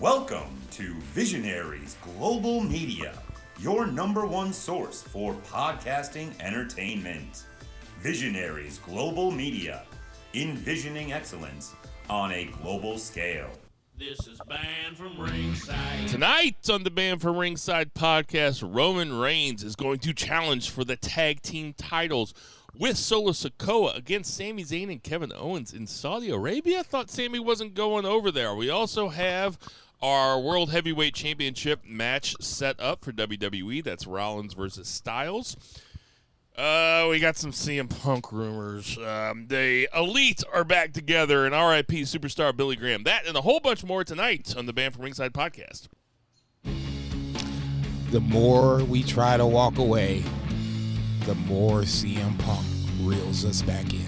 Welcome to Visionaries Global Media, your number one source for podcasting entertainment. Visionaries Global Media, envisioning excellence on a global scale. This is Banned from Ringside. Tonight on the Banned from Ringside podcast, Roman Reigns is going to challenge for the tag team titles with Solo Sikoa against Sami Zayn and Kevin Owens in Saudi Arabia. I thought Sami wasn't going over there. We also have our World Heavyweight Championship match set up for WWE. That's Rollins versus Styles. We got some CM Punk rumors. The Elite are back together, and RIP superstar Billy Graham. That and a whole bunch more tonight on the Banned from Ringside podcast. The more we try to walk away, the more CM Punk reels us back in.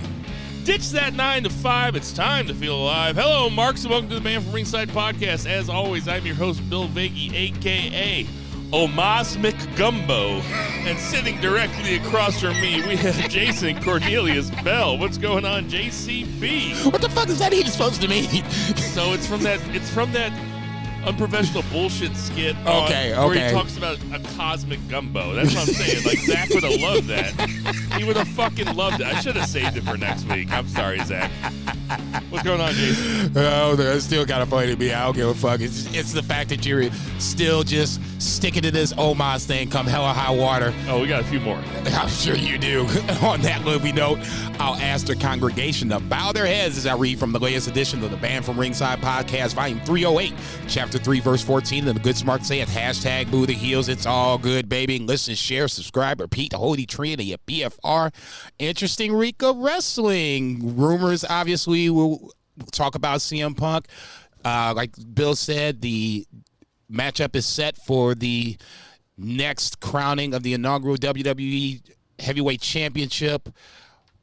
Ditch that 9 to 5. It's time to feel alive. Hello, Marks, and welcome to the Banned from Ringside podcast. As always, I'm your host, Bill Viggy, a.k.a. Omas McGumbo. And sitting directly across from me, we have Jason Cornelius Bell. What's going on, JCB? What the fuck is that even supposed to mean? So it's from that unprofessional bullshit skit where he talks about a cosmic gumbo. That's what I'm saying. Like, Zach would have loved that. He would have fucking loved it. I should have saved it for next week. I'm sorry, Zach. What's going on, Jason? Oh, that's still kind of funny to me. I don't give a fuck. It's the fact that you're still just sticking to this Omas thing come hell or high water. Oh, we got a few more. I'm sure you do. On that lovely note, I'll ask the congregation to bow their heads as I read from the latest edition of the Banned from Ringside podcast, volume 308, chapter 3, verse 14. And the good smart saying, hashtag boo the heels. It's all good, baby. Listen, share, subscribe, repeat the holy trinity of BFR. Interesting week of wrestling. Rumors, obviously, we'll talk about CM Punk. Like Bill said, the matchup is set for the next crowning of the inaugural WWE Heavyweight Championship.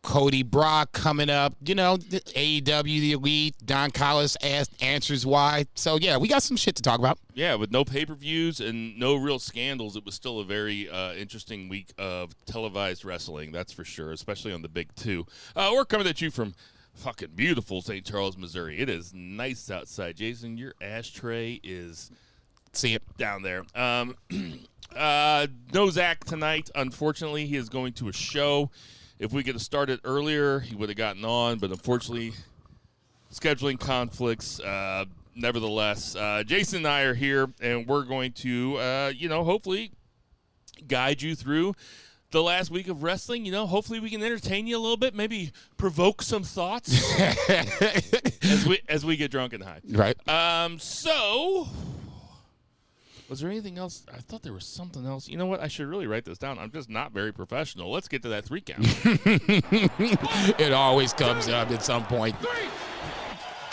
Cody Brock coming up, the AEW, the Elite, Don Callis answers why. So, yeah, we got some shit to talk about. Yeah, with no pay-per-views and no real scandals, it was still a very interesting week of televised wrestling, that's for sure, especially on the big two. We're coming at you from fucking beautiful St. Charles, Missouri. It is nice outside. Jason, your ashtray is down there. No Zach tonight. Unfortunately, he is going to a show. If we could have started earlier, he would have gotten on, but unfortunately, scheduling conflicts. Nevertheless, Jason and I are here, and we're going to, hopefully guide you through the last week of wrestling. Hopefully we can entertain you a little bit, maybe provoke some thoughts as we get drunk and high. Right. So, was there anything else? I thought there was something else. You know what? I should really write this down. I'm just not very professional. Let's get to that 3 count. It always comes up at some point.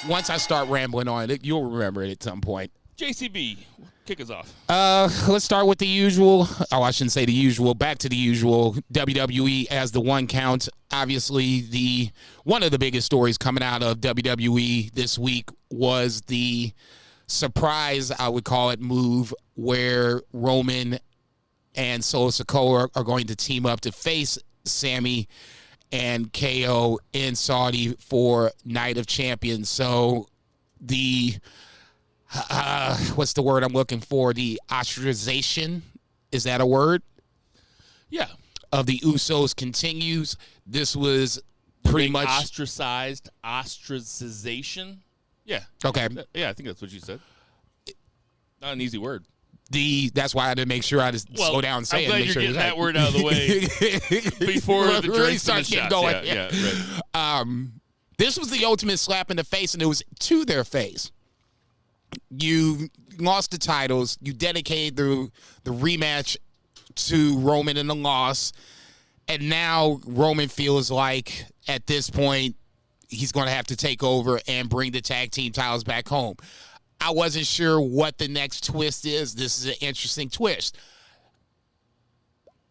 Once I start rambling on it, you'll remember it at some point. JCB, kick us off. Let's start with the usual. Oh, I shouldn't say the usual. Back to the usual. WWE as the 1 count. Obviously, one of the biggest stories coming out of WWE this week was the surprise, I would call it, move where Roman and Solo Sikoa are going to team up to face Sami and KO in Saudi for Night of Champions. So the what's the word I'm looking for? The ostracization, is that a word? Yeah. Of the Usos continues. This was pretty much ostracization. Yeah. Okay. Yeah, I think that's what you said. Not an easy word. That's why I had to make sure I just slow down and say I'm glad you're getting that word out of the way before the drinks start and the going. shots. Yeah, right. This was the ultimate slap in the face, and it was to their face. You lost the titles. You dedicated the rematch to Roman in the loss, and now Roman feels like at this point he's going to have to take over and bring the tag team titles back home. I wasn't sure what the next twist is. This is an interesting twist.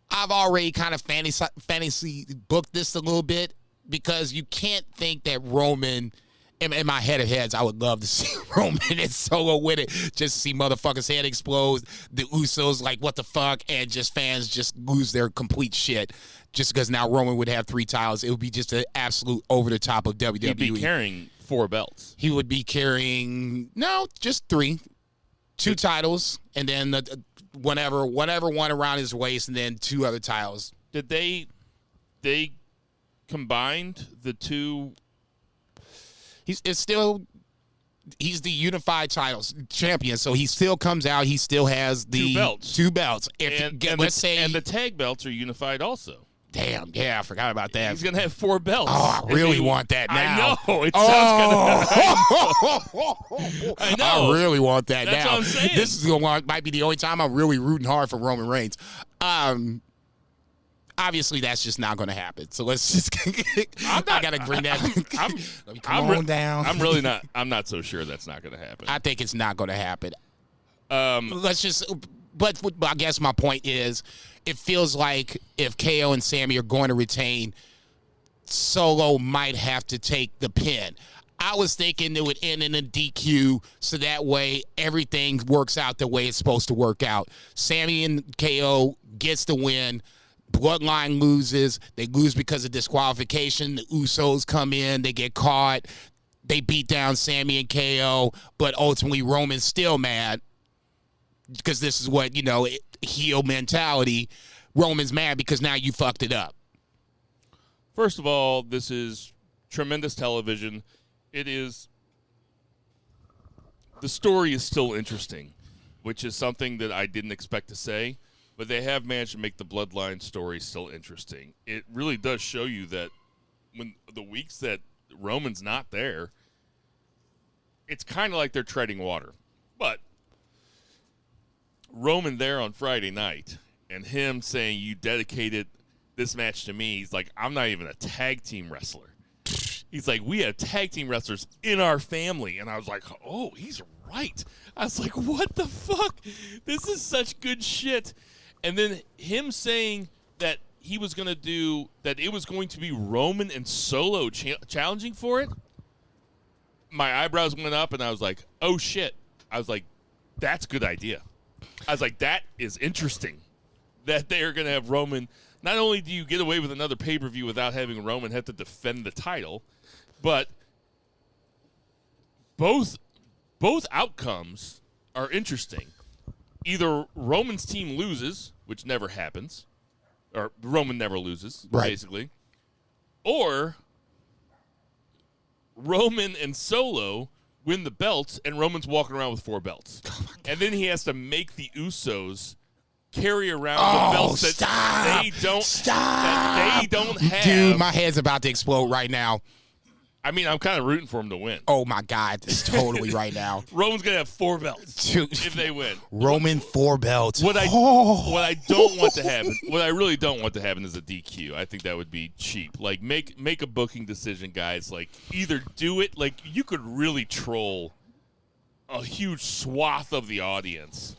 I've already kind of fantasy booked this a little bit because you can't think that Roman, in my head of heads, I would love to see Roman and Solo with it, just to see motherfuckers' head explode, the Usos like, what the fuck, and just fans just lose their complete shit just because now Roman would have 3 titles. It would be just an absolute over-the-top of WWE. He'd be carrying 4 belts. He would be carrying, no, just 3. 2 titles, and then whatever one around his waist, and then 2 other titles. Did they combined the 2? He's the unified titles champion, so he still comes out. He still has the 2 belts. And the tag belts are unified also. Damn, yeah, I forgot about that. He's gonna have 4 belts. Oh, I really want that now. I know. It sounds good. I know. I really want that That's now. what I'm saying. This is might be the only time I'm really rooting hard for Roman Reigns. Obviously, that's just not going to happen. So let's just. I got to bring that. Come on down. I'm really not. I'm not so sure that's not going to happen. I think it's not going to happen. Let's just. But I guess my point is, it feels like if KO and Sammy are going to retain, Solo might have to take the pin. I was thinking it would end in a DQ, so that way everything works out the way it's supposed to work out. Sammy and KO gets the win. Bloodline loses. They lose because of disqualification. The Usos come in. They get caught. They beat down Sammy and KO, but ultimately Roman's still mad because this is what, heel mentality. Roman's mad because now you fucked it up. First of all, this is tremendous television. It is. The story is still interesting, which is something that I didn't expect to say. But they have managed to make the Bloodline story still interesting. It really does show you that when the weeks that Roman's not there, it's kind of like they're treading water. But Roman there on Friday night and him saying, you dedicated this match to me, he's like, I'm not even a tag team wrestler. He's like, we have tag team wrestlers in our family. And I was like, oh, he's right. I was like, what the fuck? This is such good shit. And then him saying that he was going to do, that it was going to be Roman and Solo challenging for it, my eyebrows went up and I was like, oh shit. I was like, that's a good idea. I was like, that is interesting that they are going to have Roman. Not only do you get away with another pay-per-view without having Roman have to defend the title, but both outcomes are interesting. Either Roman's team loses, which never happens, or Roman never loses, right, basically, or Roman and Solo win the belts, and Roman's walking around with 4 belts. And then he has to make the Usos carry around the belts that they don't have. Dude, my head's about to explode right now. I mean, I'm kind of rooting for him to win. Oh, my God. It's totally right now. Roman's going to have 4 belts if they win. Roman 4 belts. What I don't want to happen, what I really don't want to happen is a DQ. I think that would be cheap. Like, make a booking decision, guys. Like, either do it. Like, you could really troll a huge swath of the audience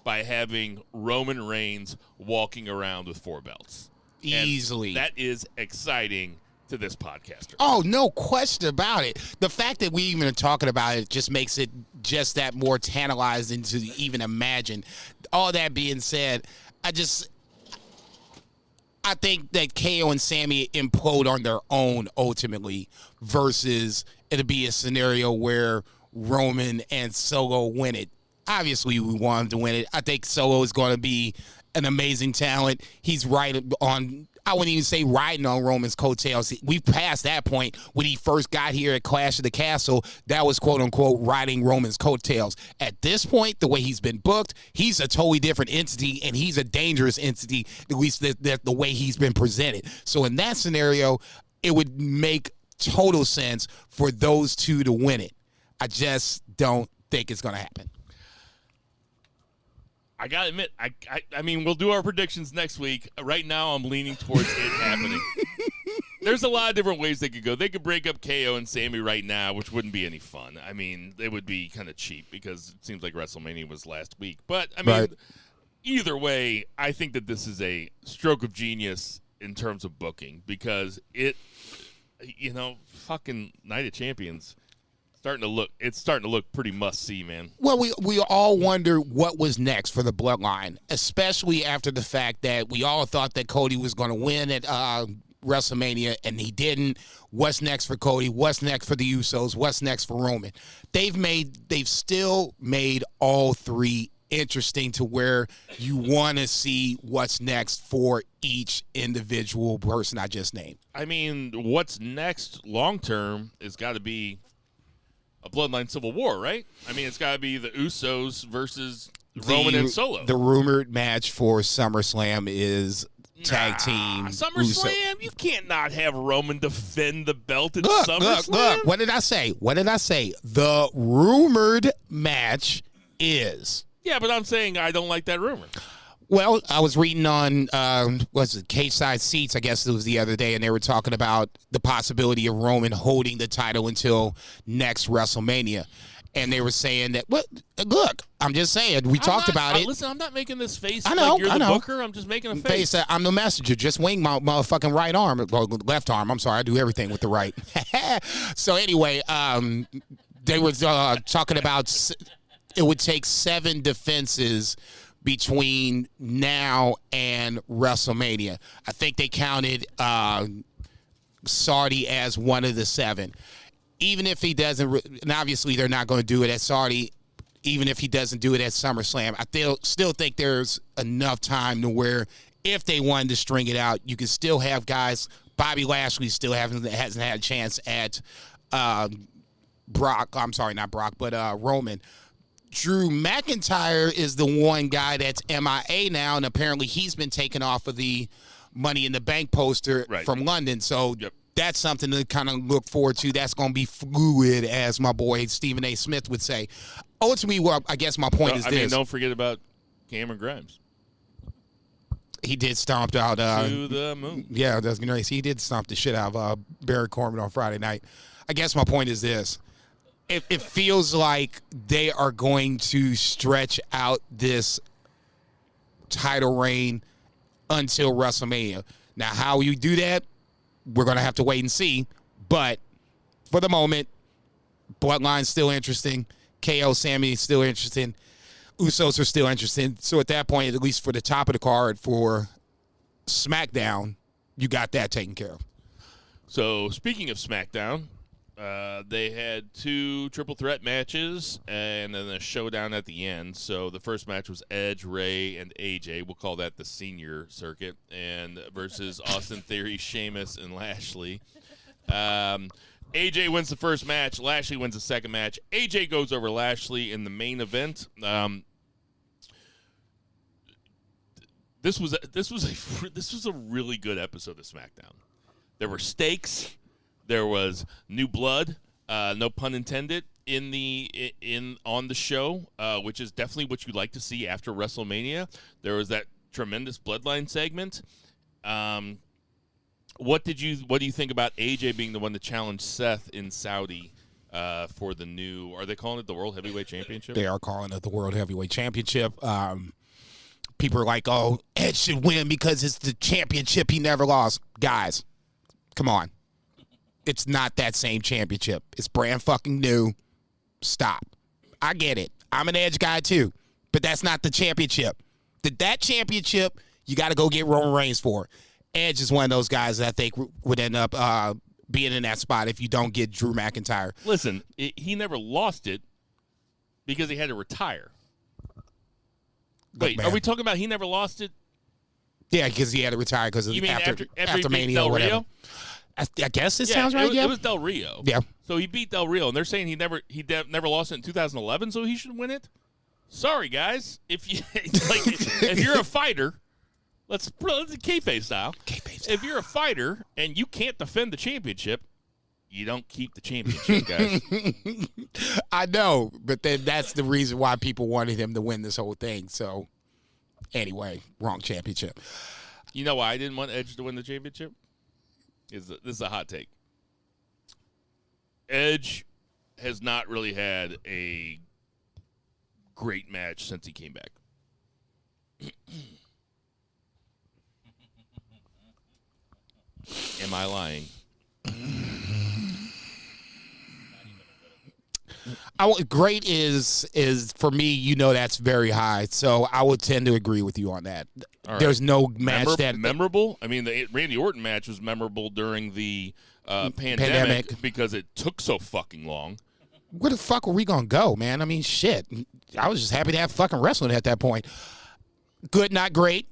by having Roman Reigns walking around with 4 belts. Easily. And that is exciting to this podcaster. Oh, no question about it. The fact that we even are talking about it just makes it just that more tantalizing to even imagine. All that being said, I think that KO and Sammy implode on their own ultimately versus it'll be a scenario where Roman and Solo win it. Obviously, we want him to win it. I think Solo is going to be an amazing talent. He's right on, I wouldn't even say riding on Roman's coattails. We've passed that point when he first got here at Clash of the Castle. That was, quote-unquote, riding Roman's coattails. At this point, the way he's been booked, he's a totally different entity, and he's a dangerous entity, at least the way he's been presented. So in that scenario, it would make total sense for those two to win it. I just don't think it's going to happen. I gotta admit, I mean, we'll do our predictions next week. Right now, I'm leaning towards it happening. There's a lot of different ways they could go. They could break up KO and Sammy right now, which wouldn't be any fun. I mean, it would be kind of cheap because it seems like WrestleMania was last week. But, I mean, Either way, I think that this is a stroke of genius in terms of booking because fucking Night of Champions it's starting to look pretty must-see, man. Well, we all wonder what was next for the Bloodline, especially after the fact that we all thought that Cody was going to win at WrestleMania, and he didn't. What's next for Cody? What's next for the Usos? What's next for Roman? They've still made all three interesting to where you want to see what's next for each individual person I just named. I mean, what's next long term has got to be a Bloodline Civil War, right? I mean, it's got to be the Usos versus Roman and Solo. The rumored match for SummerSlam is tag team SummerSlam? Uso. You can't not have Roman defend the belt at SummerSlam. Look. What did I say? The rumored match is. Yeah, but I'm saying I don't like that rumor. Well, I was reading on, Cage-Side Seats, I guess it was the other day, and they were talking about the possibility of Roman holding the title until next WrestleMania. And they were saying that, look, I'm just saying, we talked about it. Listen, I'm not making this face I know, like you're I the know. booker. I'm just making a face. I'm the messenger. Just wing my motherfucking right arm, or left arm. I'm sorry, I do everything with the right. So anyway, they were talking about it would take 7 defenses between now and WrestleMania. I think they counted Saudi as one of the 7. Even if he doesn't, and obviously they're not going to do it at Saudi, even if he doesn't do it at SummerSlam, I still think there's enough time to where if they wanted to string it out, you can still have guys. Bobby Lashley still hasn't had a chance at Brock. I'm sorry, not Brock, but Roman. Drew McIntyre is the one guy that's MIA now, and apparently he's been taken off of the Money in the Bank poster from London. So that's something to kind of look forward to. That's going to be fluid, as my boy Stephen A. Smith would say. Ultimately, well, I guess my point is this. I mean, don't forget about Cameron Grimes. He did stomp out. To the moon. Yeah, that's nice. He did stomp the shit out of Barry Corbin on Friday night. I guess my point is this. It feels like they are going to stretch out this title reign until WrestleMania. Now, how you do that, we're going to have to wait and see. But for the moment, Bloodline's still interesting. KO Sammy is still interesting. Usos are still interesting. So at that point, at least for the top of the card for SmackDown, you got that taken care of. So speaking of SmackDown, they had 2 triple threat matches and then a showdown at the end. So the first match was Edge, Ray, and AJ. We'll call that the senior circuit, and versus Austin Theory, Sheamus, and Lashley. AJ wins the first match. Lashley wins the second match. AJ goes over Lashley in the main event. This was a really good episode of SmackDown. There were stakes. There was new blood, no pun intended, on the show, which is definitely what you like to see after WrestleMania. There was that tremendous Bloodline segment. What do you think about AJ being the one to challenge Seth in Saudi for the new? Are they calling it the World Heavyweight Championship? They are calling it the World Heavyweight Championship. People are like, "Oh, Edge should win because it's the championship he never lost." Guys, come on. It's not that same championship. It's brand fucking new. Stop. I get it. I'm an Edge guy too. But that's not the championship. That championship, you got to go get Roman Reigns for. Edge is one of those guys that I think would end up being in that spot if you don't get Drew McIntyre. Listen, he never lost it because he had to retire. Wait, are we talking about he never lost it? Yeah, because he had to retire because you mean after Mania or whatever. Rio? I guess it sounds right. It was Del Rio. Yeah. So he beat Del Rio, and they're saying he never lost it in 2011, so he should win it. Sorry, guys. If you're a fighter, let's kayfabe style. If you're a fighter and you can't defend the championship, you don't keep the championship, guys. I know, but then that's the reason why people wanted him to win this whole thing. So, anyway, wrong championship. You know why I didn't want Edge to win the championship? This is a hot take. Edge has not really had a great match since he came back. Am I lying? Great is for me, that's very high. So I would tend to agree with you on that. Right. There's no match memorable. I mean, the Randy Orton match was memorable during the pandemic because it took so fucking long. Where the fuck were we gonna go, man? I mean, shit. I was just happy to have fucking wrestling at that point. Good, not great.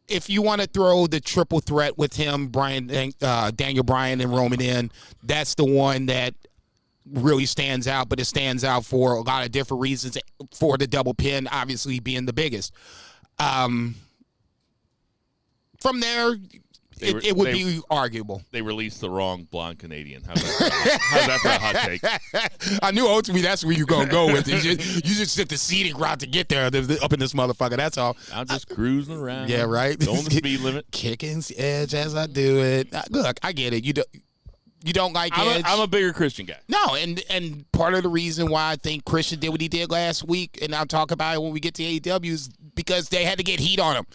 If you want to throw the triple threat with him, Daniel Bryan, and Roman in, that's the one that really stands out, but it stands out for a lot of different reasons, for the double pin obviously being the biggest. From there, it would be arguable. They released the wrong blonde Canadian. How's that for a hot take? I knew ultimately that's where you're going to go with it. You just took the scenic route to get there up in this motherfucker. That's all. I'm just cruising around. Yeah, right. Going the speed limit. Kicking edge as I do it. Look, I get it. You don't like Edge. I'm a bigger Christian guy. No, and part of the reason why I think Christian did what he did last week, and I'll talk about it when we get to AEW, is because they had to get heat on him.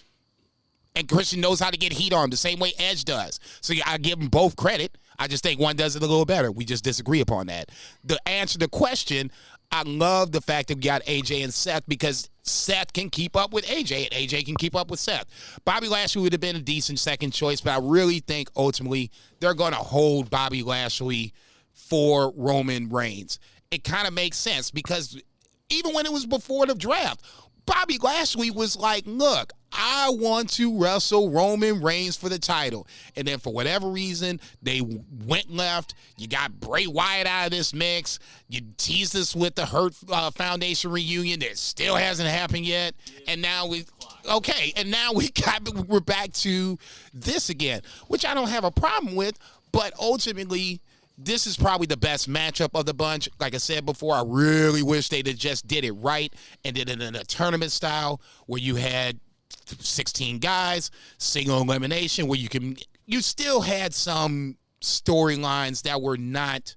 And Christian knows how to get heat on him the same way Edge does. So I give them both credit. I just think one does it a little better. We just disagree upon that. To answer the question, I love the fact that we got AJ and Seth because Seth can keep up with AJ and AJ can keep up with Seth. Bobby Lashley would have been a decent second choice, but I really think ultimately they're going to hold Bobby Lashley for Roman Reigns. It kind of makes sense because even when it was before the draft, Bobby Lashley was like, look, I want to wrestle Roman Reigns for the title. And then for whatever reason, they went left. You got Bray Wyatt out of this mix. You teased us with the Hurt Foundation reunion that still hasn't happened yet. And now we're back to this again, which I don't have a problem with. But ultimately, this is probably the best matchup of the bunch. Like I said before, I really wish they'd have just did it right and did it in a tournament style where you had 16 guys, single elimination, where you still had some storylines that were not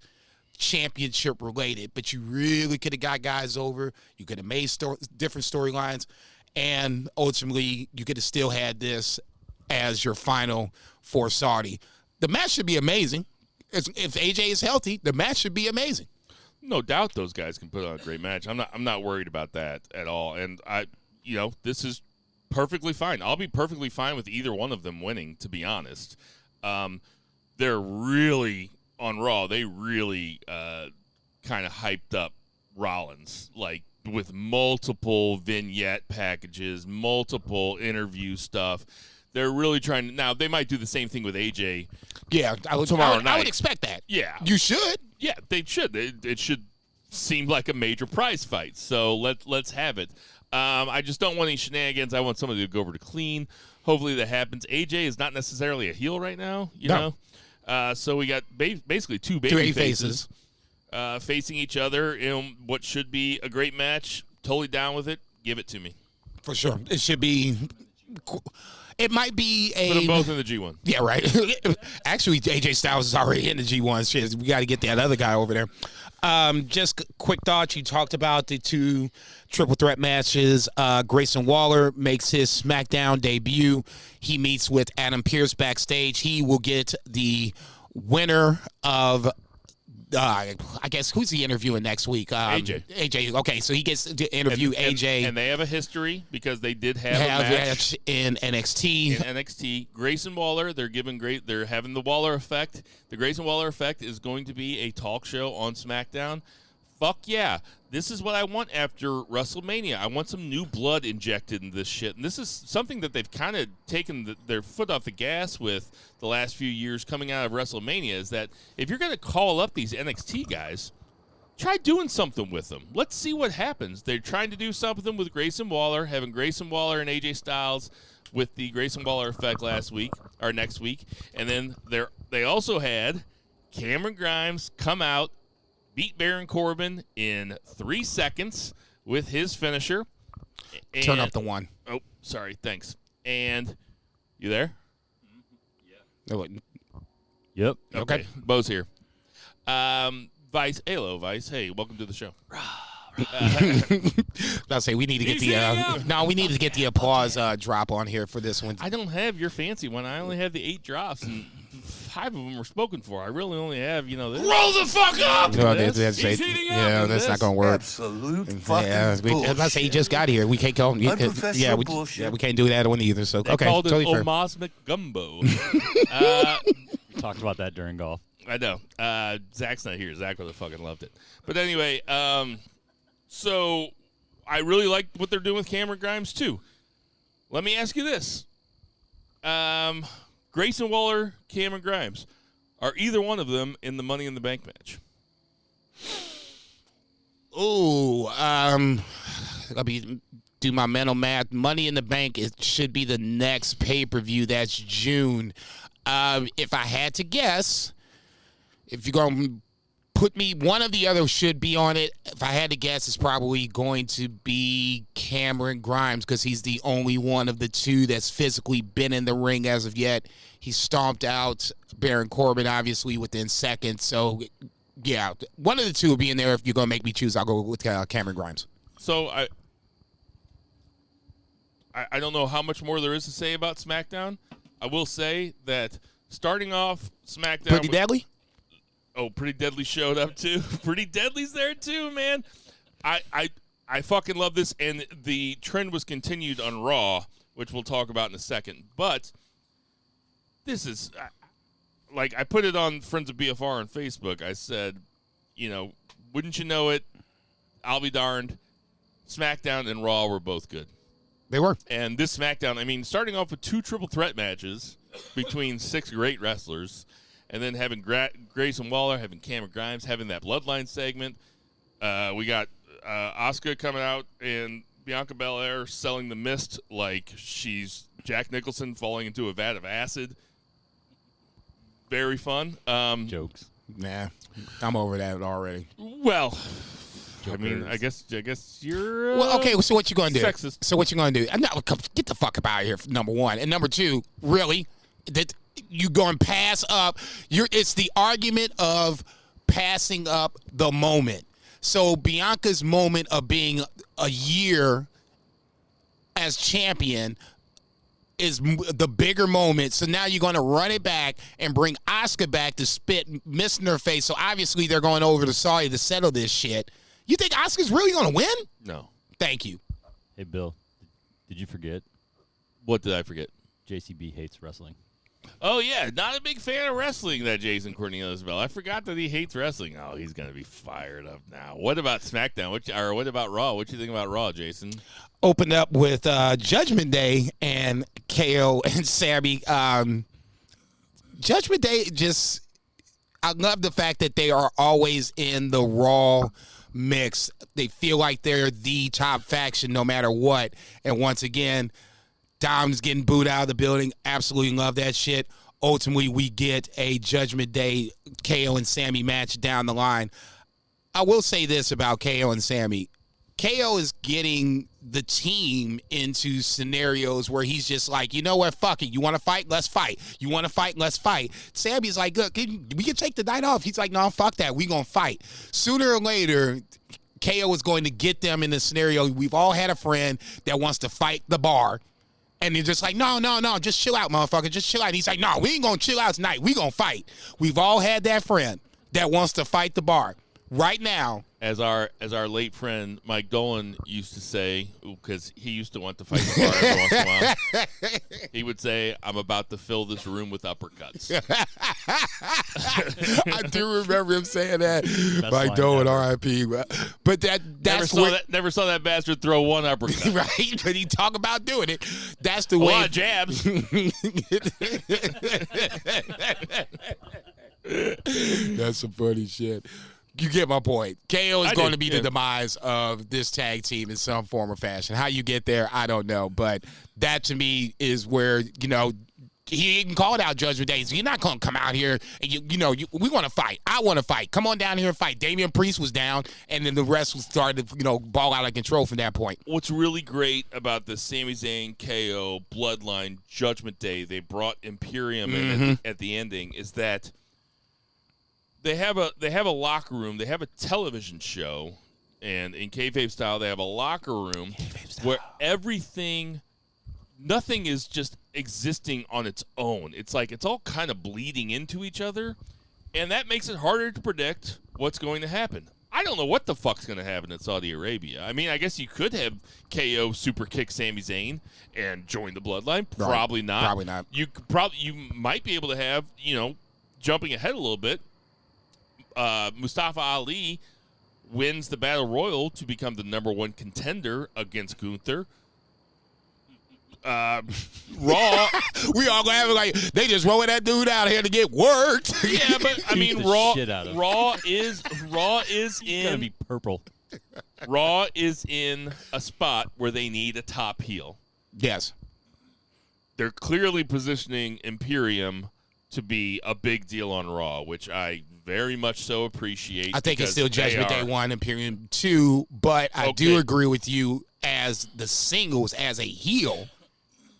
championship related, but you really could have got guys over. You could have made different storylines, and ultimately you could have still had this as your final for Saudi. The match should be amazing. If AJ is healthy, the match should be amazing. No doubt those guys can put on a great match. I'm not worried about that at all. And this is perfectly fine. I'll be perfectly fine with either one of them winning, to be honest. They're really on Raw. They really kind of hyped up Rollins, like with multiple vignette packages, multiple interview stuff. They're really trying to. Now, they might do the same thing with AJ. Yeah, tomorrow night. I would expect that. Yeah. You should. Yeah, they should. It should seem like a major prize fight. So let's have it. I just don't want any shenanigans. I want somebody to go over to clean. Hopefully that happens. AJ is not necessarily a heel right now, you know? So we got basically two baby faces facing each other in what should be a great match. Totally down with it. Give it to me. For sure. It should be. It might be a. Put them both in the G1. Yeah, right. Actually, AJ Styles is already in the G1. Shit, we got to get that other guy over there. Just quick thoughts. You talked about the two triple threat matches. Grayson Waller makes his SmackDown debut. He meets with Adam Pearce backstage. He will get the winner of. I guess who's he interviewing next week? AJ. Okay, so he gets to interview AJ. And they have a history because they did have a match in NXT. Grayson Waller, they're having the Waller effect. The Grayson Waller effect is going to be a talk show on SmackDown. Fuck yeah. This is what I want after WrestleMania. I want some new blood injected in this shit. And this is something that they've kind of taken their foot off the gas with the last few years coming out of WrestleMania, is that if you're going to call up these NXT guys, try doing something with them. Let's see what happens. They're trying to do something with Grayson Waller, having Grayson Waller and AJ Styles with the Grayson Waller effect next week. And then they also had Cameron Grimes come out, beat Baron Corbin in 3 seconds with his finisher. Turn up the one. Oh, sorry. Thanks. And you there? Yeah. Yep. Okay. Bo's here. Vice. Hello, Vice. Hey, welcome to the show. I'll say we need to get we need to get the applause drop on here for this one. I don't have your fancy one. I only have the 8 drops. And 5 of them are spoken for. I really only have, this. Roll the fuck up! This. He's heating up. Yeah, that's not gonna work. Absolute fucking bullshit. I say he just got here. We can't call him. Unprofessional bullshit. Yeah, we can't do that one either. So They okay, called it totally fair. Omas McGumbo. We talked about that during golf. I know. Zach's not here. Zach would have fucking loved it. But anyway, so I really like what they're doing with Cameron Grimes, too. Let me ask you this. Grayson Waller, Cameron Grimes. Are either one of them in the Money in the Bank match? Ooh, let me do my mental math. Money in the Bank, it should be the next pay-per-view. That's June. If I had to guess, if you're going to put me, one of the other should be on it. If I had to guess, it's probably going to be Cameron Grimes because he's the only one of the two that's physically been in the ring as of yet. He stomped out Baron Corbin, obviously, within seconds. So, yeah, one of the two will be in there. If you're going to make me choose, I'll go with Cameron Grimes. So I don't know how much more there is to say about SmackDown. I will say that starting off SmackDown... Pretty Deadly? Oh, Pretty Deadly showed up too. Pretty Deadly's there too, man. I fucking love this, and the trend was continued on Raw, which we'll talk about in a second. But this is, like, I put it on Friends of BFR on Facebook. I said, wouldn't you know it? I'll be darned. SmackDown and Raw were both good. They were. And this SmackDown, starting off with 2 triple threat matches between 6 great wrestlers. And then having Grayson Waller, having Cameron Grimes, having that Bloodline segment. We got Asuka coming out and Bianca Belair selling the mist like she's Jack Nicholson falling into a vat of acid. Very fun. Jokes. Nah, I'm over that already. Well, I guess you're Well, okay, so what you going to do? Sexist. So what you going to do? Get the fuck up out of here, number one. And number two, really? That you going to pass up? It's the argument of passing up the moment. So Bianca's moment of being a year as champion is the bigger moment. So now you're going to run it back and bring Asuka back to spit mist in her face. So obviously they're going over to Saudi to settle this shit. You think Asuka's really going to win? No. Thank you. Hey, Bill, did you forget? What did I forget? JCB hates wrestling. Oh, yeah. Not a big fan of wrestling, that Jason Cornelius Bell. I forgot that he hates wrestling. Oh, he's going to be fired up now. What about SmackDown? What about Raw? What do you think about Raw, Jason? Opened up with Judgment Day and KO and Sammy. Judgment Day I love the fact that they are always in the Raw mix. They feel like they're the top faction no matter what. And once again, Dom's getting booed out of the building. Absolutely love that shit. Ultimately, we get a Judgment Day KO and Sammy match down the line. I will say this about KO and Sammy. KO is getting the team into scenarios where he's just like, you know what, fuck it. You want to fight? Let's fight. You want to fight? Let's fight. Sammy's like, look, we can take the night off. He's like, no, fuck that. We going to fight. Sooner or later, KO is going to get them in the scenario. We've all had a friend that wants to fight the bar. And they're just like, no, just chill out, motherfucker. Just chill out. And he's like, no, we ain't going to chill out tonight. We going to fight. We've all had that friend that wants to fight the bar. Right now, as our late friend Mike Dolan used to say, because he used to want to fight the bar every once in a while, he would say, I'm about to fill this room with uppercuts. I do remember him saying that. Mike Dolan, R.I.P. But that's never saw that bastard throw one uppercut. Right, but he talk about doing it. That's the a way. lot of jabs. That's some funny shit. You get my point. KO is going to be the demise of this tag team in some form or fashion. How you get there, I don't know. But that, to me, is where, he even called out Judgment Day. So you're not going to come out here and, we want to fight. I want to fight. Come on down here and fight. Damian Priest was down, and then the rest was started to, ball out of control from that point. What's really great about the Sami Zayn, KO, Bloodline, Judgment Day, they brought Imperium in at the ending, is that They have a locker room. They have a television show, and in kayfabe style, they have a locker room where everything nothing is just existing on its own. It's like it's all kind of bleeding into each other, and that makes it harder to predict what's going to happen. I don't know what the fuck's going to happen in Saudi Arabia. I mean, I guess you could have KO super kick Sami Zayn and join the Bloodline. Right. Probably not. Probably not. You might be able to have, jumping ahead a little bit, Mustafa Ali wins the Battle Royal to become the number 1 contender against Gunther. Raw. We all gonna have it like they just rolling that dude out here to get worked. Yeah, but I mean, shit out of Raw is It's gonna in be purple. Raw is in a spot where they need a top heel. Yes. They're clearly positioning Imperium to be a big deal on Raw, which I very much so appreciate. I think it's still because Judgment they Day are- 1, Imperium 2, but I do Okay. agree with you as the singles, as a heel.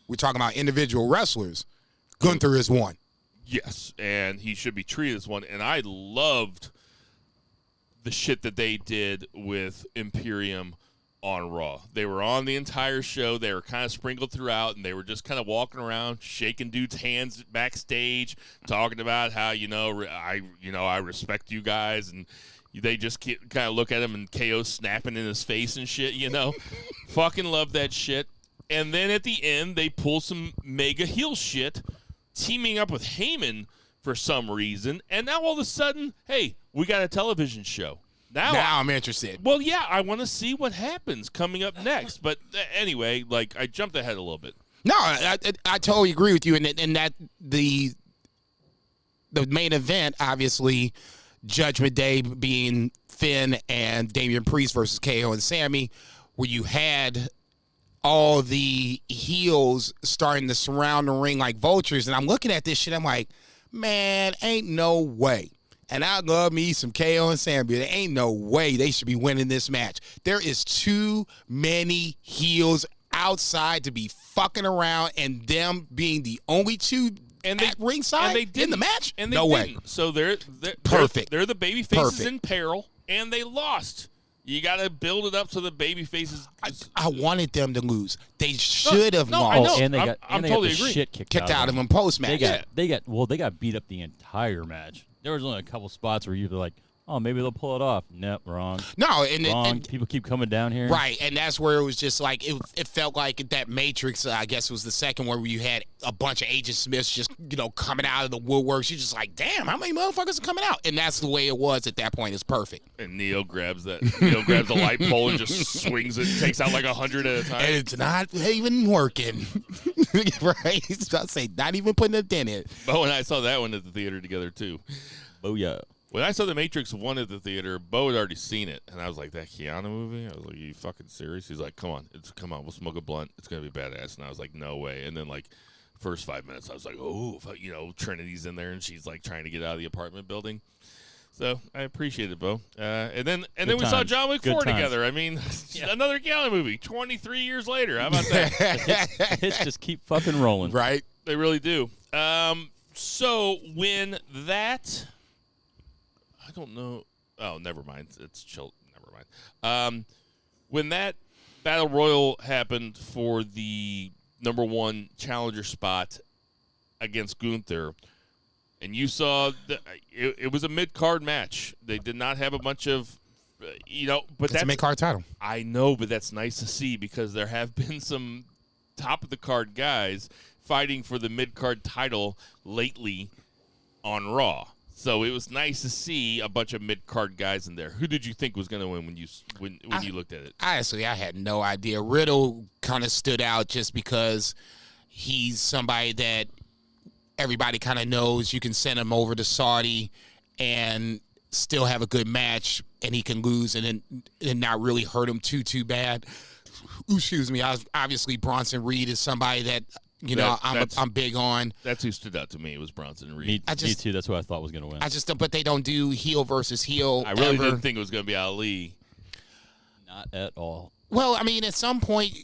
We're talking about individual wrestlers. Gunther is one. Yes, and he should be treated as one. And I loved the shit that they did with Imperium on Raw. They were on the entire show. They were kind of sprinkled throughout, and they were just kind of walking around, shaking dudes' hands backstage, talking about how I respect you guys, and they just kind of look at him and KO snapping in his face and shit. Fucking love that shit. And then at the end, they pull some mega heel shit, teaming up with Heyman for some reason. And now all of a sudden, hey, we got a television show. Now I'm interested. Well, yeah, I want to see what happens coming up next. But anyway, I jumped ahead a little bit. No, I totally agree with you. And that the main event, obviously, Judgment Day being Finn and Damian Priest versus KO and Sammy, where you had all the heels starting to surround the ring like vultures. And I'm looking at this shit, I'm like, man, ain't no way. And I love me some KO and Sammy. There ain't no way they should be winning this match. There is too many heels outside to be fucking around, and them being the only two at ringside in the match? And they no didn't. way. So they're Perfect. They're the baby faces Perfect. in peril, and they lost. You got to build it up so the baby faces. I wanted them to lose. They should have I lost. know. And they got I'm and they totally got the agree. shit kicked Out of them post match. They got beat up the entire match. There was only a couple spots where you were like, oh, maybe they'll pull it off. Nope, wrong. No, and Wrong. People keep coming down here. right, and that's where it was just like it felt like that Matrix. I guess it was the second one where you had a bunch of Agent Smiths just coming out of the woodworks. You're just like, damn, how many motherfuckers are coming out? And that's the way it was at that point. It's perfect. And Neo grabs the light pole and just swings it, takes out like 100 at a time. And it's not even working. Right? It's about to say, not even putting a dent in it. Bo and I saw that one at the theater together too. Oh yeah. When I saw The Matrix 1 at the theater, Bo had already seen it, and I was like, that Keanu movie? I was like, are you fucking serious? He's like, come on, we'll smoke a blunt. It's going to be badass. And I was like, no way. And then, first 5 minutes, I was like, oh, Trinity's in there, and she's, trying to get out of the apartment building. So, I appreciate it, Bo. And then we saw times. John Wick Good 4 times. together. I mean, another Keanu movie, 23 years later. How about that? Hits just keep fucking rolling. Right? They really do. So, when that... I don't know. Oh, never mind. It's chill. Never mind. When that Battle Royal happened for the number 1 challenger spot against Gunther, and you saw it was a mid-card match. They did not have a bunch of, but It's a mid-card title. I know, but that's nice to see because there have been some top-of-the-card guys fighting for the mid-card title lately on Raw. So it was nice to see a bunch of mid-card guys in there. Who did you think was going to win when you looked at it? Honestly, I had no idea. Riddle kind of stood out just because he's somebody that everybody kind of knows. You can send him over to Saudi and still have a good match, and he can lose and not really hurt him too bad. Excuse me. Obviously, Bronson Reed is somebody that I'm big on. That's who stood out to me. It was Bronson Reed. Me too. That's who I thought was going to win. But they don't do heel versus heel. I really ever. didn't think it was going to be Ali. Not at all. Well, I mean, at some point,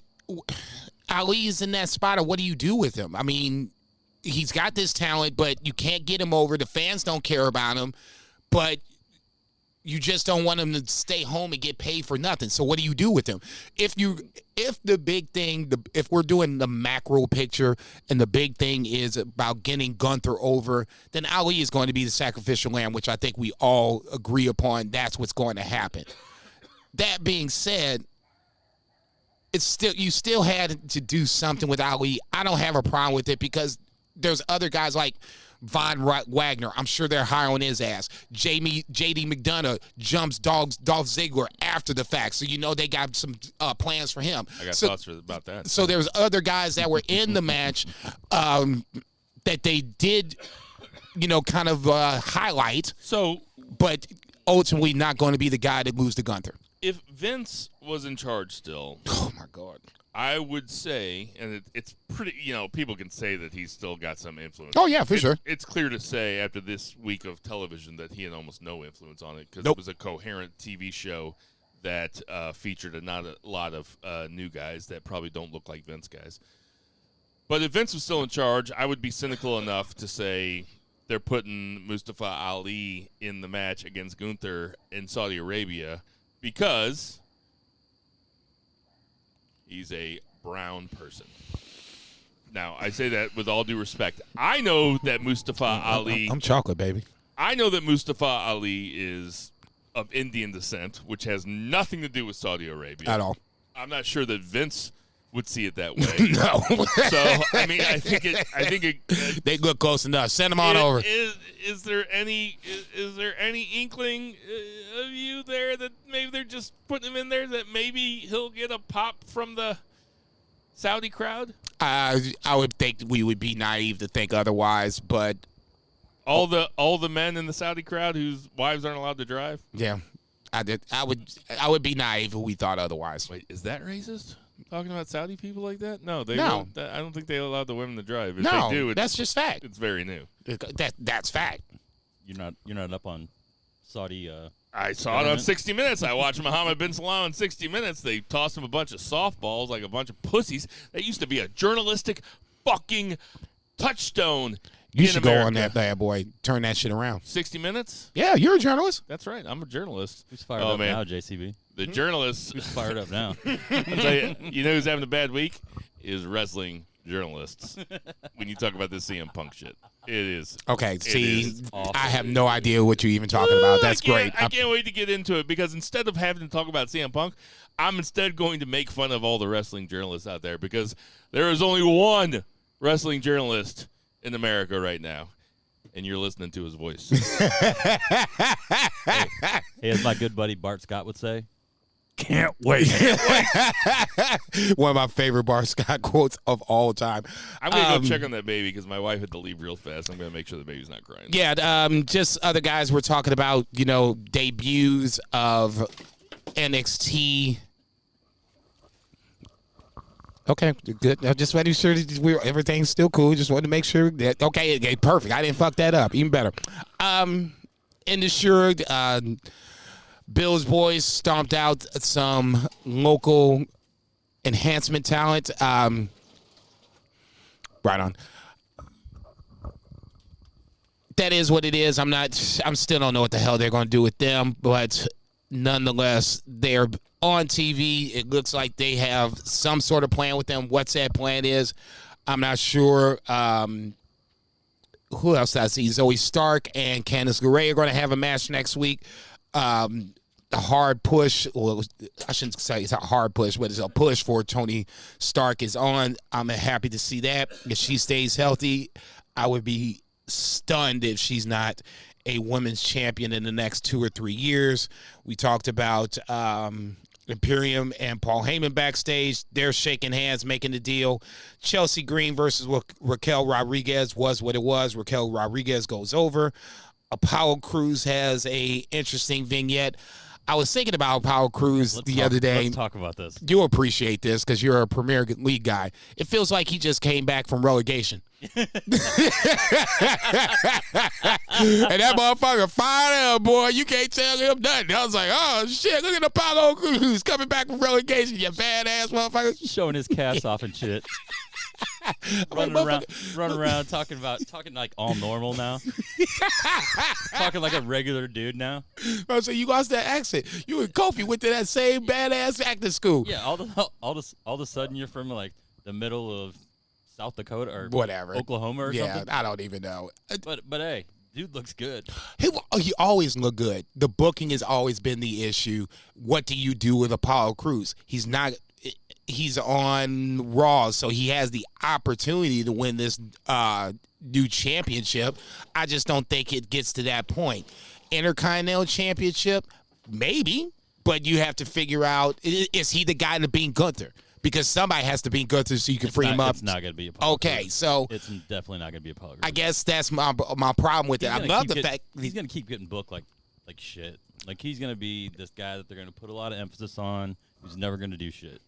Ali's in that spot of what do you do with him? I mean, he's got this talent, but you can't get him over. The fans don't care about him. But you just don't want them to stay home and get paid for nothing. So what do you do with them? If the big thing, if we're doing the macro picture and the big thing is about getting Gunther over, then Ali is going to be the sacrificial lamb, which I think we all agree upon. That's what's going to happen. That being said, you still had to do something with Ali. I don't have a problem with it because there's other guys like Von Wagner. I'm sure they're high on his ass. JD McDonough jumps Dolph Ziggler after the fact. So, they got some plans for him. I got thoughts about that. So there's other guys that were in the match that they did, kind of highlight. So, but ultimately not going to be the guy that moves to Gunther. If Vince was in charge still, oh my God, I would say, and it's pretty, people can say that he's still got some influence. Oh yeah, for sure. It's clear to say after this week of television that he had almost no influence on it because Nope. it was a coherent TV show that featured not a lot of new guys that probably don't look like Vince guys. But if Vince was still in charge, I would be cynical enough to say they're putting Mustafa Ali in the match against Gunther in Saudi Arabia because he's a brown person. Now, I say that with all due respect. I know that Mustafa Ali... I'm chocolate, baby. I know that Mustafa Ali is of Indian descent, which has nothing to do with Saudi Arabia. At all. I'm not sure that Vince would see it that way. No. So, I mean, I think it they look close enough. Send them on over. Is there any inkling of you there that maybe they're just putting him in there that maybe he'll get a pop from the Saudi crowd? I would think we would be naive to think otherwise, but all the men in the Saudi crowd whose wives aren't allowed to drive? Yeah. I would be naive if we thought otherwise. Wait, is that racist? Talking about Saudi people like that? No, No. I don't think they allowed the women to drive. If No, they do, that's just fact. It's very new. That's fact. You're not up on Saudi. I saw it on 60 Minutes. I watched Mohammed bin Salman on 60 Minutes. They tossed him a bunch of softballs like a bunch of pussies. That used to be a journalistic fucking touchstone. You should go on that bad boy. Turn that shit around. 60 Minutes? Yeah, you're a journalist. That's right. I'm a journalist. Who's fired up now, JCB? The journalists. Who's fired up now? I'll tell you know who's having a bad week? Is wrestling journalists. When you talk about this CM Punk shit. It is. Okay, see, awful. I have no idea what you're even talking about. That's great. I can't wait to get into it because instead of having to talk about CM Punk, I'm instead going to make fun of all the wrestling journalists out there because there is only one wrestling journalist in America right now, and you're listening to his voice. Hey, as my good buddy Bart Scott would say, Can't wait. One of my favorite Bart Scott quotes of all time. I'm going to go check on that baby because my wife had to leave real fast. I'm going to make sure the baby's not crying. Yeah, just other guys were talking about, debuts of NXT. Okay, good. I'm just making sure that everything's still cool. Just wanted to make sure that, okay, perfect. I didn't fuck that up. Even better. In the shirt, Bill's boys stomped out some local enhancement talent. Right on. That is what it is. I'm still don't know what the hell they're going to do with them, but nonetheless, they're on TV. It looks like they have some sort of plan with them. What's that plan is, I'm not sure. Who else I see? Zoe Stark and Candice LeRae are going to have a match next week. The hard push, well, I shouldn't say it's a hard push, but it's a push for Tony Stark is on. I'm happy to see that. If she stays healthy, I would be stunned if she's not a women's champion in the next 2 or 3 years. We talked about Imperium and Paul Heyman backstage. They're shaking hands, making the deal. Chelsea Green versus Raquel Rodriguez was what it was. Raquel Rodriguez goes over. Apollo Crews has a interesting vignette. I was thinking about Apollo Crews other day. Let's talk about this. You'll appreciate this because you're a Premier League guy. It feels like he just came back from relegation. And that motherfucker fired up, boy. You can't tell him nothing. I was like, oh, shit, look at Apollo Crews coming back from relegation, you badass motherfucker. Showing his cast off and shit. running around talking like all normal now. Talking like a regular dude now. Bro, so you lost that accent. You and Kofi went to that same badass acting school. Yeah, all of a sudden you're from like the middle of South Dakota or whatever, Oklahoma or something. Yeah, I don't even know. But hey, dude looks good. He always looked good. The booking has always been the issue. What do you do with Apollo Crews? He's on Raw, so he has the opportunity to win this new championship. I just don't think it gets to that point. Intercontinental Championship, maybe, but you have to figure out, is he the guy to beat Gunther? Because somebody has to beat Gunther so you can free him up. It's not going to be Apollo Okay, Crews. so it's definitely not going to be Apollo Crews. I guess that's my problem with it. I love the fact he's going to keep getting booked like shit. Like he's going to be this guy that they're going to put a lot of emphasis on. Who's never going to do shit.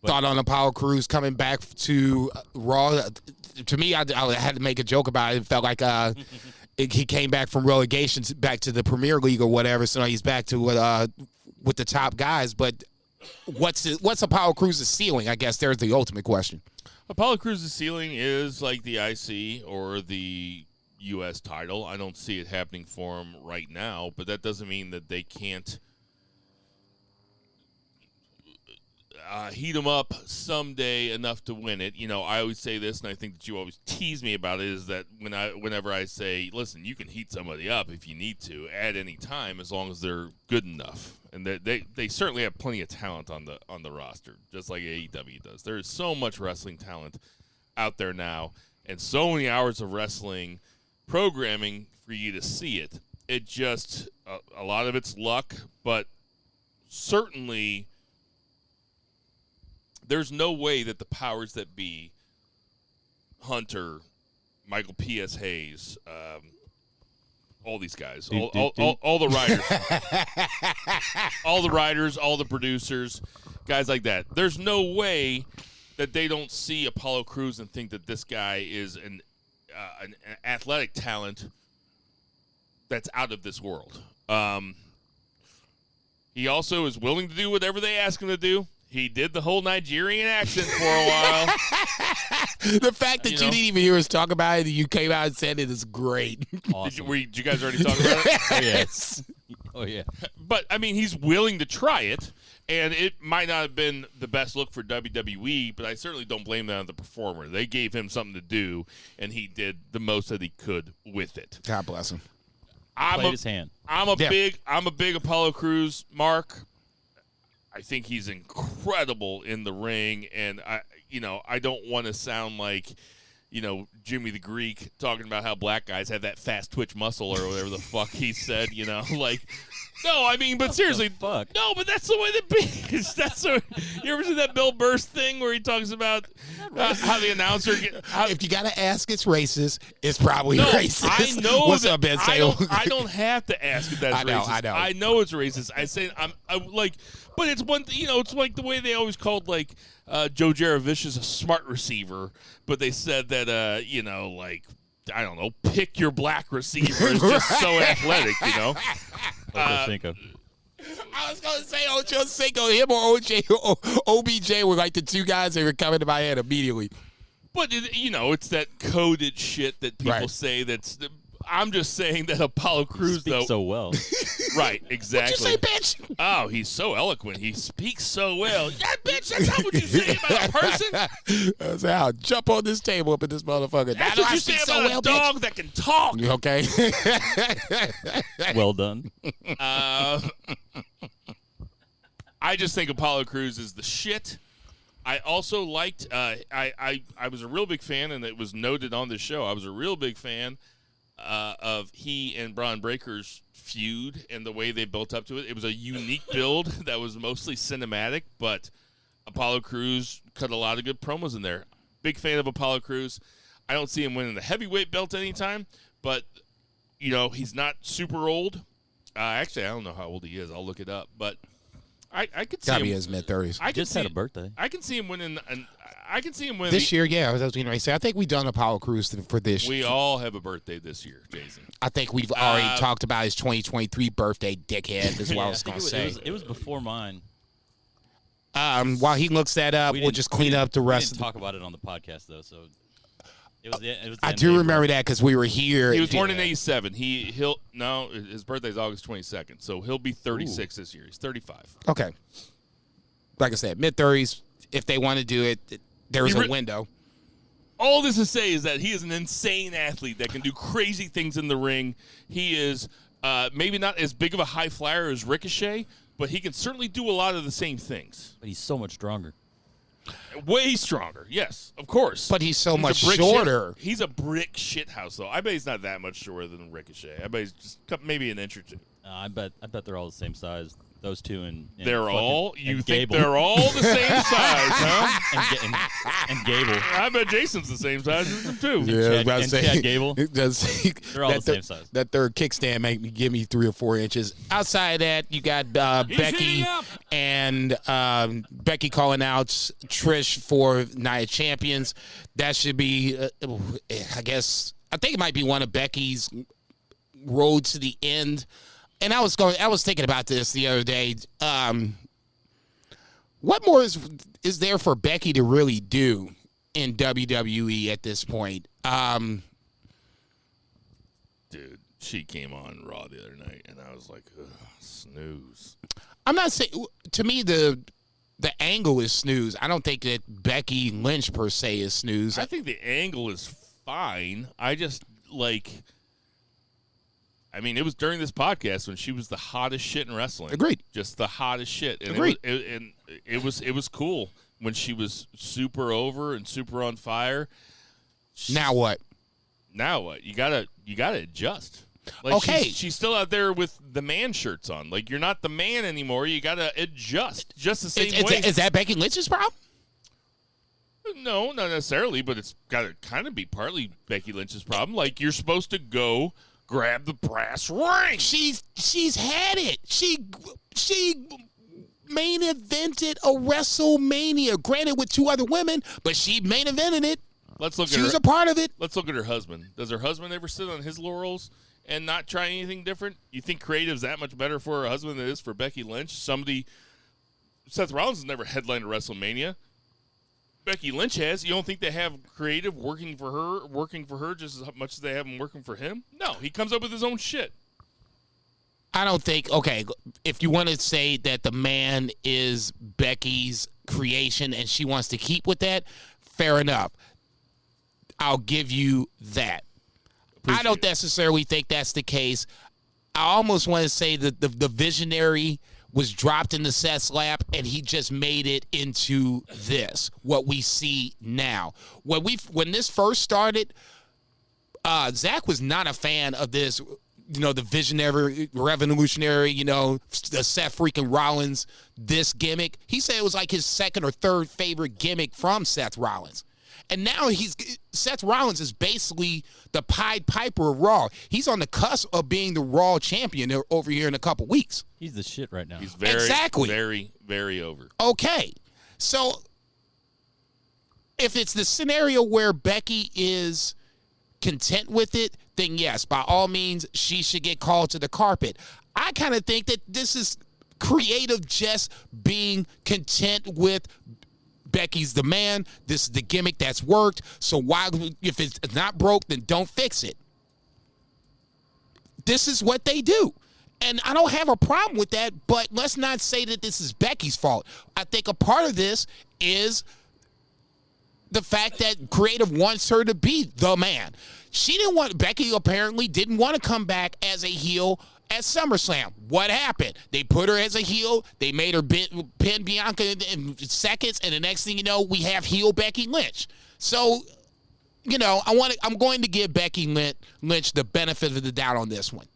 Thought on Apollo Crews coming back to Raw. To me, I had to make a joke about it. It felt like he came back from relegation back to the Premier League or whatever. So now he's back to with the top guys. But what's Apollo Crews' ceiling? I guess there's the ultimate question. Apollo Crews' ceiling is like the IC or the U.S. title. I don't see it happening for him right now, but that doesn't mean that they can't heat him up someday enough to win it. You know, I always say this, and I think that you always tease me about it, is that whenever I say, listen, you can heat somebody up if you need to at any time as long as they're good enough. And they certainly have plenty of talent on the roster, just like AEW does. There is so much wrestling talent out there now, and so many hours of wrestling programming for you to see it. It just a lot of it's luck, but certainly there's no way that the powers that be, Hunter, Michael P.S. Hayes, all these guys, all the writers, all the producers, guys like that. There's no way that they don't see Apollo Crews and think that this guy is an athletic talent that's out of this world. He also is willing to do whatever they ask him to do. He did the whole Nigerian accent for a while. The fact that you didn't even hear us talk about it, you came out and said it is great. Awesome. Did you guys already talk about it? Oh, yes. Oh, yeah. But, I mean, he's willing to try it, and it might not have been the best look for WWE, but I certainly don't blame that on the performer. They gave him something to do, and he did the most that he could with it. God bless him. Played his hand. I'm a big Apollo Crews mark. I think he's incredible in the ring, and I don't want to sound like, Jimmy the Greek talking about how black guys have that fast twitch muscle or whatever the fuck he said, like, no, I mean, but seriously, fuck? No, but that's the way that is. You ever see that Bill Burst thing where he talks about how the announcer if you gotta ask, it's racist. It's probably racist. I know. What's up, Ben Sale? I don't have to ask if that's racist. I know it's racist. I say I like. But it's one, it's like the way they always called, like, Joe Jaravicious a smart receiver, but they said that, like, I don't know, pick your black receiver is just so athletic, Cinco. I was going to say Ocho Cinco. Him or OBJ were like the two guys that were coming to my head immediately. But, it's that coded shit that people say that's... I'm just saying that Apollo Crews, though. So well. Right, exactly. What'd you say, bitch? Oh, he's so eloquent. He speaks so well. Yeah, bitch, that's not what you say about a person. That's how. Jump on this table up in this motherfucker. That's what you say about a dog that can talk. Okay. Well done. I just think Apollo Crews is the shit. I also liked, I was a real big fan, and it was noted on this show, I was a real big fan of he and Braun Breaker's feud and the way they built up to it. It was a unique build that was mostly cinematic, but Apollo Crews cut a lot of good promos in there. Big fan of Apollo Crews. I don't see him winning the heavyweight belt anytime, but, he's not super old. Actually, I don't know how old he is. I'll look it up, but I could see him. Gotta be in his mid-30s. I just had a birthday. I can see him winning this year. Yeah, I was going to say. I think we've done Apollo Crews for this. We all have a birthday this year, Jason. I think we've already talked about his 2023 birthday, dickhead. Is what I was going to say. It was before mine. While he looks that up, we'll just clean up the rest. We didn't talk about it on the podcast though, so it was. I do remember that because we were here. He was born in '87. His birthday's August 22nd, so he'll be 36 this year. He's 35. Okay. Like I said, mid-30s. If they want to do it, there's a window. All this to say is that he is an insane athlete that can do crazy things in the ring. He is maybe not as big of a high flyer as Ricochet, but he can certainly do a lot of the same things. But he's so much stronger. Way stronger, yes, of course. But he's much shorter. He's a brick shithouse, though. I bet he's not that much shorter than Ricochet. I bet he's just maybe an inch or two. I bet they're all the same size. Those two and they're all. You think Gable. they're all the same size, huh? and Gable. I bet Jason's the same size as him too. Yeah, Chad Gable. They're all the same size. That third kickstand give me 3 or 4 inches. Outside of that, you got Becky and Becky calling out Trish for Night of Champions. That should be, I think it might be one of Becky's road to the end. And I was thinking about this the other day. What more is there for Becky to really do in WWE at this point? Dude, she came on Raw the other night, and I was like, snooze. I'm not saying, to me, the angle is snooze. I don't think that Becky Lynch per se is snooze. I think the angle is fine. I just it was during this podcast when she was the hottest shit in wrestling. Agreed. Just the hottest shit. And Agreed. It was cool when she was super over and super on fire. Now what? You gotta adjust. Okay. She's still out there with the man shirts on. Like, you're not the man anymore. You gotta adjust. Just the same way. Is that Becky Lynch's problem? No, not necessarily, but it's gotta kind of be partly Becky Lynch's problem. Like, you're supposed to go grab the brass ring. She's had it. She main evented a WrestleMania, granted with 2 other women, but she main evented it. She was a part of it. Let's look at her husband. Does her husband ever sit on his laurels and not try anything different? You think creative's that much better for her husband than it is for Becky Lynch? Seth Rollins has never headlined a WrestleMania. Becky Lynch has. You don't think they have creative working for her just as much as they have him working for him? No, he comes up with his own shit. I don't think, okay, if you want to say that the man is Becky's creation and she wants to keep with that, fair enough. I'll give you that. I don't necessarily think that's the case. I almost want to say that the visionary was dropped into Seth's lap, and he just made it into what we see now. When this first started, Zach was not a fan of this, the visionary, revolutionary, the Seth freaking Rollins, this gimmick. He said it was like his second or third favorite gimmick from Seth Rollins. And now Seth Rollins is basically the Pied Piper of Raw. He's on the cusp of being the Raw champion over here in a couple weeks. He's the shit right now. He's very, exactly. very, very over. Okay. So if it's the scenario where Becky is content with it, then yes, by all means, she should get called to the carpet. I kind of think that this is creative just being content with Becky's the man. This is the gimmick that's worked. So why, if it's not broke, then don't fix it. This is what they do. And I don't have a problem with that, but let's not say that this is Becky's fault. I think a part of this is the fact that creative wants her to be the man. Becky apparently didn't want to come back as a heel at SummerSlam. What happened? They put her as a heel. They made her pin Bianca in seconds, and the next thing you know, we have heel Becky Lynch. So, I'm going to give Becky Lynch the benefit of the doubt on this one.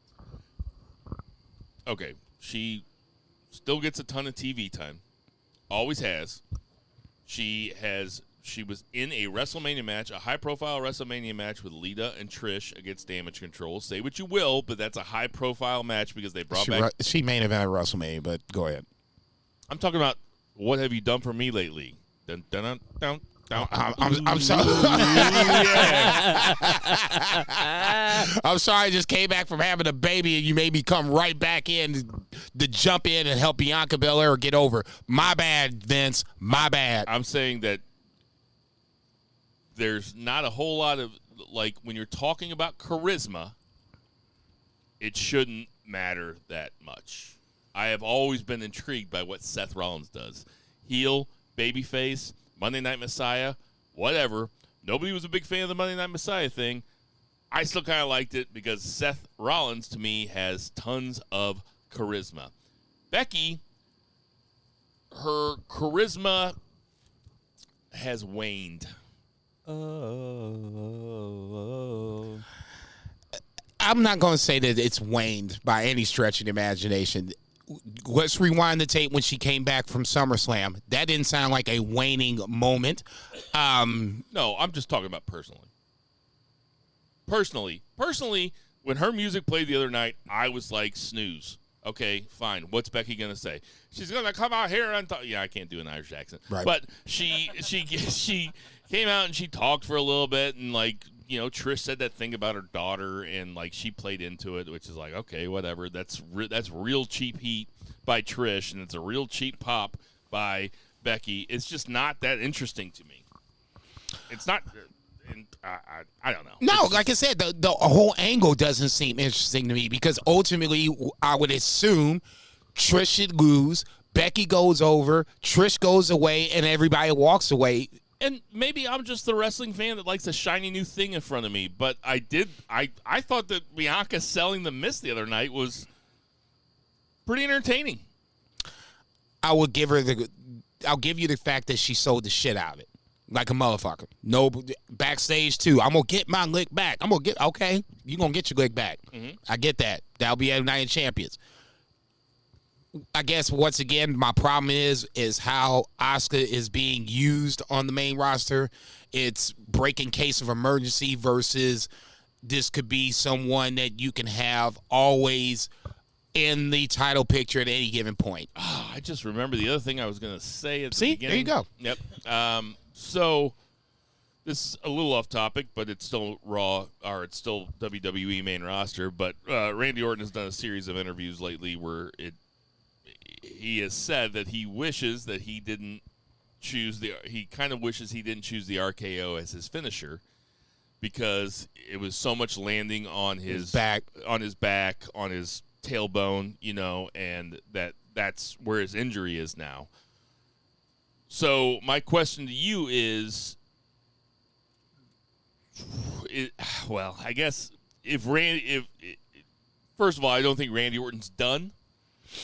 Okay, she still gets a ton of TV time. Always has. She was in a WrestleMania match, a high-profile WrestleMania match with Lita and Trish against Damage Control. Say what you will, but that's a high-profile match because they brought back... She main evented WrestleMania, but go ahead. I'm talking about what have you done for me lately? Dun, dun, dun, dun, I'm sorry. I'm sorry. I just came back from having a baby, and you made me come right back in to jump in and help Bianca Belair get over. My bad, Vince. My bad. I'm saying that there's not a whole lot of, like, when you're talking about charisma, it shouldn't matter that much. I have always been intrigued by what Seth Rollins does. Heel, babyface, Monday Night Messiah, whatever. Nobody was a big fan of the Monday Night Messiah thing. I still kind of liked it because Seth Rollins, to me, has tons of charisma. Becky, her charisma has waned. I'm not going to say that it's waned by any stretch of the imagination. Let's rewind the tape when she came back from SummerSlam. That didn't sound like a waning moment. No, I'm just talking about personally. Personally, when her music played the other night, I was like, snooze. Okay, fine. What's Becky gonna say? She's gonna come out here and talk. Yeah, I can't do an Irish accent. Right. But she came out and she talked for a little bit, and like, you know, Trish said that thing about her daughter, and like she played into it, which is like, okay, whatever. That's real cheap heat by Trish, and it's a real cheap pop by Becky. It's just not that interesting to me. It's not. And I don't know. No, like I said, the whole angle doesn't seem interesting to me because ultimately I would assume Trish should lose, Becky goes over, Trish goes away, and everybody walks away. And maybe I'm just the wrestling fan that likes a shiny new thing in front of me, but I thought that Bianca selling the Miss the other night was pretty entertaining. I'll give you the fact that she sold the shit out of it. Like a motherfucker. No, backstage too. I'm going to get my lick back. Okay, you're going to get your lick back. Mm-hmm. I get that. That'll be at Night of Champions. I guess, once again, my problem is how Asuka is being used on the main roster. It's break in case of emergency versus this could be someone that you can have always in the title picture at any given point. Oh, I just remember the other thing I was going to say at the beginning. There you go. Yep. So this is a little off topic, but it's still Raw, or it's still WWE main roster. But Randy Orton has done a series of interviews lately where he has said that he wishes that he didn't choose he kind of wishes he didn't choose the RKO as his finisher because it was so much landing on his back, on his tailbone, you know, and that's where his injury is now. So my question to you is, well, I guess first of all, I don't think Randy Orton's done,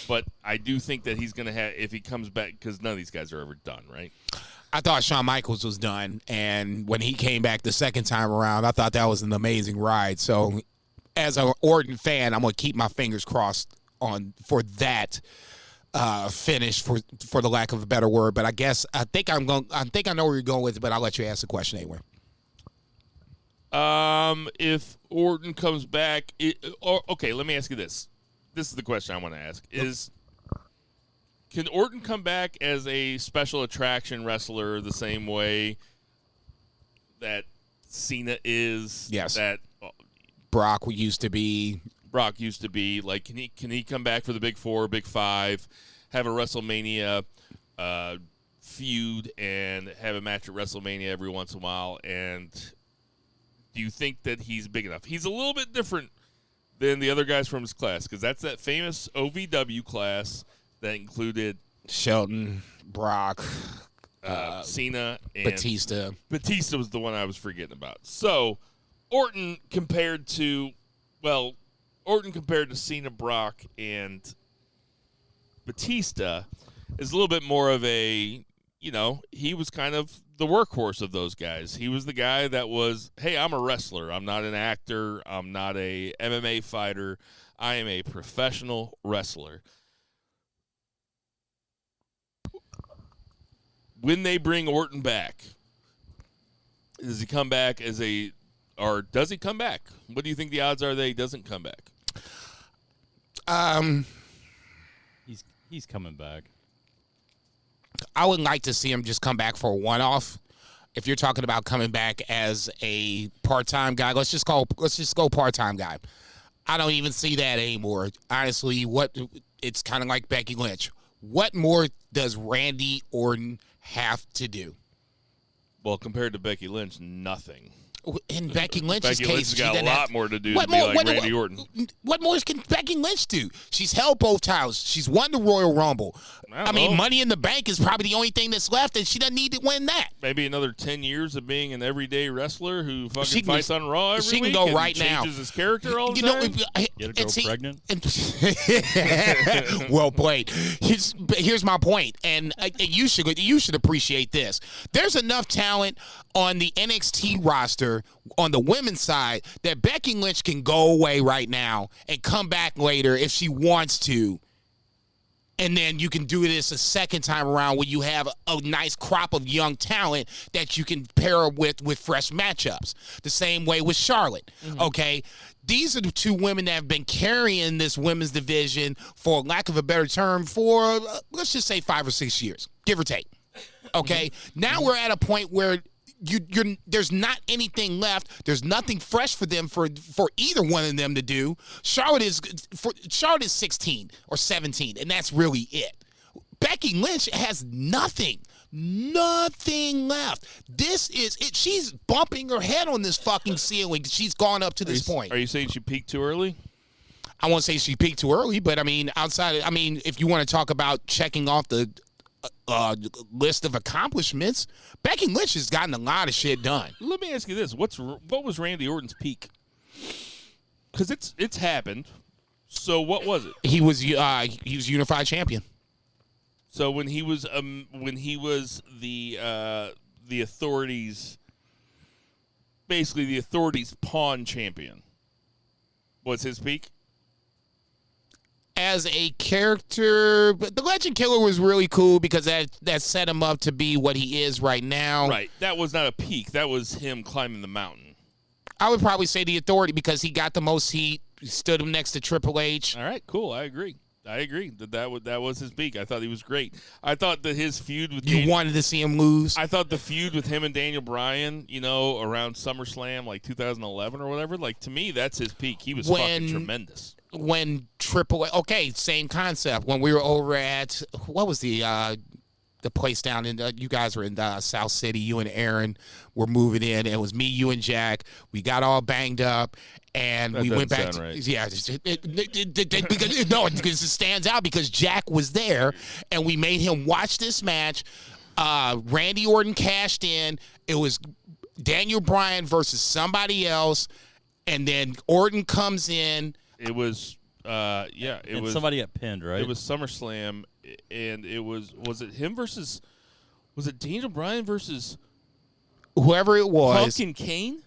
but I do think that he's going to have, if he comes back, because none of these guys are ever done, right? I thought Shawn Michaels was done, and when he came back the second time around, I thought that was an amazing ride. So as an Orton fan, I'm going to keep my fingers crossed for that finish, for the lack of a better word. But I think I know where you're going with it, but I'll let you ask the question anyway. If Orton comes back, okay, let me ask you this. This is the question I want to ask: can Orton come back as a special attraction wrestler the same way that Cena is? Yes. That Brock used to be. Like, can he come back for the Big Four, Big Five, have a WrestleMania feud, and have a match at WrestleMania every once in a while? And do you think that he's big enough? He's a little bit different than the other guys from his class, because that's that famous OVW class that included Shelton, Brock, Cena, and Batista. Batista was the one I was forgetting about. So Orton compared to Cena, Brock, and Batista is a little bit more of a, you know, he was kind of the workhorse of those guys. He was the guy that was, hey, I'm a wrestler. I'm not an actor. I'm not a MMA fighter. I am a professional wrestler. When they bring Orton back, does he come back or does he come back? What do you think the odds are that he doesn't come back? He's coming back. I would like to see him just come back for a one-off. if you're talking about coming back as a part-time guy, let's just go part-time guy. I don't even see that anymore. Honestly, it's kind of like Becky Lynch. What more does Randy Orton have to do? Well, compared to Becky Lynch, nothing. In Becky Lynch's Becky case, Lynch has got a lot more to do to be like Randy Orton. What more can Becky Lynch do? She's held both titles. She's won the Royal Rumble. I mean, Money in the Bank is probably the only thing that's left, and she doesn't need to win that. Maybe another 10 years of being an everyday wrestler who fucking fights on Raw every week. She can go right now. Changes his character all the time. Get a girl pregnant? Well played. Here's my point, and you should appreciate this. There's enough talent on the NXT roster on the women's side that Becky Lynch can go away right now and come back later if she wants to. And then you can do this a second time around where you have a nice crop of young talent that you can pair with fresh matchups. The same way with Charlotte, okay? These are the two women that have been carrying this women's division, for lack of a better term, for, let's just say 5 or 6 years, give or take, okay? Now we're at a point where there's not anything left. There's nothing fresh for them for either one of them to do. Charlotte is 16 or 17, and that's really it. Becky Lynch has nothing left. This is it. She's bumping her head on this fucking ceiling. She's gone up to this point. Are you saying she peaked too early? I won't say she peaked too early, but I mean, if you want to talk about checking off the list of accomplishments, Becky Lynch has gotten a lot of shit done. Let me ask you this: what was Randy Orton's peak? Because it's happened. So what was it? He was unified champion. So when he was the authorities, basically the authorities' pawn champion, was his peak? As a character, but the Legend Killer was really cool because that set him up to be what he is right now. Right. That was not a peak. That was him climbing the mountain. I would probably say the Authority because he got the most heat. He stood him next to Triple H. All right, cool. I agree that was his peak. I thought he was great. I thought that his feud with wanted to see him lose. I thought the feud with him and Daniel Bryan, around SummerSlam, like 2011 or whatever, like to me that's his peak. He was fucking tremendous. When same concept. When we were over at, what was the place down in, you guys were in South City, you and Aaron were moving in, and it was me, you, and Jack. We got all banged up, and we went back. Right. Yeah, because it stands out because Jack was there, and we made him watch this match. Randy Orton cashed in. It was Daniel Bryan versus somebody else, and then Orton comes in. It was, it was somebody got pinned, right? It was SummerSlam, and it was it him versus, was it Daniel Bryan versus whoever it was? Punk and Kane?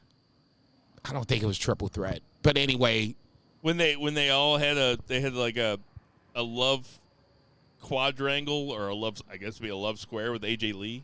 I don't think it was triple threat, but anyway, when they all had a love quadrangle or a love square with AJ Lee.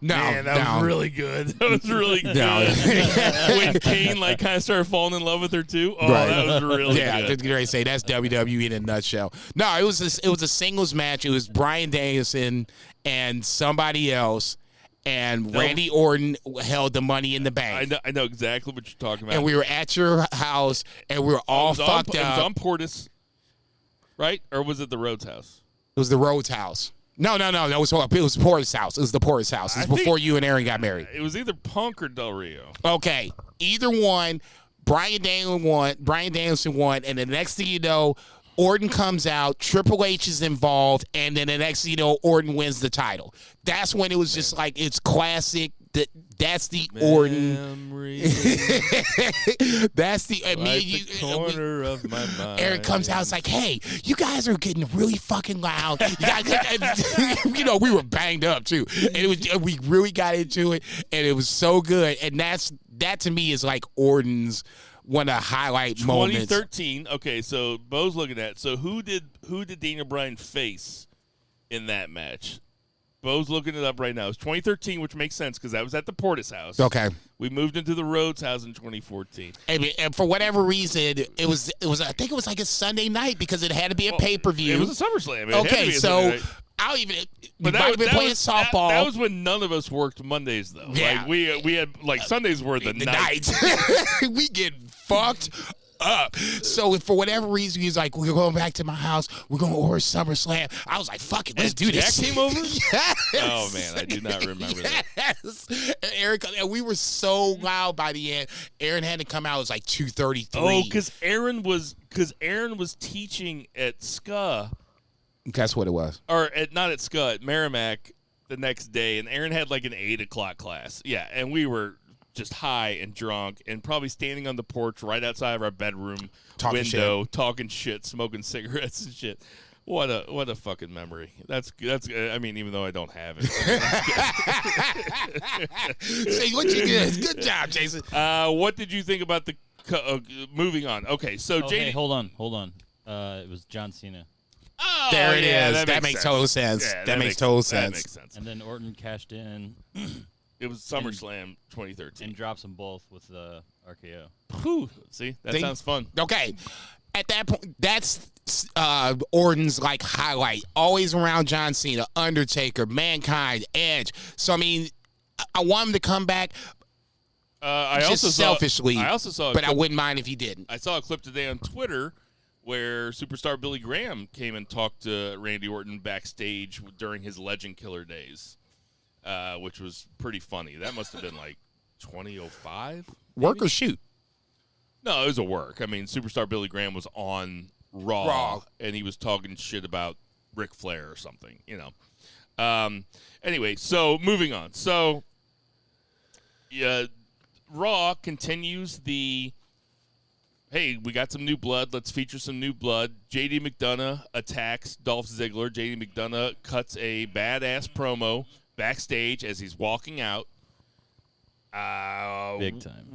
No, was really good. That was really good. When Kane kind of started falling in love with her too. Oh, right. That was really good. Yeah, I was going to say that's WWE in a nutshell. No, it was a singles match. It was Bryan Danielson and somebody else, and Randy Orton held the Money in the Bank. I know exactly what you're talking about. And we were at your house, and we were all fucked up. It was on Portis, right? Or was it the Rhodes house? It was the Rhodes house. No. It was Portis' house. It was the Portis' house. It was before you and Aaron got married. It was either Punk or Del Rio. Okay. Either one. Bryan Danielson won, and the next thing you know, Orton comes out, Triple H is involved, and then the next thing you know, Orton wins the title. That's when it was just like, it's classic. That's the Orton. That's the corner of my mind. Eric comes out, it's like, hey, you guys are getting really fucking loud. We were banged up too. And we really got into it, and it was so good. And that to me is like Orton's one of the highlight moments. 2013. Okay, so Bo's looking at. So who did Daniel Bryan face in that match? Bo's looking it up right now. It's 2013, which makes sense because that was at the Portis house. Okay. We moved into the Rhodes house in 2014. And for whatever reason, it was I think it was like a Sunday night because it had to be a pay-per-view. It was a SummerSlam. Okay, so I'll even. But might have been playing softball. That was when none of us worked Mondays though. Yeah. Like we had like Sundays were the night. We get fucked up. So for whatever reason, he's like, we're going back to my house. We're going to order SummerSlam. I was like, fuck it, let's do this. Jack came over? Yes. Oh, man, I do not remember that. Yes. And Eric, and we were so loud by the end. Aaron had to come out. It was like 2:33. Oh, because Aaron was teaching at SCA. That's what it was. Or not at SCA, at Merrimack the next day. And Aaron had like an 8 o'clock class. Yeah, and we were just high and drunk and probably standing on the porch right outside of our bedroom window, talking shit, smoking cigarettes and shit. What a fucking memory. That's I mean, even though I don't have it. Say what you did. Good job, Jason. What did you think about the moving on? Okay, so JD. Hey, hold on. It was John Cena. Oh, there it yeah, is. That makes total sense. Yeah, that makes total sense. That makes sense. And then Orton cashed in. It was SummerSlam 2013. And drops them both with the RKO. Whew. See, that sounds fun. Okay. At that point, that's Orton's like highlight. Always around John Cena, Undertaker, Mankind, Edge. So I mean, I want him to come back. I also saw, but I wouldn't mind if he didn't. I saw a clip today on Twitter where superstar Billy Graham came and talked to Randy Orton backstage during his Legend Killer days. Which was pretty funny. That must have been like 2005. Work or shoot? No, it was a work. I mean, superstar Billy Graham was on Raw. And he was talking shit about Ric Flair or something, you know. Anyway, so moving on. So, Raw continues the, hey, we got some new blood. Let's feature some new blood. J.D. McDonough attacks Dolph Ziggler. J.D. McDonough cuts a badass promo backstage as he's walking out. Big time.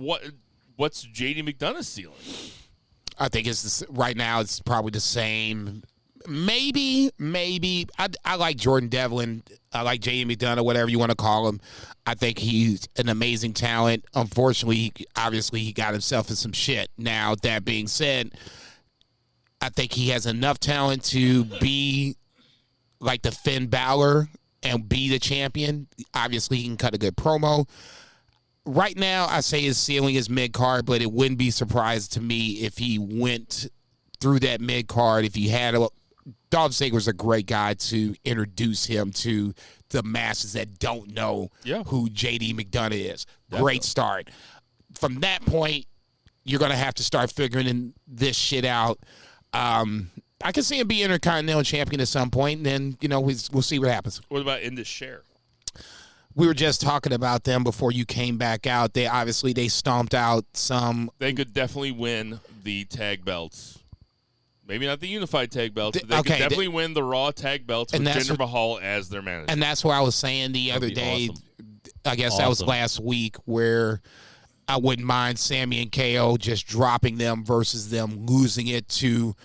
What's J.D. McDonough's ceiling? I think right now it's probably the same. Maybe. I like Jordan Devlin. I like J.D. McDonough, whatever you want to call him. I think he's an amazing talent. Unfortunately, obviously, he got himself in some shit. Now, that being said, I think he has enough talent to be like the Finn Balor and be the champion. Obviously, he can cut a good promo. Right now, I say his ceiling is mid-card, but it wouldn't be surprised to me if he went through that mid-card. If he had Dolph Ziggler's a great guy to introduce him to the masses that don't know who J.D. McDonough is. Definitely. Great start. From that point, you're going to have to start figuring this shit out. I can see him be Intercontinental Champion at some point, and then, we'll see what happens. What about Indus Sher? We were just talking about them before you came back out. They stomped out some. They could definitely win the tag belts. Maybe not the unified tag belts, but they could definitely win the Raw tag belts with Jinder Mahal as their manager. And that's what I was saying the other day. Awesome. I guess that was last week, where I wouldn't mind Sammy and KO just dropping them versus them losing it to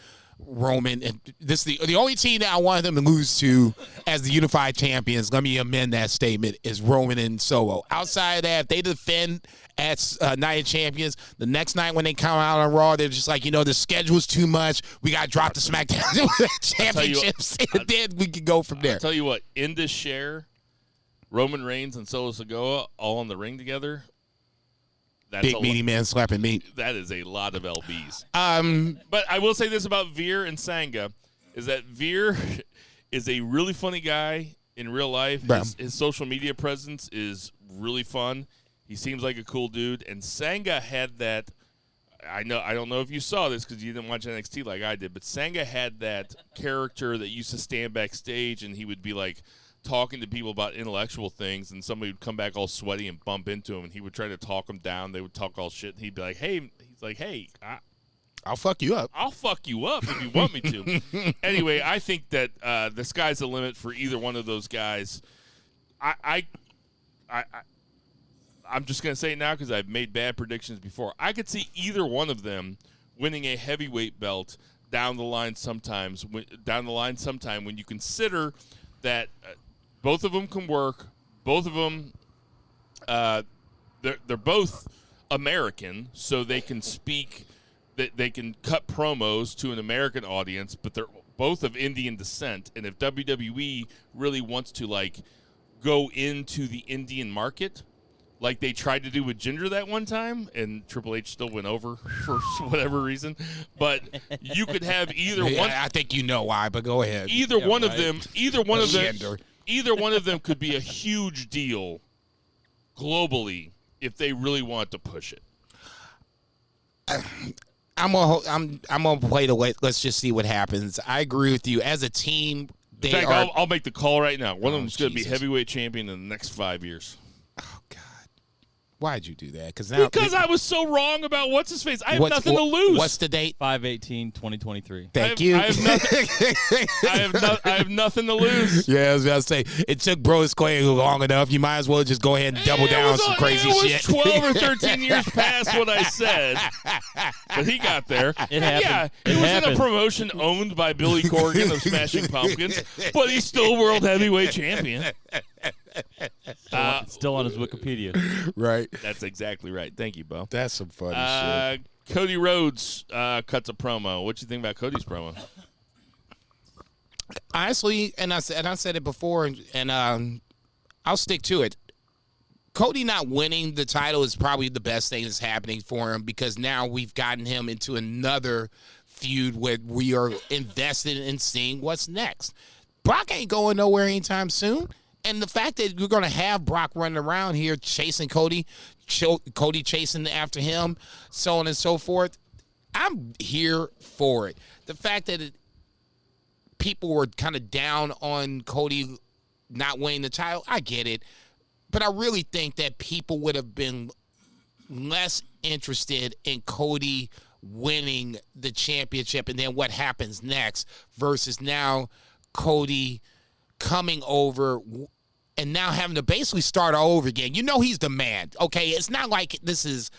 Roman. And this is the only team that I wanted them to lose to as the unified champions. Let me amend that statement, is Roman and Solo. Outside of that, if they defend as Night of Champions, the next night when they come out on Raw, they're just like, the schedule's too much. We got to drop the SmackDown championships, and then we can go from there. I'll tell you what, Indus Sher, Roman Reigns, and Solo Sikoa all in the ring together. That's big meaty man slapping meat. That is a lot of LBs. But I will say this about Veer and Sangha, is that Veer is a really funny guy in real life. His social media presence is really fun. He seems like a cool dude. And Sangha had that, I don't know if you saw this because you didn't watch NXT like I did, but Sangha had that character that used to stand backstage and he would be like talking to people about intellectual things, and somebody would come back all sweaty and bump into him, and he would try to talk them down. They would talk all shit, and he'd be like, hey, I'll fuck you up. I'll fuck you up if you want me to. Anyway, I think that the sky's the limit for either one of those guys. I'm just going to say it now because I've made bad predictions before. I could see either one of them winning a heavyweight belt down the line sometime when you consider that both of them can work. Both of them, they're both American, so they can speak. They can cut promos to an American audience, but they're both of Indian descent, and if WWE really wants to like go into the Indian market, like they tried to do with Jinder that one time, and Triple H still went over for whatever reason. But you could have either one. I think you know why, but go ahead. Either one of them. Gender. Either one of them could be a huge deal globally if they really want to push it. I'm gonna play the way. Let's just see what happens. I agree with you. As a team, In fact, I'll make the call right now. One of them's going to be heavyweight champion in the next 5 years. Oh God, why'd you do that? Because I was so wrong about what's his face. I have nothing to lose. What's the date? 5/18/2023. Thank you. I have nothing to lose. Yeah, I was about to say it took Bro Square long enough. You might as well just go ahead and double down on some crazy shit. It was 12 or 13 years past what I said, but he got there. It happened. Yeah, It was happened. in a promotion owned by Billy Corgan of Smashing Pumpkins, but he's still world heavyweight champion. Still on his Wikipedia. Right. That's exactly right. Thank you, Bo. That's some funny shit. Cody Rhodes cuts a promo. What do you think about Cody's promo? Honestly, and I said it before, and I'll stick to it. Cody not winning the title is probably the best thing that's happening for him, because now we've gotten him into another feud where we are invested in seeing what's next. Brock ain't going nowhere anytime soon. And the fact that you're going to have Brock running around here chasing Cody, Cody chasing after him, so on and so forth, I'm here for it. The fact that people were kind of down on Cody not winning the title, I get it. But I really think that people would have been less interested in Cody winning the championship and then what happens next versus now Cody coming over and now having to basically start all over again. You know he's the man, okay? It's not like this is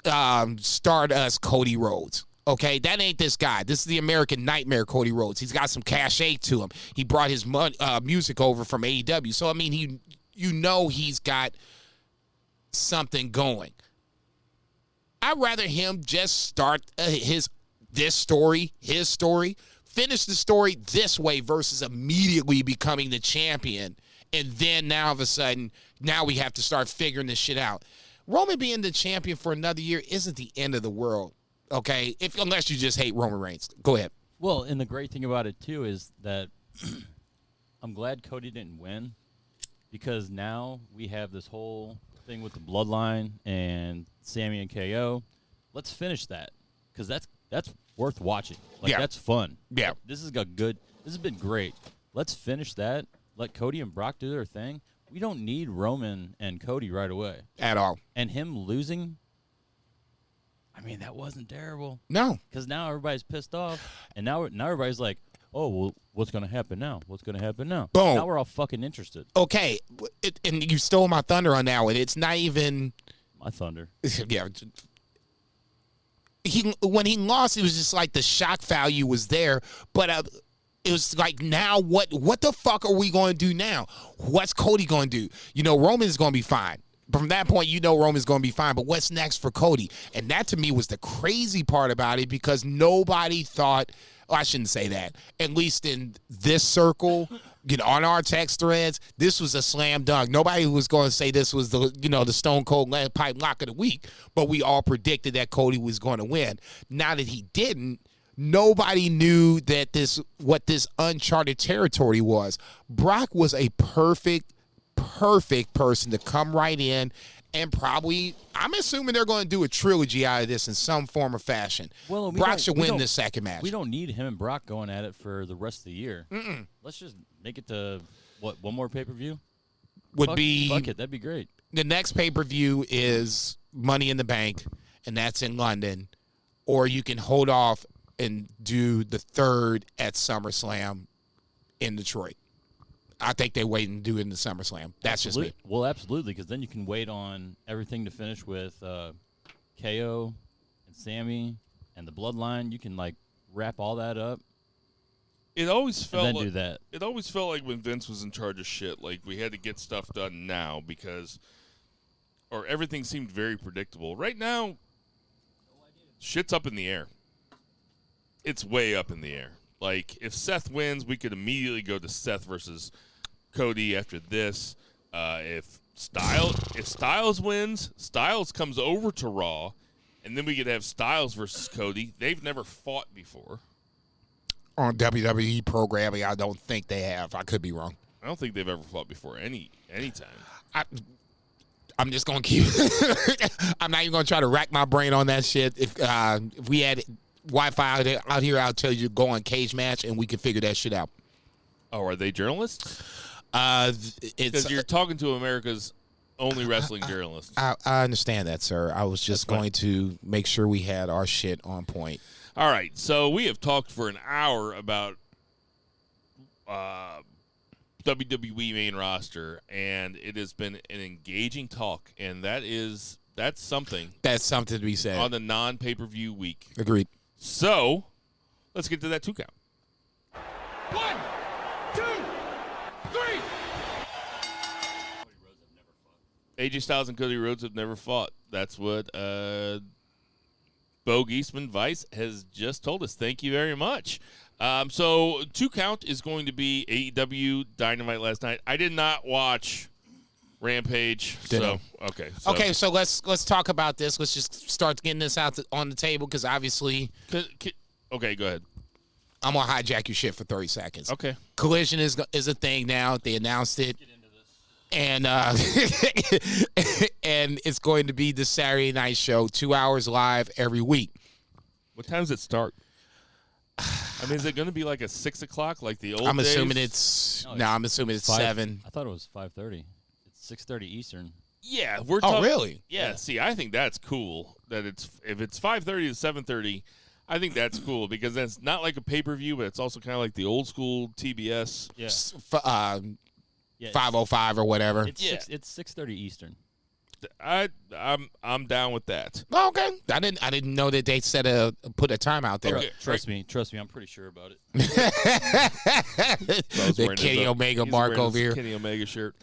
Stardust Cody Rhodes, okay? That ain't this guy. This is the American Nightmare Cody Rhodes. He's got some cachet to him. He brought his music over from AEW. So, I mean, you know he's got something going. I'd rather him just start his story, finish the story this way versus immediately becoming the champion. And then now all of a sudden, now we have to start figuring this shit out. Roman being the champion for another year isn't the end of the world, okay? Unless you just hate Roman Reigns. Go ahead. Well, and the great thing about it, too, is that I'm glad Cody didn't win, because now we have this whole thing with the bloodline and Sammy and KO. Let's finish that, because that's worth watching. Like, Yeah. that's fun. Yeah. This has been great. Let's finish that. Let Cody and Brock do their thing. We don't need Roman and Cody right away. At all. And him losing, I mean, that wasn't terrible. No. Because now everybody's pissed off, and now everybody's like, oh, well, what's going to happen now? What's going to happen now? Boom. Now we're all fucking interested. Okay, and you stole my thunder on that one. It's not even... My thunder. Yeah. When he lost, it was just like the shock value was there, but it was like, now what the fuck are we going to do now? What's Cody going to do? You know, Roman's going to be fine. From that point, you know Roman's going to be fine, but what's next for Cody? And that to me was the crazy part about it, because nobody thought, I shouldn't say that, at least in this circle, you know, on our text threads, this was a slam dunk. Nobody was going to say this was the, you know, the Stone Cold Pipe Lock of the week, but we all predicted that Cody was going to win. Now that he didn't, nobody knew that what this uncharted territory was. Brock was a perfect person to come right in, and probably, I'm assuming they're going to do a trilogy out of this in some form or fashion. Well, Brock should win this second match. We don't need him and Brock going at it for the rest of the year. Let's just make it to, one more pay-per-view? Fuck it, that'd be great. The next pay-per-view is Money in the Bank, and that's in London. Or you can hold off and do the third at SummerSlam in Detroit. I think they wait and do it in the SummerSlam. That's just me. Well, absolutely, because then you can wait on everything to finish with KO and Sammy and the Bloodline. You can, like, wrap all that up. It always felt and then like, do that. It always felt like when Vince was in charge of shit, like we had to get stuff done now or everything seemed very predictable. Right now, shit's up in the air. It's way up in the air. Like, if Seth wins, we could immediately go to Seth versus Cody after this. If Styles wins, Styles comes over to Raw, and then we could have Styles versus Cody. They've never fought before. On WWE programming, I don't think they have. I could be wrong. I don't think they've ever fought before any time. I'm just going to keep I'm not even going to try to rack my brain on that shit. If we had Wi-Fi out here, I'll tell you to go on Cage Match, and we can figure that shit out. Oh, are they journalists? It's Because you're talking to America's only wrestling journalist. I understand that, sir. I was just going to make sure we had our shit on point. All right, so we have talked for an hour about WWE main roster, and it has been an engaging talk, and that's something. That's something to be said. On the non-pay-per-view week. Agreed. So, let's get to that 2 count. 1, 2, 3. AJ Styles and Cody Rhodes have never fought. That's what Bo Geisman Vice has just told us. Thank you very much. So 2 count is going to be AEW Dynamite last night. I did not watch Rampage. Ditto. So Okay, so let's talk about this. Let's just start getting this out on the table because obviously. Okay, go ahead. I'm gonna hijack your shit for 30 seconds. Okay. Collision is a thing now. They announced it. And and it's going to be the Saturday night show, 2 hours live every week. What time does it start? I mean, is it going to be like a 6 o'clock like the old I'm days? assuming it's 7. I thought it was 5:30. It's 6:30 Eastern. Yeah, we're Oh, really? Yeah, see, I think that's cool that if it's 5:30 to 7:30, I think that's cool because that's not like a pay-per-view, but it's also kind of like the old school TBS. Yeah. 5:05 or whatever. It's 6:30 Eastern. I'm down with that. Oh, okay. I didn't know that they put a time out there. Okay. Trust me, I'm pretty sure about it. The Kenny Omega mark over here. Kenny Omega shirt.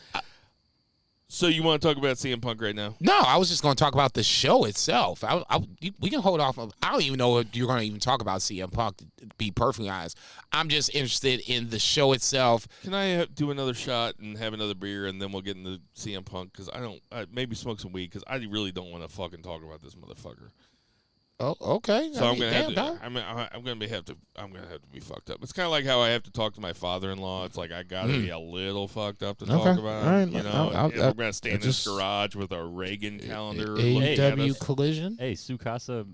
So you want to talk about CM Punk right now? No, I was just going to talk about the show itself. We can hold off. I don't even know if you're going to even talk about CM Punk, to be perfectly honest. I'm just interested in the show itself. Can I do another shot and have another beer, and then we'll get into CM Punk? Because maybe smoke some weed, because I really don't want to fucking talk about this motherfucker. Oh, okay. So I'm gonna have to be fucked up. It's kind of like how I have to talk to my father-in-law. It's like I gotta be a little fucked up to talk about him. Right. You know, we're gonna stand in this garage with our Reagan calendar. looking at AEW us. Collision. Hey, Sukasa,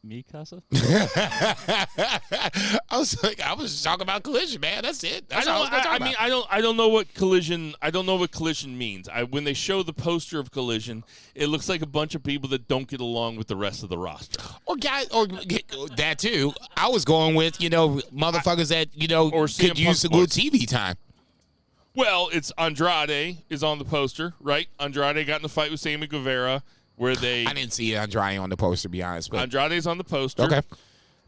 me casa. I was talking about Collision, man. That's it. That's all I was gonna talk about. I don't know what Collision. I don't know what Collision means. When they show the poster of Collision, it looks like a bunch of people that don't get along with the rest of the roster. Or that too. I was going with motherfuckers that Or CM could use a Punk little TV time. Well, it's Andrade is on the poster, right? Andrade got in a fight with Sammy Guevara. Where they I didn't see Andrade on the poster, to be honest. But Andrade's on the poster. Okay.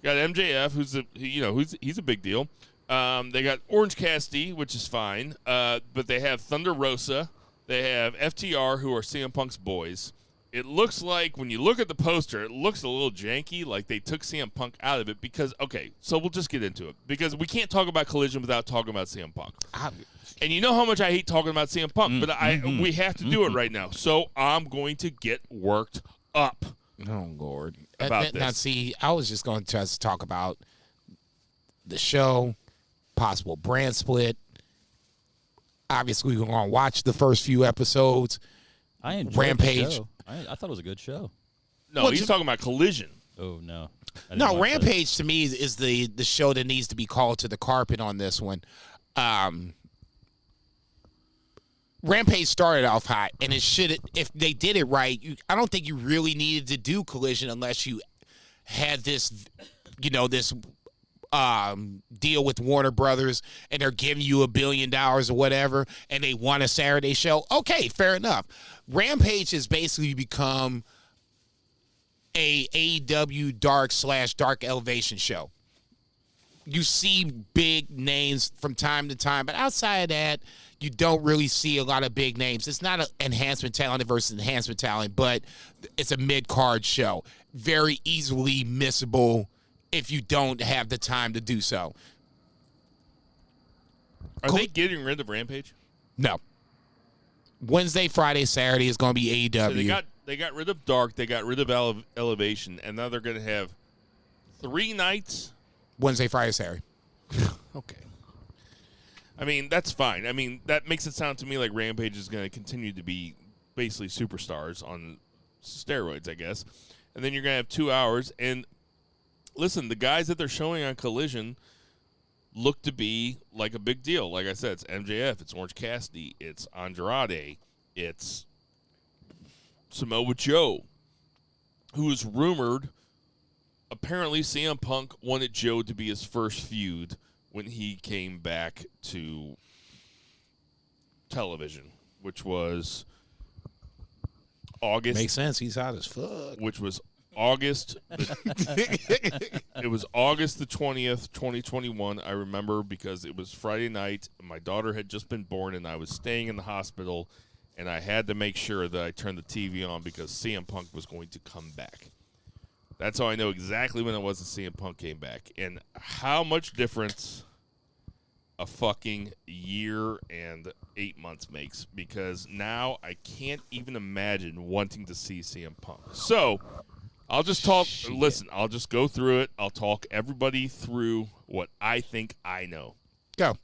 Got MJF, who's a big deal. They got Orange Cassidy, which is fine. But they have Thunder Rosa. They have FTR, who are CM Punk's boys. It looks like when you look at the poster, it looks a little janky, like they took CM Punk out of it. Because so we'll just get into it because we can't talk about Collision without talking about CM Punk. And you know how much I hate talking about CM Punk, but we have to do it right now. So I'm going to get worked up. oh Lord, About now this. see, I was just going to talk about the show, possible brand split. Obviously, we're going to watch the first few episodes. I enjoyed Rampage. The show. I thought it was a good show. No, he's talking about Collision. Oh no. I didn't No, watch that. Rampage to me is the show that needs to be called to the carpet on this one. Rampage started off hot, and it should. If they did it right, I don't think you really needed to do Collision unless you had this, this deal with Warner Brothers, and they're giving you $1 billion or whatever, and they want a Saturday show. Okay, fair enough. Rampage has basically become a AEW dark elevation show. You see big names from time to time, but outside of that, you don't really see a lot of big names. It's not an enhancement talent versus enhancement talent, but it's a mid-card show. Very easily missable if you don't have the time to do so. Are they getting rid of Rampage? No. Wednesday, Friday, Saturday is going to be AEW. So they got rid of Dark, they got rid of Elevation, and now they're going to have 3 nights. Wednesday, Friday, Saturday. Okay. I mean, that's fine. I mean, that makes it sound to me like Rampage is going to continue to be basically superstars on steroids, I guess. And then you're going to have 2 hours. And listen, the guys that they're showing on Collision look to be like a big deal. Like I said, it's MJF, it's Orange Cassidy, it's Andrade, it's Samoa Joe, who is rumored. Apparently, CM Punk wanted Joe to be his first feud when he came back to television, which was August. Makes sense. He's hot as fuck. Which was August. It was August the 20th, 2021. I remember because it was Friday night. My daughter had just been born, and I was staying in the hospital, and I had to make sure that I turned the TV on because CM Punk was going to come back. That's how I know exactly when it was that CM Punk came back. And how much difference a fucking year and 8 months makes. Because now I can't even imagine wanting to see CM Punk. So, I'll just talk. Listen, I'll just go through it. I'll talk everybody through what I think I know. Go.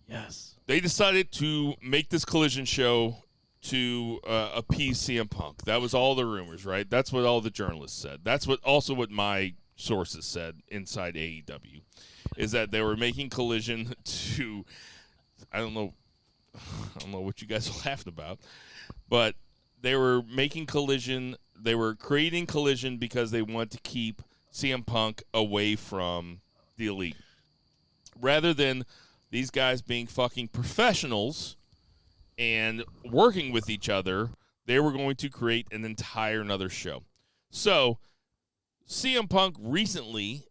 Yes. They decided to make this Collision show to appease CM Punk. That was all the rumors, right? That's what all the journalists said. That's what my sources said inside AEW, is that they were making Collision to, I don't know what you guys are laughing about, but they were making Collision. They were creating Collision because they want to keep CM Punk away from the Elite, rather than these guys being fucking professionals and working with each other. They were going to create an entire another show. So, CM Punk recently,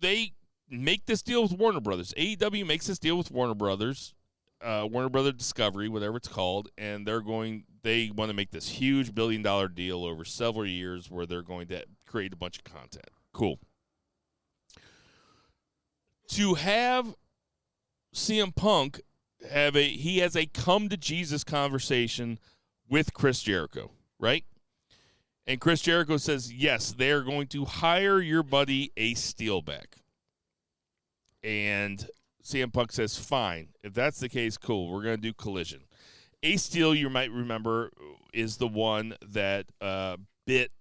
they make this deal with Warner Brothers. AEW makes this deal with Warner Brothers, Warner Brothers Discovery, whatever it's called, and they want to make this huge $1 billion deal over several years where they're going to create a bunch of content. Cool. To have CM Punk he has a come to Jesus conversation with Chris Jericho, right? And Chris Jericho says, yes, they are going to hire your buddy Ace Steel back. And CM Punk says, fine. If that's the case, cool. We're going to do Collision. Ace Steel, you might remember, is the one that bit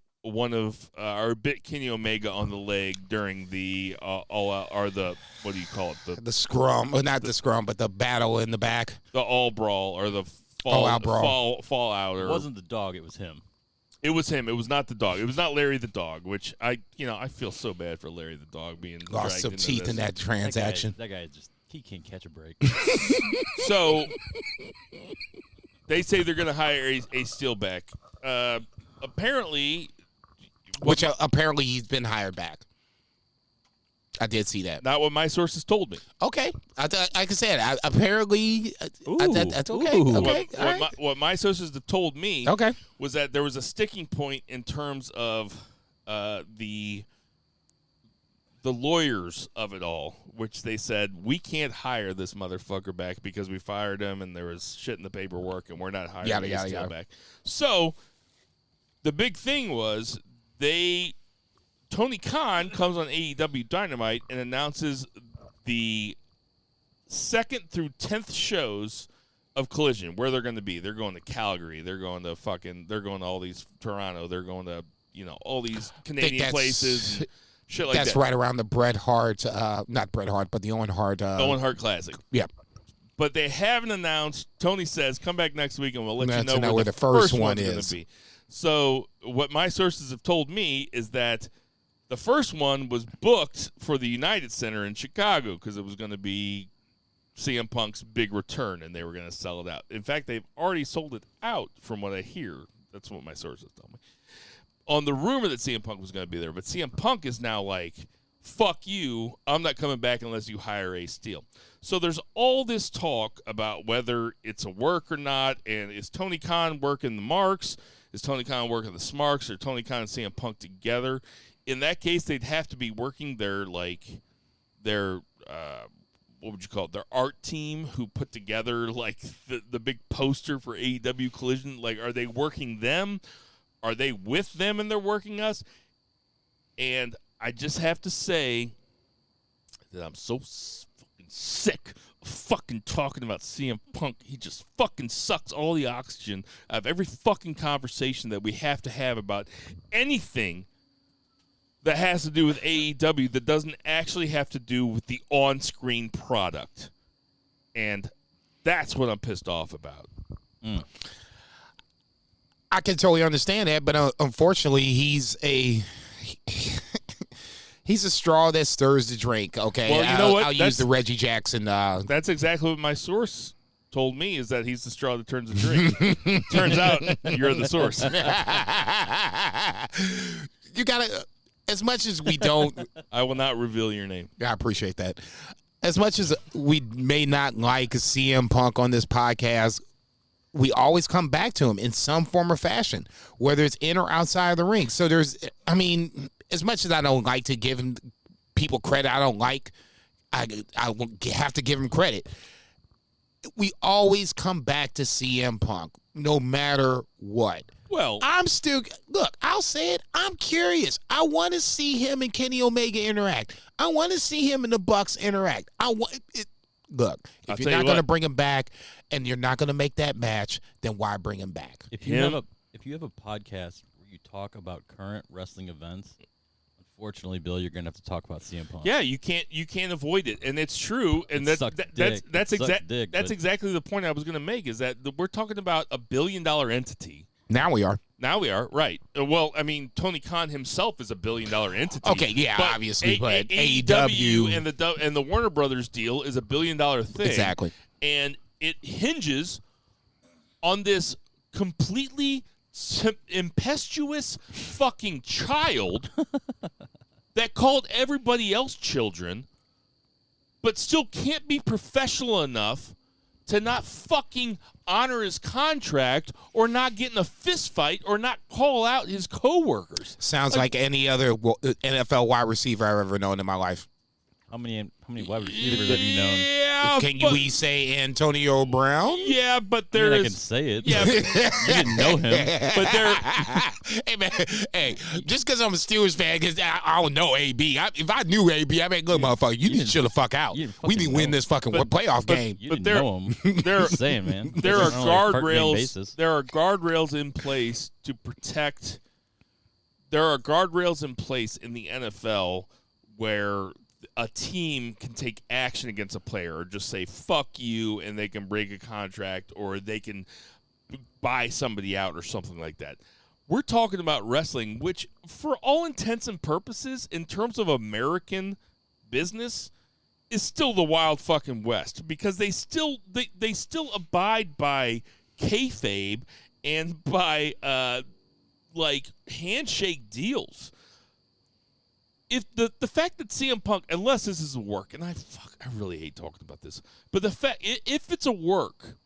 Kenny Omega on the leg during the all out, or the, what do you call it? The scrum. Well, not the scrum, but the battle in the back. The all brawl, or the fall out brawl. Fall out. It wasn't the dog, it was him. It was him. It was not the dog. It was not Larry the dog, which I feel so bad for Larry the dog being lost some teeth in that transaction. That guy just, he can't catch a break. So they say they're going to hire a Steel back. Apparently, apparently he's been hired back. I did see that. Not what my sources told me. Okay. Like I said, apparently, that's okay. Ooh. Okay. What my sources have told me okay. was that there was a sticking point in terms of the lawyers of it all, which they said, we can't hire this motherfucker back because we fired him and there was shit in the paperwork and we're not hiring him back. So the big thing was Tony Khan comes on AEW Dynamite and announces the 2nd through 10th shows of Collision, where they're going to be. They're going to Calgary. They're going to all these Toronto. They're going to, all these Canadian places and shit like that. That's right around the Bret Hart, not Bret Hart, but the Owen Hart. Owen Hart Classic. Yeah. But they haven't announced. Tony says, come back next week and we'll let you know where the first one is going to be. So what my sources have told me is that the first one was booked for the United Center in Chicago because it was going to be CM Punk's big return, and they were going to sell it out. In fact, they've already sold it out from what I hear. That's what my sources tell me. On the rumor that CM Punk was going to be there, but CM Punk is now like, fuck you, I'm not coming back unless you hire Ace Steel. So there's all this talk about whether it's a work or not, and is Tony Khan working the marks? Is Tony Khan working the smarks, or Tony Khan and CM Punk together? In that case, they'd have to be working their what would you call it? Their art team who put together like the big poster for AEW Collision. Like, are they working them? Are they with them and they're working us? And I just have to say that I'm so fucking sick of fucking talking about CM Punk. He just fucking sucks all the oxygen out of every fucking conversation that we have to have about anything that has to do with AEW that doesn't actually have to do with the on-screen product. And that's what I'm pissed off about. I can totally understand that, but unfortunately, he's a straw that stirs the drink. Okay, well, you know what? I'll use the Reggie Jackson. That's exactly what my source told me, is that he's the straw that turns the drink. Turns out you're the source. You gotta, as much as we don't. I will not reveal your name. I appreciate that. As much as we may not like CM Punk on this podcast, we always come back to him in some form or fashion, whether it's in or outside of the ring. So I mean, as much as I don't like to give people credit, I have to give him credit. We always come back to CM Punk, no matter what. Well, I'll say it. I'm curious. I want to see him and Kenny Omega interact. I want to see him and the Bucks interact. Look, if you're not going to bring him back and you're not going to make that match, then why bring him back? If you have a podcast where you talk about current wrestling events, unfortunately, Bill, you're going to have to talk about CM Punk. Yeah, you can't avoid it, and it's true. And that's exactly the point I was going to make, is that we're talking about a $1 billion entity. Now we are, right. Well, I mean, Tony Khan himself is a $1 billion entity. Okay, yeah, obviously, but AEW and the Warner Brothers deal is a $1 billion thing. Exactly. And it hinges on this completely impetuous fucking child that called everybody else children, but still can't be professional enough to not fucking honor his contract or not get in a fist fight or not call out his coworkers. Sounds like any other NFL wide receiver I've ever known in my life. How many wide receivers have you known? Yeah, Can we say Antonio Brown? Yeah, but there I is. can say it. Yeah, you didn't know him. but there. Hey man, just because I'm a Steelers fan, because I don't know AB. If I knew AB, I mean, look, motherfucker, you need to chill the fuck out. We need to win this fucking playoff game. You didn't know him. Just saying, man. There are guardrails. There are guardrails in place to protect. There are guardrails in place in the NFL where a team can take action against a player or just say fuck you, and they can break a contract, or they can buy somebody out or something like that. We're talking about wrestling, which for all intents and purposes in terms of American business is still the wild fucking west, because they still abide by kayfabe and by like handshake deals. If the fact that CM Punk, unless this is a work, and I really hate talking about this, but the fact, if it's a work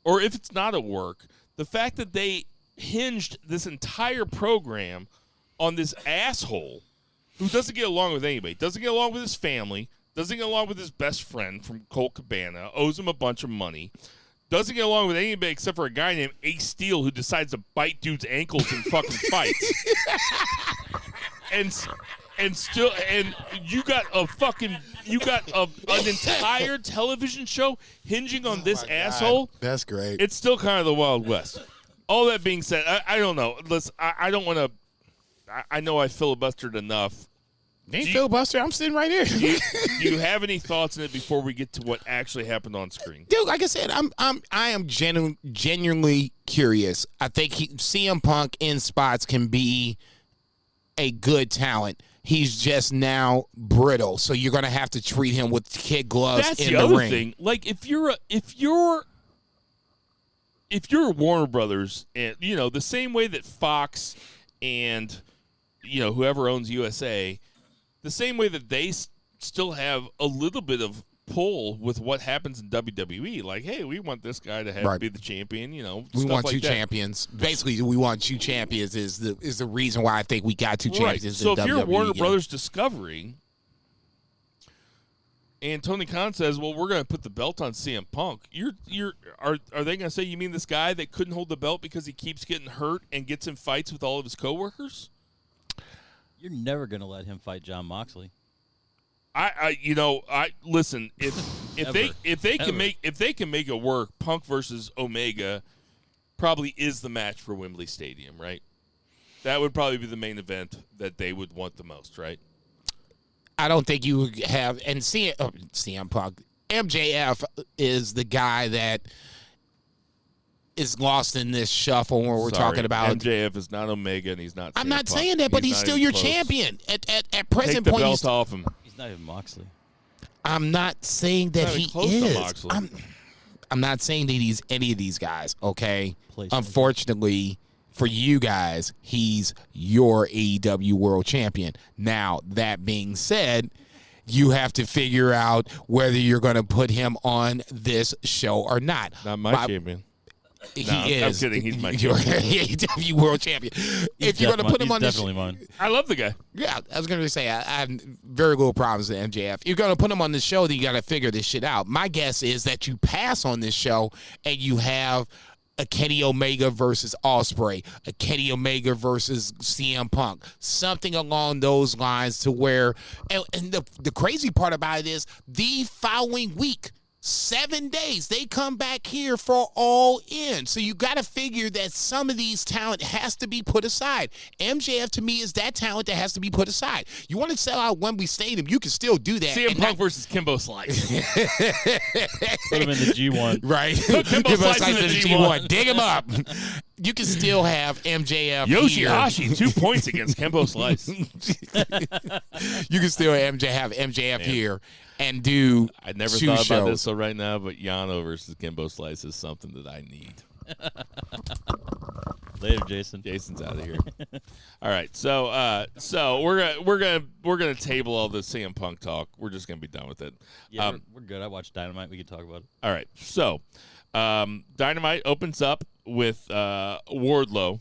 or if it's not a work, the fact that they hinged this entire program on this asshole who doesn't get along with anybody, doesn't get along with his family, doesn't get along with his best friend from Colt Cabana, owes him a bunch of money, doesn't get along with anybody except for a guy named Ace Steel who decides to bite dudes' ankles in fucking fights. And you got an entire television show hinging on this asshole. That's great. It's still kind of the Wild West. All that being said, I don't know. Listen, I don't want to. I know I filibustered enough. Ain't filibuster. I'm sitting right here. Do you have any thoughts on it before we get to what actually happened on screen? Dude, like I said, I am genuinely curious. I think CM Punk in spots can be a good talent. He's just now brittle, so you're going to have to treat him with kid gloves That's in the the other ring. thing. Like if you're Warner Brothers, and the same way that Fox and whoever owns USA, the same way that they still have a little bit of pull with what happens in WWE. Like, hey, we want this guy to be the champion. We want two champions. Basically, we want two champions is the reason why I think we got two champions. So in if WWE you're Warner again. Brothers Discovery, and Tony Khan says, "Well, we're going to put the belt on CM Punk." Are they going to say you mean this guy that couldn't hold the belt because he keeps getting hurt and gets in fights with all of his coworkers? You're never going to let him fight John Moxley. I listen. If they can make it work, Punk versus Omega probably is the match for Wembley Stadium, right? That would probably be the main event that they would want the most, right? I don't think you would have, and CM Punk, MJF is the guy that is lost in this shuffle where we're talking about. MJF is not Omega, and he's not. I'm CM not Punk. saying that, but he's still your close. champion at present Take the point. belt off him. He's not even Moxley. I'm not saying that he close to is. Moxley. I'm not saying that he's any of these guys. Okay, PlayStation. Unfortunately for you guys, he's your AEW World Champion. Now, that being said, you have to figure out whether you're going to put him on this show or not. Not my champion. He No, is. I'm kidding. He's my your AEW World Champion. If you're going to put him on this definitely mine. I love the guy. yeah, I was going to say, I have very little problems with MJF. You're going to put him on this show, then you got to figure this shit out. My guess is that you pass on this show and you have a Kenny Omega versus Ospreay, a Kenny Omega versus CM Punk, something along those lines to where, and the crazy part about it is the following week, 7 days, they come back here for All In. So you got to figure that some of these talent has to be put aside. MJF, to me, is that talent that has to be put aside. You want to sell out Wembley Stadium, you can still do that. CM Punk versus Kimbo Slice. Put him in the G1. Right. Put Kimbo Slice in the G1. Dig him up. You can still have MJF Yoshihashi, here. 2 points against Kimbo Slice. You can still have MJF here and do I never two thought shows. about this till right now, but Yano versus Kimbo Slice is something that I need. Later, Jason. Jason's out of here. All right, so we're gonna table all the CM Punk talk. We're just gonna be done with it. Yeah, we're good. I watched Dynamite. We can talk about it. All right, so Dynamite opens up with Wardlow,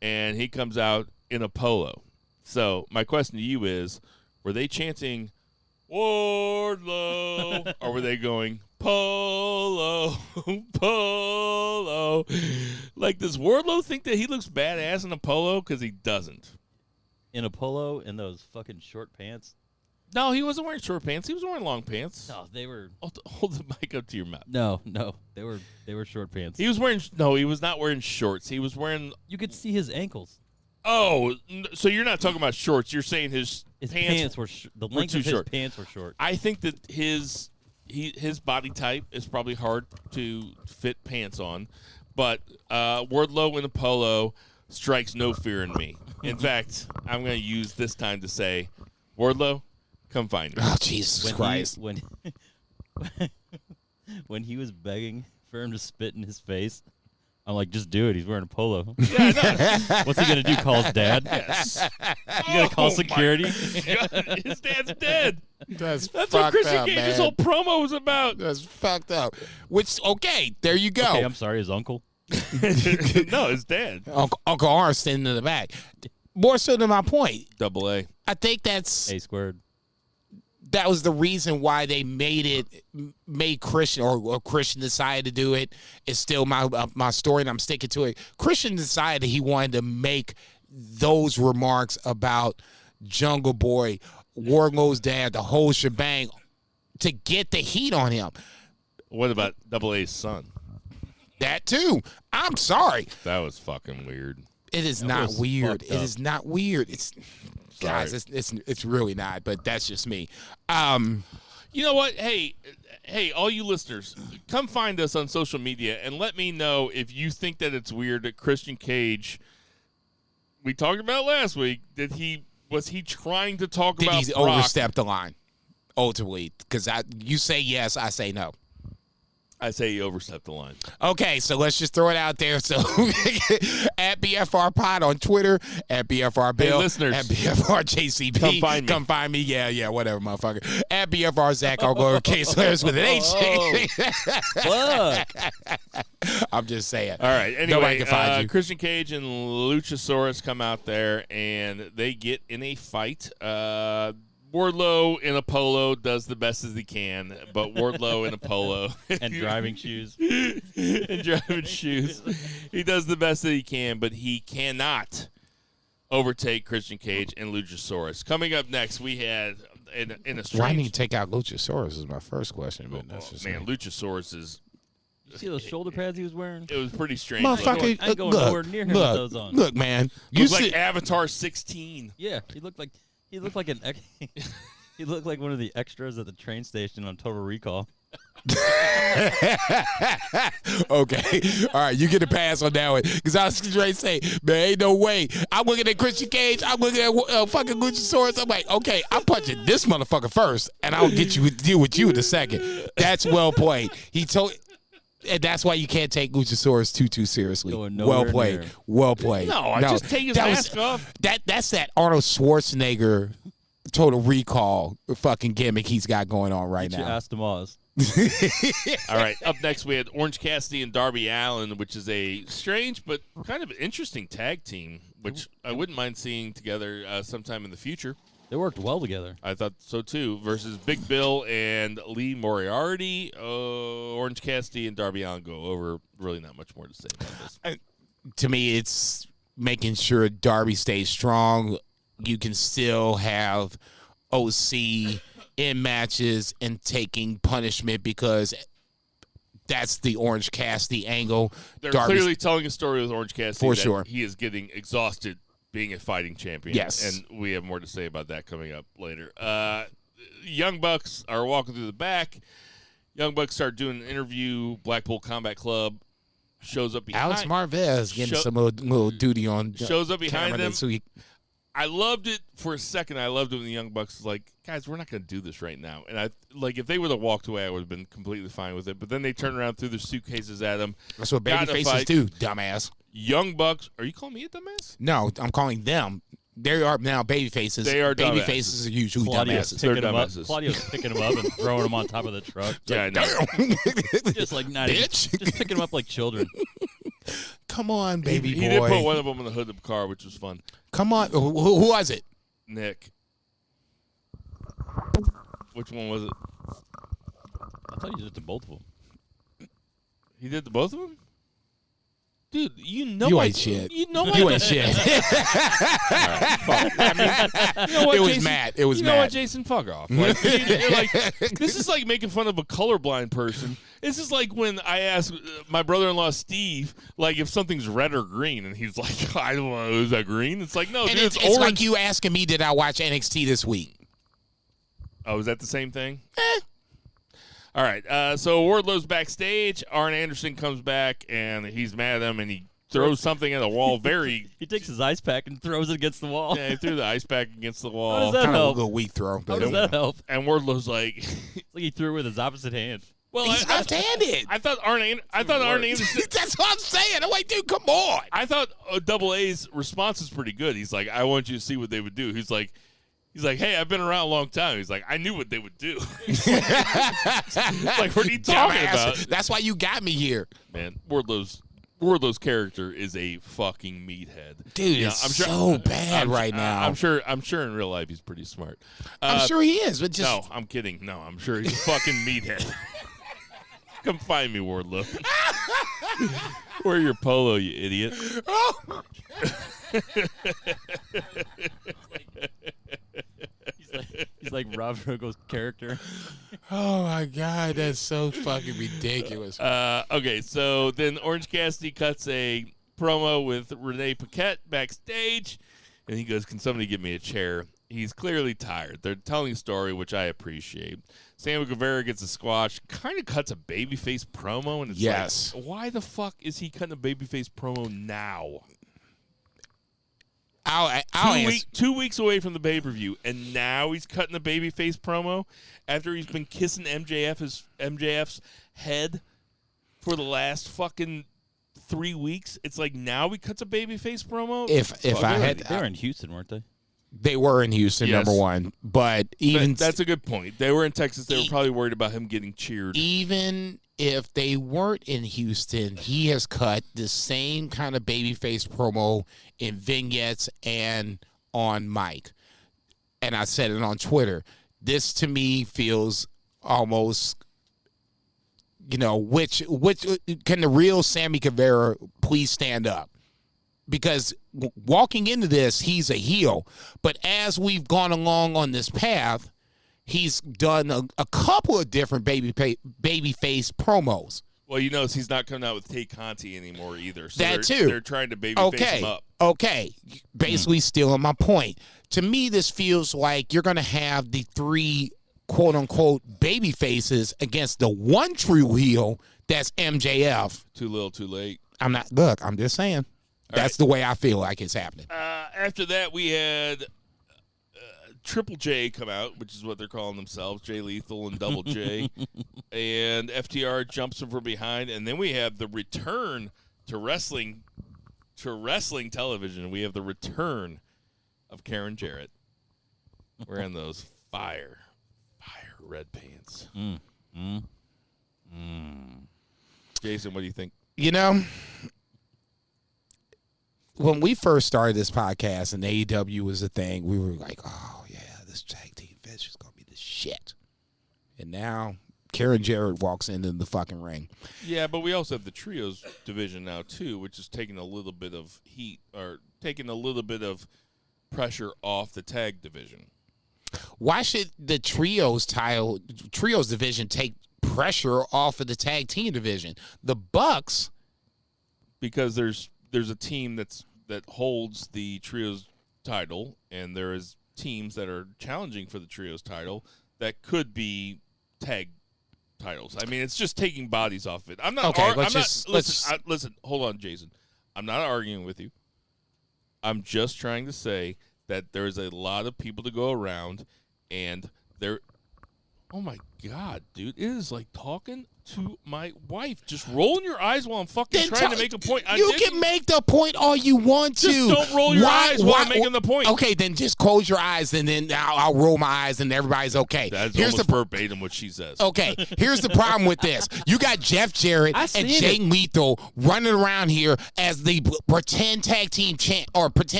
and he comes out in a polo. So my question to you is, were they chanting Wardlow, or were they going Polo, Polo? Like, does Wardlow think that he looks badass in a polo? Because he doesn't. In a polo in those fucking short pants? No, he wasn't wearing short pants. He was wearing long pants. No, they were. Hold the mic up to your mouth. No, they were short pants. He was wearing. No, he was not wearing shorts. He was wearing. You could see his ankles. Oh, so you're not talking about shorts. You're saying his pants were the length too of his short. pants were short. I think that his body type is probably hard to fit pants on, but Wardlow in a polo strikes no fear in me. In fact, I'm going to use this time to say, Wardlow, come find me. Oh, Jesus Christ. When he was begging for him to spit in his face, I'm like, just do it. He's wearing a polo. Yeah, I know. What's he going to do, call his dad? Yes. You going to call security? God, his dad's dead. That's what fucked Christian up, Cage's man. whole promo was about. That's fucked up. Which, okay, there you go. Okay, I'm sorry, his uncle. No, his dad. Uncle R standing in the back. More so than my point. Double A. I think that's A squared. that was the reason why they made Christian or Christian decided to do it. It's still my story, and I'm sticking to it. Christian decided he wanted to make those remarks about Jungle Boy, Wardlow's dad, the whole shebang, to get the heat on him. What about Double A's son? That too. I'm sorry. That was fucking weird. It is That not was weird. fucked It up. is not weird. It's guys. It's really not. But that's just me. You know what? Hey, all you listeners, come find us on social media and let me know if you think that it's weird that Christian Cage, we talked about last week, was he trying to talk Did about he Brock? overstep the line? Ultimately, because you say yes, I say no. I say he overstepped the line. Okay, so let's just throw it out there. So at BFR Pod on Twitter, at BFR Bill, listeners, at BFR JCB. come find me. Come find me. Yeah, whatever, motherfucker. At BFR Zach, I'll go case letters with an H. Fuck. I'm just saying. All right. Nobody Anyway, can find you. Christian Cage and Luchasaurus come out there, and they get in a fight. Wardlow in a polo does the best as he can, but Wardlow in a polo And driving shoes. and driving shoes, he does the best that he can, but he cannot overtake Christian Cage and Luchasaurus. Coming up next, we had in a strange. Why didn't you take out Luchasaurus? Is my first question. But that's just man, Luchasaurus is. You see those shoulder pads he was wearing? It was pretty strange. Motherfucker, I ain't going nowhere near him with those on. Look, man. He looked like Avatar 16. Yeah, he looked like he looked like one of the extras at the train station on Total Recall. Okay. All right, you get a pass on that one. Because I was straight say, man, ain't no way. I'm looking at Christian Cage. I'm looking at fucking Luchasaurus. I'm like, okay, I'm punching this motherfucker first, and I'll deal with you in a second. That's well played. He told... And that's why you can't take Luchasaurus too seriously. Well played. Near. Well played. No, just take his mask off. That's that Arnold Schwarzenegger Total Recall fucking gimmick he's got going on right Get now. your ass to Moz. All right, up next we had Orange Cassidy and Darby Allin, which is a strange but kind of interesting tag team, which I wouldn't mind seeing together sometime in the future. They worked well together. I thought so too. Versus Big Bill and Lee Moriarty. Orange Cassidy and Darby Allin go over. Really not much more to say about this. To me, it's making sure Darby stays strong. You can still have OC in matches and taking punishment because that's the Orange Cassidy angle. They're Darby's clearly telling a story with Orange Cassidy For that sure. he is getting exhausted being a fighting champion. Yes. And we have more to say about that coming up later. Young Bucks are walking through the back. Young Bucks start doing an interview. Blackpool Combat Club shows up behind. Alex Marvez getting some little duty on. Shows up behind camera them. So he, I loved it for a second. I loved it when the Young Bucks was like, guys, we're not going to do this right now. And if they would have walked away, I would have been completely fine with it. But then they turned around, threw their suitcases at him. that's what Got in baby a faces fight. do, dumbass. Young Bucks, are you calling me a dumbass? No, I'm calling them. They are now baby faces. They are baby dumbasses. faces are usually Claudio's dumbasses. picking him up. dumbasses. Claudio's picking him up and throwing him on top of the truck. It's Yeah, I like, know. just like not even, Bitch. just picking him up like children. Come on, baby He boy. did put one of them in the hood of the car, which was fun. Come on. Who was it? Nick. Which one was it? I thought you did to both of them. He did the both of them? Dude, you know You I- ain't shit. You know You I- ain't shit. You know what, It was Jason? Matt. It was You know what, Matt. Jason? Fuck off. Like, you're like, this is like making fun of a colorblind person. This is like when I ask my brother-in-law Steve, like, if something's red or green, and he's like, I don't know, is that green? It's like, no, And dude, it's orange. like you asking me, did I watch NXT this week? Oh, is that the same thing? All right. So Wardlow's backstage. Arn Anderson comes back, and he's mad at him, and he throws something at the wall. Very. He takes his ice pack and throws it against the wall. Yeah, he threw the ice pack against the How wall. does that Kind of a help? little weak throw. How But does that help? And Wardlow's like, It's like he threw it with his opposite hand. well, he's left-handed. I thought Arn Anderson. That's what I'm saying. I'm like, dude, come on. I thought Double A's response was pretty good. He's like, I want you to see what they would do. He's like, hey, I've been around a long time. He's like, I knew what they would do. Like, what are you talking Dumbass. about? That's why you got me here. Man, Wardlow's character is a fucking meathead. Dude, Yeah, it's so bad right now. I'm sure in real life he's pretty smart. I'm sure he is, but just No, I'm kidding. No, I'm sure he's a fucking meathead. Come find me, Wardlow. Wear your polo, you idiot. He's like Rob Riggo's character. Oh my God, that's so fucking ridiculous. Okay, so then Orange Cassidy cuts a promo with Renee Paquette backstage, and he goes, "Can somebody give me a chair?" He's clearly tired. They're telling a story, which I appreciate. Sammy Guevara gets a squash, kind of cuts a babyface promo, and it's Yes. like, why the fuck is he cutting a babyface promo now? I'll answer. 2 weeks away from the pay-per-view, and now he's cutting a babyface promo after he's been kissing MJF's head for the last fucking 3 weeks. It's like now he cuts a babyface promo. If I had, They were in Houston, weren't they? they were in Houston, Yes. number one. But even That's a good point. They were in Texas. They were probably worried about him getting cheered. even if they weren't in Houston, he has cut the same kind of babyface promo in vignettes and on mic. and I said it on Twitter, this to me feels almost, which can the real Sammy Guevara please stand up? Because walking into this, he's a heel. But as we've gone along on this path, he's done a couple of different babyface promos. Well, he's not coming out with Tay Conti anymore either. So That too. They're trying to babyface him up. Okay. Basically stealing my point. To me, this feels like you're going to have the 3 quote-unquote baby faces against the one true heel that's MJF. Too little, too late. I'm just saying. That's the way I feel like it's happening. After that, we had Triple J come out, which is what they're calling themselves, Jay Lethal and Double J. And FTR jumps him from behind. And then we have the return to wrestling television. We have the return of Karen Jarrett wearing those fire red pants. Jason, what do you think? When we first started this podcast and AEW was a thing, we were like, oh, yeah, this tag team finish is going to be the shit. And now Karen Jarrett walks into the fucking ring. Yeah, but we also have the trios division now, too, which is taking a little bit of heat or taking a little bit of pressure off the tag division. Why should the trios division take pressure off of the tag team division? The Bucks. Because there's a team that holds the trios title, and there is teams that are challenging for the trios title that could be tag titles. I mean, it's just taking bodies off it. I'm not. Okay, listen. Hold on, Jason. I'm not arguing with you. I'm just trying to say that there's a lot of people to go around, and there. Oh my God, dude! It is like talking to my wife. Just rolling your eyes while I'm fucking trying to make a point. You can make the point all you want to. Just don't roll your eyes while I'm making the point. Okay, then just close your eyes, and then I'll roll my eyes, and everybody's okay. That's almost verbatim what she says. Okay, here's the problem with this. You got Jeff Jarrett and Jay Lethal running around here as the pretend tag team or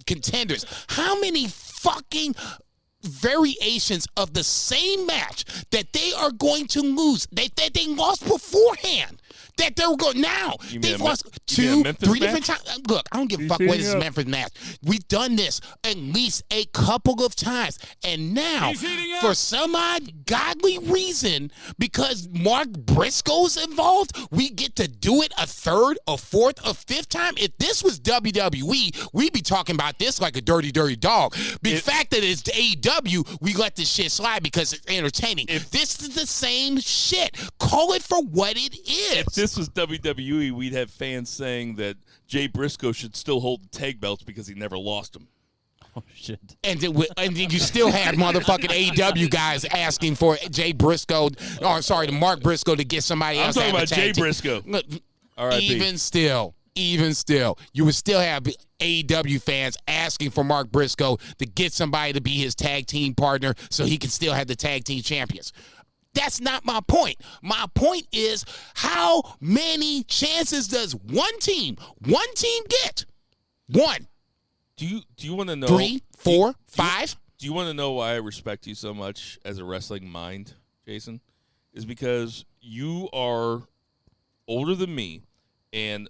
contenders. How many fucking variations of the same match that they are going to lose, that they lost beforehand, that they're going now? They've lost 2, 3 different times. Look, I don't give a fuck what this Memphis match. We've done this at least a couple of times, and now for some odd godly reason, because Mark Briscoe's involved, we get to do it a 3rd, a 4th, a 5th time. If this was WWE, we'd be talking about this like a dirty dog. The fact that it's AEW, we let this shit slide because it's entertaining. If this is the same shit, call it for what it is. If this was WWE, we'd have fans saying that Jay Briscoe should still hold the tag belts because he never lost them. Oh, shit. And then you still had motherfucking AEW guys asking for Jay Briscoe, the Mark Briscoe to get somebody else. I'm talking about Jay Briscoe. Even still, you would still have AEW fans asking for Mark Briscoe to get somebody to be his tag team partner so he can still have the tag team champions. That's not my point. My point is, how many chances does one team get? 1. Do you want to know 3, 4, 5? Do you want to know why I respect you so much as a wrestling mind, Jason? Is because you are older than me, and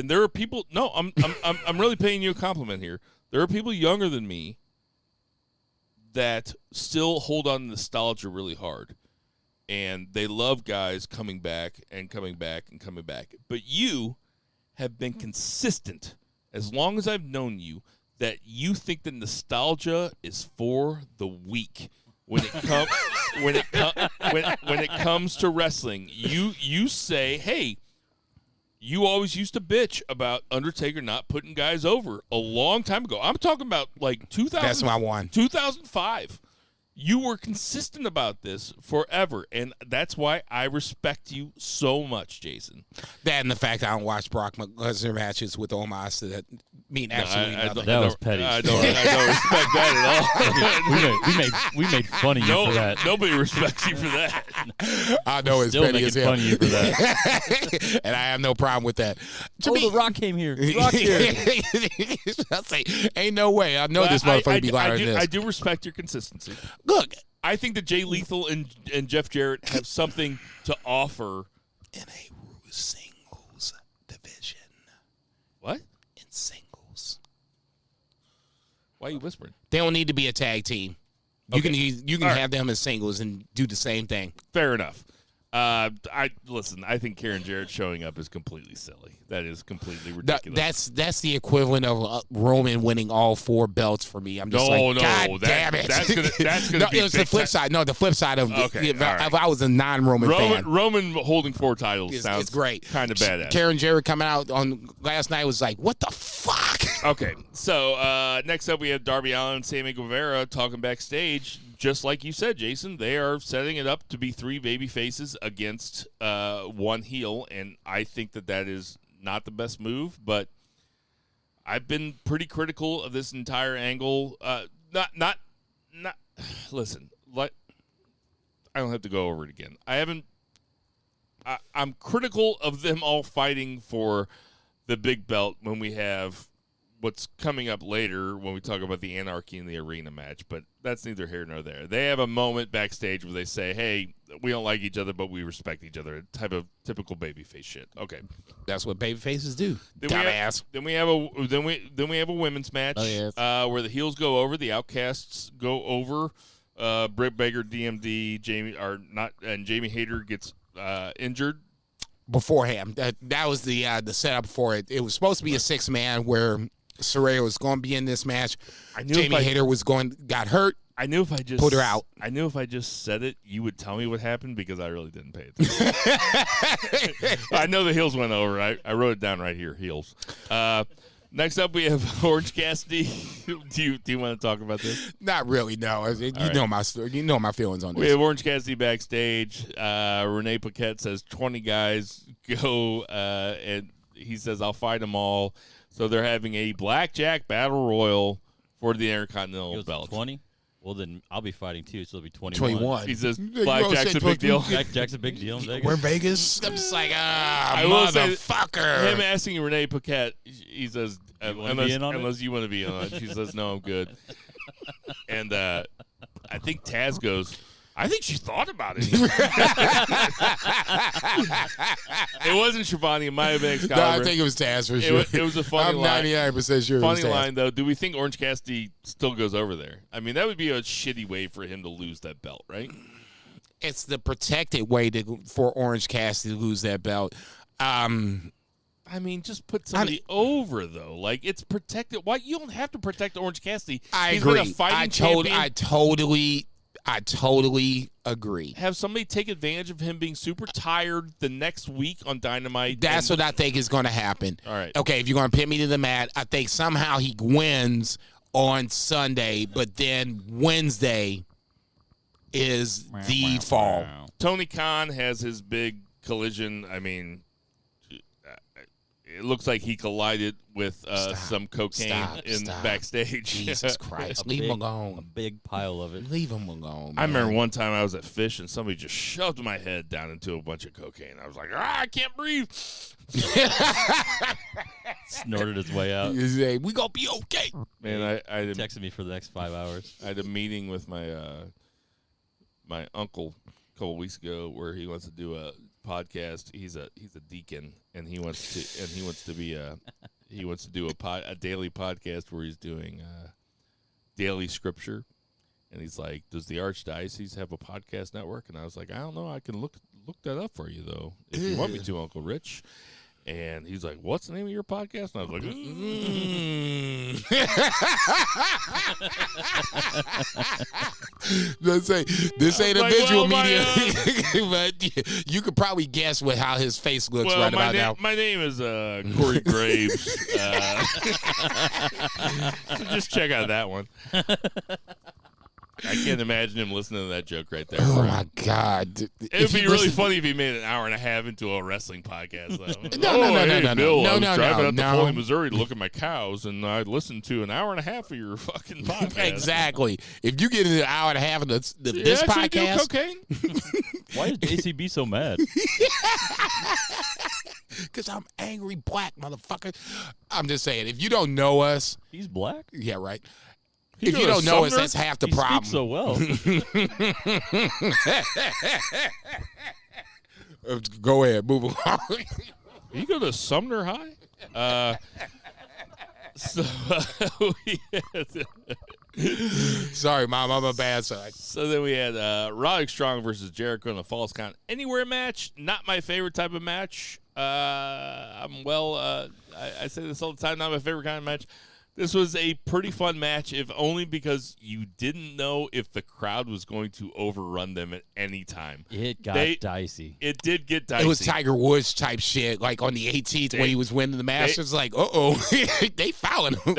there are people. No, I'm really paying you a compliment here. There are people younger than me that still hold on to nostalgia really hard. And they love guys coming back and coming back and coming back. But you have been consistent as long as I've known you that you think that nostalgia is for the weak. When it comes to wrestling, you say, hey, you always used to bitch about Undertaker not putting guys over a long time ago. I'm talking about like 2000. That's my one. 2005. You were consistent about this forever, and that's why I respect you so much, Jason. That and the fact I don't watch Brock Lesnar matches with Omos that mean absolutely nothing. That was petty. I don't respect that at all. we made fun of you for that. Nobody respects you for that. I know it's Still petty making as hell. fun of you for that. And I have no problem with that. To me, The Rock came here. The Rock here. I say, ain't no way. I know this motherfucker be louder than this. I do respect your consistency. Look, I think that Jay Lethal and Jeff Jarrett have something to offer in a singles division. What? In singles. Why are you whispering? They don't need to be a tag team. You Okay. can All right. have them as singles and do the same thing. Fair enough. I think Karen Jarrett showing up is completely silly. That is completely ridiculous. That's the equivalent of Roman winning all 4 belts for me. I'm just God damn it. That's gonna No, be it was the flip side. No, the flip side of Okay, if, all right. if I was a non-Roman fan. Roman holding 4 titles It's sounds great. kind of badass. Karen Jarrett coming out on last night was like, what the fuck? Okay, so next up we have Darby Allin and Sammy Guevara talking backstage. Just like you said, Jason, they are setting it up to be 3 baby faces against 1 heel, and I think that is not the best move, but I've been pretty critical of this entire angle. Not. Listen, I don't have to go over it again. I'm critical of them all fighting for the big belt when we have what's coming up later when we talk about the Anarchy in the Arena match, but that's neither here nor there. They have a moment backstage where they say, hey, we don't like each other, but we respect each other. Type of typical babyface shit. Okay. That's what baby faces do. Then we have a women's match where the heels go over, the Outcasts go over, Britt Baker, DMD, Jamie Hayter gets injured. Beforehand, that was the setup for it. It was supposed to be a 6-man where Saraya was going to be in this match. Jamie Hayter got hurt. I knew if I just put her out. I knew if I just said it, you would tell me what happened because I really didn't pay attention. I know the heels went over. I wrote it down right here. Heels. Next up, we have Orange Cassidy. Do you want to talk about this? Not really. No. Know my story. You know my feelings on this. We have Orange Cassidy backstage. Renee Paquette says 20 guys go, and he says I'll fight them all. So they're having a blackjack battle royal for the Intercontinental belt. 20? Well, then I'll be fighting too, so it'll be 21. 21. He says blackjack's a big deal. Blackjack's a big deal in Vegas. We're Vegas. I'm just like, motherfucker. Him asking Renee Paquette, he says, unless you want to be on it. She says, no, I'm good. And I think Taz goes, I think she thought about it. It wasn't Shivani. It might have been Excalibur. No, I think it was Taz for sure. It was a funny line. I'm 99% sure Funny it was Taz. line, though. Do we think Orange Cassidy still goes over there? I mean, that would be a shitty way for him to lose that belt, right? It's the protected way for Orange Cassidy to lose that belt. I mean, just put somebody over, though. Like, it's protected. Why? You don't have to protect Orange Cassidy. He's agree. Been a fighting champion. I totally agree. Have somebody take advantage of him being super tired the next week on Dynamite. That's what I think is going to happen. All right. Okay, if you're going to pin me to the mat, I think somehow he wins on Sunday, but then Wednesday is the fall. Tony Khan has his big collision. I mean, it looks like he collided with some cocaine backstage. Jesus Christ. Leave him alone. A big pile of it. Leave him alone. Man. I remember one time I was at Fish and somebody just shoved my head down into a bunch of cocaine. I was like, I can't breathe. Snorted his way out. We gonna be okay. Man, I texted me for the next 5 hours. I had a meeting with my my uncle a couple weeks ago where he wants to do a podcast. He's a deacon and he wants to do a daily podcast where he's doing daily scripture. And he's like, does the Archdiocese have a podcast network? And I was like, I don't know. I can look that up for you, though, if you want me to, Uncle Rich. And he's like, what's the name of your podcast? And I was like, Let's say this ain't a visual media, well, but you could probably guess how his face looks right about now. My name is Corey Graves. So just check out that one. I can't imagine him listening to that joke right there. Oh, my God. It would be really funny if he made an hour and a half into a wrestling podcast. No, Bill, I was driving out to no. Foley, Missouri to look at my cows, and I listened to an hour and a half of your fucking podcast. Exactly. If you get an hour and a half of this You podcast. actually do cocaine? Why is JCB so mad? Because I'm angry black, motherfucker. I'm just saying, if you don't know us. He's black? Yeah, right. He If you don't know us, that's half the He problem. speaks so well. Go ahead, move along. You go to Sumner High? Sorry, Mom, I'm a bad side. So then we had Roderick Strong versus Jericho in the Falls Count Anywhere match. Not my favorite type of match. I say this all the time, not my favorite kind of match. This was a pretty fun match, if only because you didn't know if the crowd was going to overrun them at any time. It got dicey. It did get dicey. It was Tiger Woods type shit, like on the 18th when he was winning the Masters. Like, they fouling him.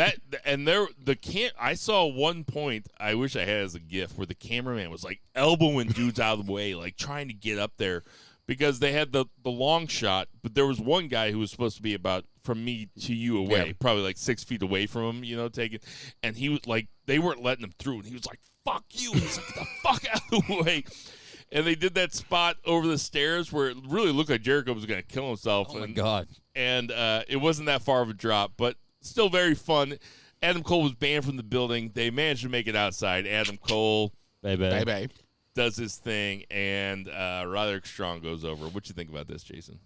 I saw one point I wish I had as a GIF where the cameraman was like elbowing dudes out of the way, like trying to get up there. Because they had the long shot, but there was one guy who was supposed to be about from me to you away, probably like 6 feet away from him, taking, and he was like, they weren't letting him through, and he was like, "Fuck you!" And he's like, "Get the fuck out of the way!" And they did that spot over the stairs where it really looked like Jericho was going to kill himself. Oh my God! And it wasn't that far of a drop, but still very fun. Adam Cole was banned from the building. They managed to make it outside. Adam Cole, Baby. does his thing, and Roderick Strong goes over. What you think about this, Jason?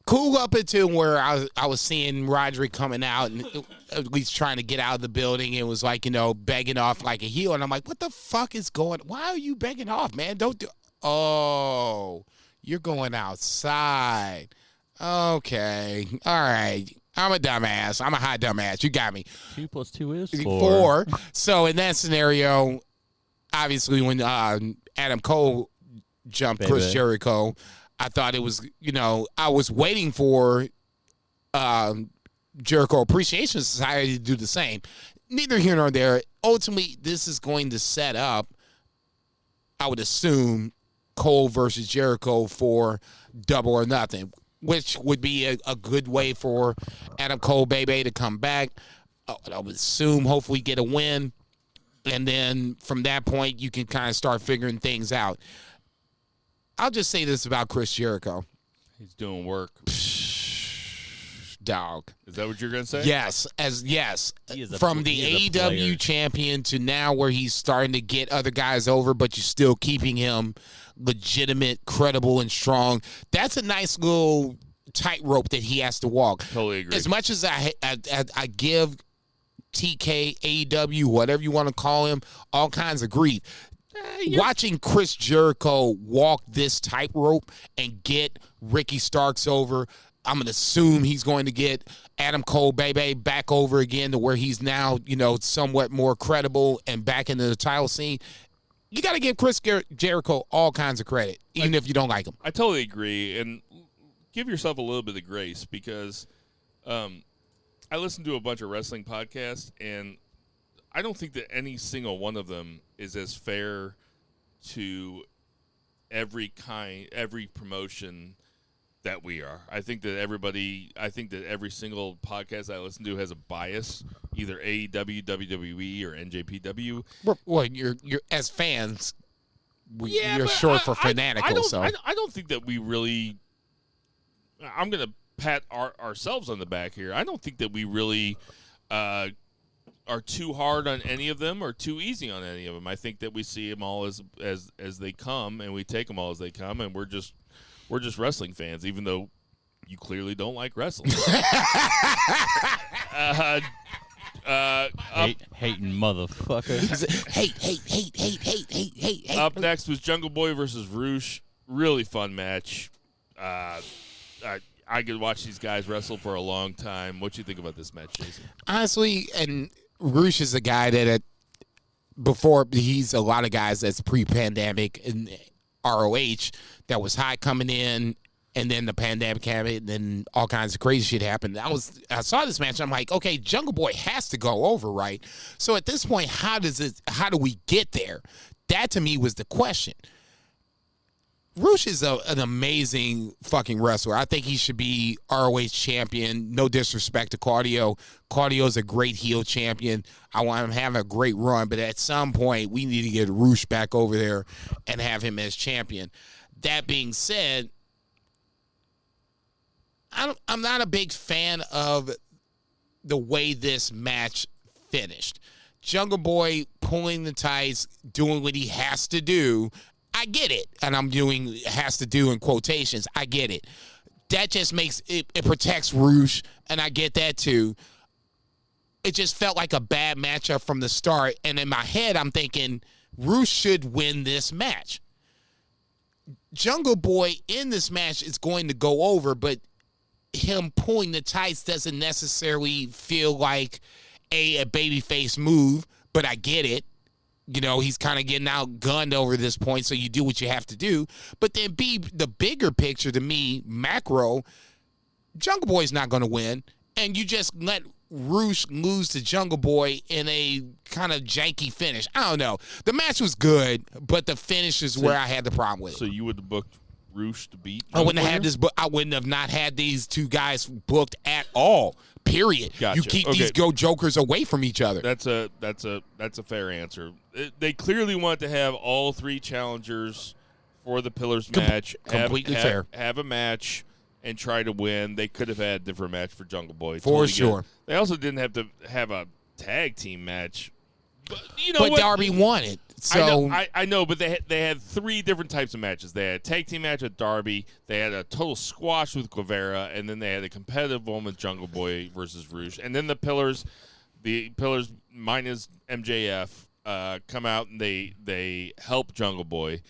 Cool up until where I was seeing Roderick coming out and at least trying to get out of the building. It was like, begging off like a heel. And I'm like, what the fuck is going on? Why are you begging off, man? Don't do. Oh, you're going outside. Okay. All right. I'm a dumbass. I'm a hot dumbass. You got me. 2 + 2 is 4. So in that scenario, obviously when Adam Cole jumped Chris Jericho, I thought it was, I was waiting for Jericho Appreciation Society to do the same. Neither here nor there. Ultimately, this is going to set up, I would assume, Cole versus Jericho for Double or Nothing, which would be a good way for Adam Cole, baby, to come back. I would assume, hopefully, get a win. And then from that point, you can kind of start figuring things out. I'll just say this about Chris Jericho. He's doing work. Dog. Is that what you're going to say? Yes. From the AEW champion to now where he's starting to get other guys over, but you're still keeping him legitimate, credible, and strong. That's a nice little tightrope that he has to walk. Totally agree. As much as I give TK, AEW, whatever you want to call him, all kinds of grief. Watching Chris Jericho walk this tightrope and get Ricky Starks over, I'm going to assume he's going to get Adam Cole, baby, back over again to where he's now, somewhat more credible and back into the title scene. You got to give Chris Jericho all kinds of credit, even if you don't like him. I totally agree. And give yourself a little bit of grace because I listen to a bunch of wrestling podcasts, and I don't think that any single one of them is as fair to every promotion that we are. I think that every single podcast I listen to has a bias, either AEW, WWE, or NJPW. Well, you're as fans, you're short for fanatical. I don't think that we really. I'm gonna pat ourselves on the back here. I don't think that we really are too hard on any of them or too easy on any of them. I think that we see them all as they come, and we take them all as they come, and we're just wrestling fans, even though you clearly don't like wrestling. Hating motherfucker. Hate. Up next was Jungle Boy versus Roosh. Really fun match. I could watch these guys wrestle for a long time. What do you think about this match, Jason? Honestly, and Roosh is a guy that before he's a lot of guys that's pre-pandemic in ROH that was high coming in and then the pandemic happened, and then all kinds of crazy shit happened. I saw this match, I'm like, okay, Jungle Boy has to go over, right? So at this point, how do we get there? That to me was the question. Roosh is an amazing fucking wrestler. I think he should be ROH champion. No disrespect to Claudio. Claudio's a great heel champion. I want him having a great run, but at some point, we need to get Roosh back over there and have him as champion. That being said, I'm not a big fan of the way this match finished. Jungle Boy pulling the tights, doing what he has to do. I get it. And I'm doing has to do in quotations. I get it. That just makes it protects Roosh, and I get that too. It just felt like a bad matchup from the start. And in my head, I'm thinking Roosh should win this match. Jungle Boy in this match is going to go over, but him pulling the tights doesn't necessarily feel like a babyface move, but I get it. You know, he's kind of getting outgunned over this point, so you do what you have to do. But then the bigger picture to me, macro, Jungle Boy's not going to win, and you just let Roosh lose to Jungle Boy in a kind of janky finish. I don't know. The match was good, but the finish is where I had the problem with it. So you would have booked Roosh to beat? I wouldn't have had this. I wouldn't have not had these two guys booked at all. Period. Gotcha. You keep these jokers away from each other. That's a fair answer. They clearly want to have all three challengers for the Pillars match. Completely fair. Have a match and try to win. They could have had a different match for Jungle Boy. For sure. They also didn't have to have a tag team match. But you know what? Darby won it. So I know, but they had three different types of matches. They had a tag team match with Darby, they had a total squash with Guevara, and then they had a competitive one with Jungle Boy versus Roosh. And then the Pillars minus MJF come out and they help Jungle Boy.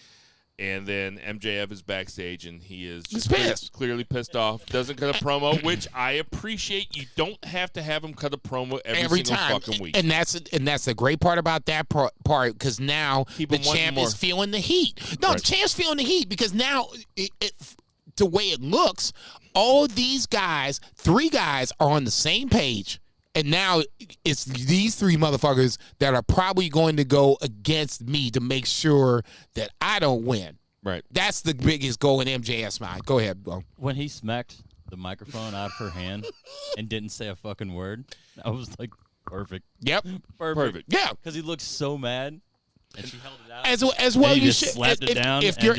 And then MJF is backstage, and he is just clearly pissed off. Doesn't cut a promo, which I appreciate. You don't have to have him cut a promo every single time. Fucking week. And that's the great part about that part, because now the champ is feeling the heat. No, the champ's feeling the heat because now, the way it looks, all these guys, three guys, are on the same page. And now it's these three motherfuckers that are probably going to go against me to make sure that I don't win. Right. That's the biggest goal in MJF's mind. Go ahead, bro. When he smacked the microphone out of her hand and didn't say a fucking word, I was like, perfect. Yep. Perfect. Yeah. Because he looked so mad. And she held it out. As well, you you should. should. If you're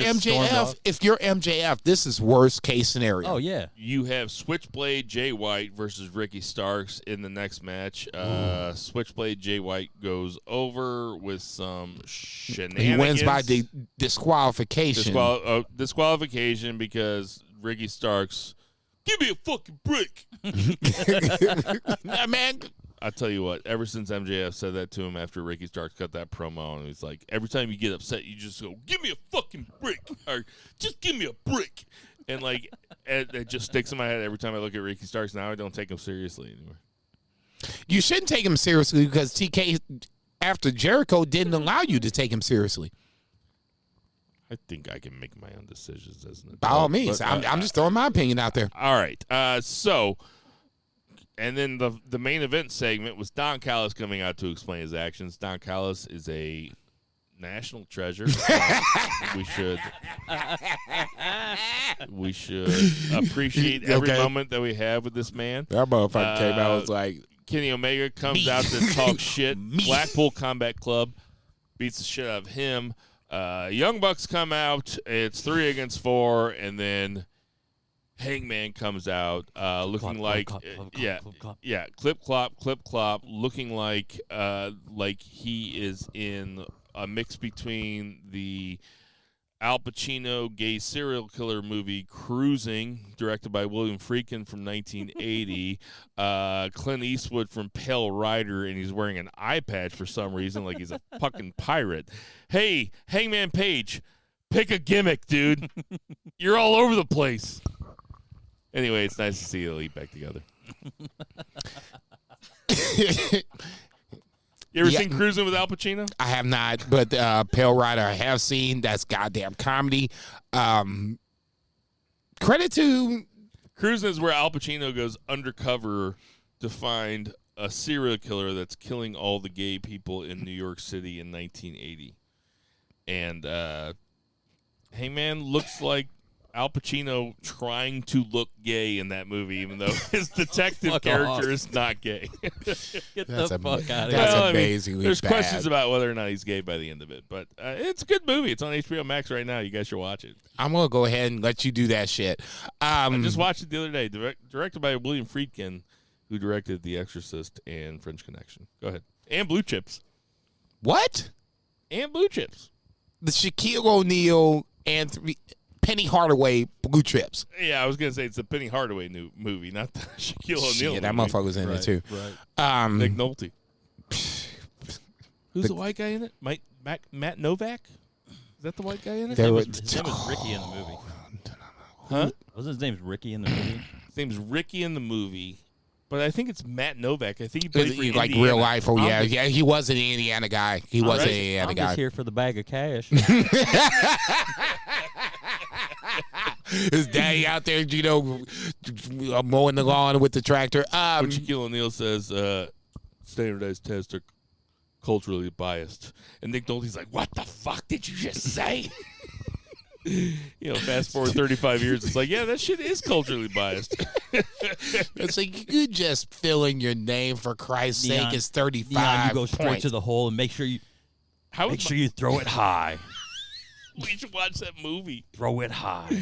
MJF, this is worst case scenario. Oh yeah. You have Switchblade Jay White versus Ricky Starks in the next match. Switchblade Jay White goes over with some shenanigans. He wins by disqualification. Disqualification because Ricky Starks, give me a fucking brick. Man. I tell you what, ever since MJF said that to him after Ricky Starks cut that promo, and he's like, every time you get upset, you just go, give me a fucking brick, or just give me a brick. And like, it just sticks in my head every time I look at Ricky Starks. Now I don't take him seriously anymore. You shouldn't take him seriously because TK, after Jericho, didn't allow you to take him seriously. I think I can make my own decisions as an adult. By all means. I'm just throwing my opinion out there. All right. And then the main event segment was Don Callis coming out to explain his actions. Don Callis is a national treasure. we should appreciate every moment that we have with this man. That motherfucker came out and was like, Kenny Omega comes out to talk shit. Blackpool Combat Club beats the shit out of him. Young Bucks come out. It's 3 against 4, and then Hangman comes out looking like clip clop, looking like he is in a mix between the Al Pacino gay serial killer movie Cruising, directed by William Friedkin from 1980, Clint Eastwood from Pale Rider, and he's wearing an eye patch for some reason, like he's a fucking pirate. Hey, Hangman Page, pick a gimmick, dude. You're all over the place. Anyway, it's nice to see the Elite back together. You ever seen Cruising with Al Pacino? I have not, but Pale Rider I have seen. That's goddamn comedy. credit to Cruising is where Al Pacino goes undercover to find a serial killer that's killing all the gay people in New York City in 1980. And Hangman looks like Al Pacino trying to look gay in that movie, even though his detective character is not gay. Get the fuck out of here. That's Well, amazingly there's bad. questions about whether or not he's gay by the end of it, but it's a good movie. It's on HBO Max right now. You guys should watch it. I'm gonna go ahead and let you do that shit. I just watched it the other day. Directed by William Friedkin, who directed The Exorcist and French Connection. Go ahead. And Blue Chips. What? And Blue Chips. The Shaquille O'Neal and Penny Hardaway Blue Chips. Yeah, I was gonna say it's the Penny Hardaway new movie, not the Shaquille O'Neal. Shit, that movie. motherfucker was in it too. Right. Nick Nolte. Who's the white guy in it? Matt Novak? Is that the white guy in it? His name was Ricky in the movie. Huh? Wasn't his name Ricky in the movie? His name's Ricky in the movie, but I think it's Matt Novak. I think he played for Like Indiana. real life. Oh yeah, he was an Indiana guy. He was an Indiana I'm guy. just here for the bag of cash. His daddy out there, mowing the lawn with the tractor. When Shaquille O'Neal says standardized tests are culturally biased, and Nick Nolte's like, "What the fuck did you just say?" Fast forward 35 years, it's like, yeah, that shit is culturally biased. It's like you just filling your name for Christ's sake is 35. Neon, you go straight points. to the hole and make sure you throw it high. We should watch that movie. Throw it high.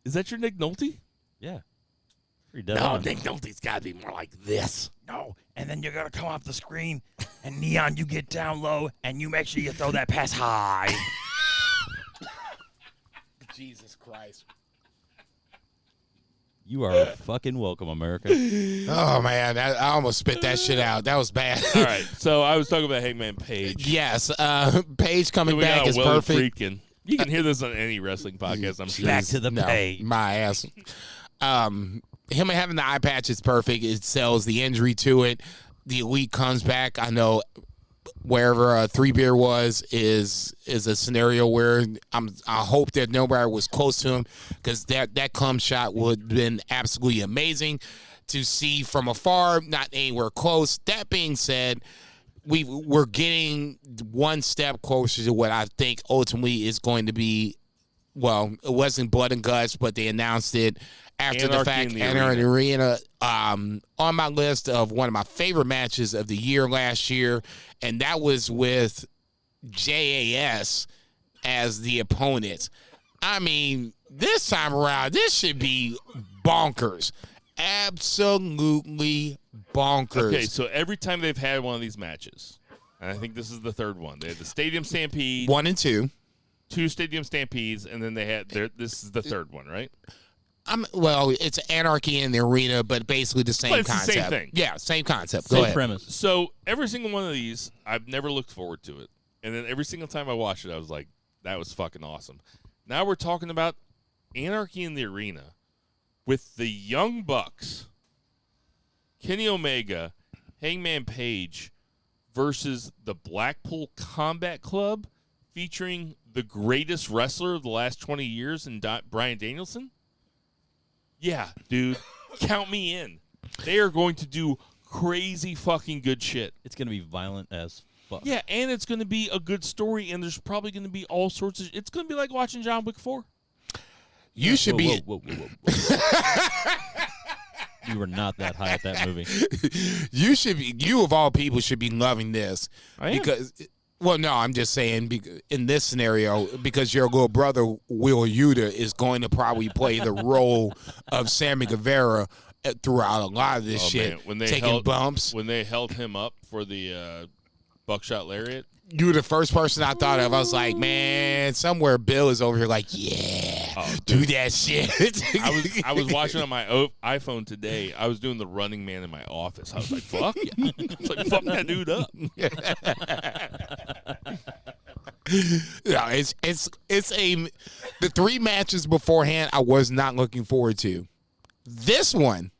Is that your Nick Nolte? Yeah. Pretty dead No, on. Nick Nolte's got to be more like this. No, and then you're going to come off the screen, and Neon, you get down low, and you make sure you throw that pass high. Jesus Christ. You are fucking welcome, America. Oh, man. I almost spit that shit out. That was bad. All right, so I was talking about Hangman Page. Yes. Paige coming We back got is Willie perfect. Friedkin. You can hear this on any wrestling podcast, I'm sure. Back to the page. My ass. Him having the eye patch is perfect. It sells the injury to it. The Elite comes back. I know wherever Three Beer was is a scenario where I hope that nobody was close to him, because that cum shot would have been absolutely amazing to see from afar, not anywhere close. That being said, we're getting one step closer to what I think ultimately is going to be. Well, it wasn't blood and guts, but they announced it after the fact. Enter the arena. On my list of one of my favorite matches of the year last year, and that was with JAS as the opponent. I mean, this time around, this should be bonkers. Absolutely bonkers. Okay, so every time they've had one of these matches, and I think this is the third one, they had the Stadium Stampede. 1 and 2. 2 Stadium Stampedes, and then they had this is the third one, right? Well, it's Anarchy in the Arena, but basically the same But it's the concept. same thing. Yeah, same concept. Same Go ahead. premise. So every single one of these, I've never looked forward to it. And then every single time I watched it, I was like, that was fucking awesome. Now we're talking about Anarchy in the Arena with the Young Bucks, Kenny Omega, Hangman Page versus the Blackpool Combat Club, featuring the greatest wrestler of the last 20 years in Bryan Danielson. Yeah, dude, count me in. They are going to do crazy fucking good shit. It's going to be violent as fuck. Yeah, and it's going to be a good story, and there's probably going to be all sorts of... It's going to be like watching John Wick 4. You should be... Whoa. You were not that high at that movie. You should be... You, of all people, should be loving this. I am. Because... Well, no, I'm just saying in this scenario, because your little brother, Will Yuta, is going to probably play the role of Sammy Guevara throughout a lot of this shit, man. taking bumps. When they held him up for the buckshot lariat. You were the first person I thought of. I was like, man, somewhere Bill is over here like, yeah, do that shit. I was watching on my iPhone today. I was doing the Running Man in my office. I was like, fuck yeah. I was like, fuck that dude up. Yeah, the 3 matches beforehand I was not looking forward to. This one,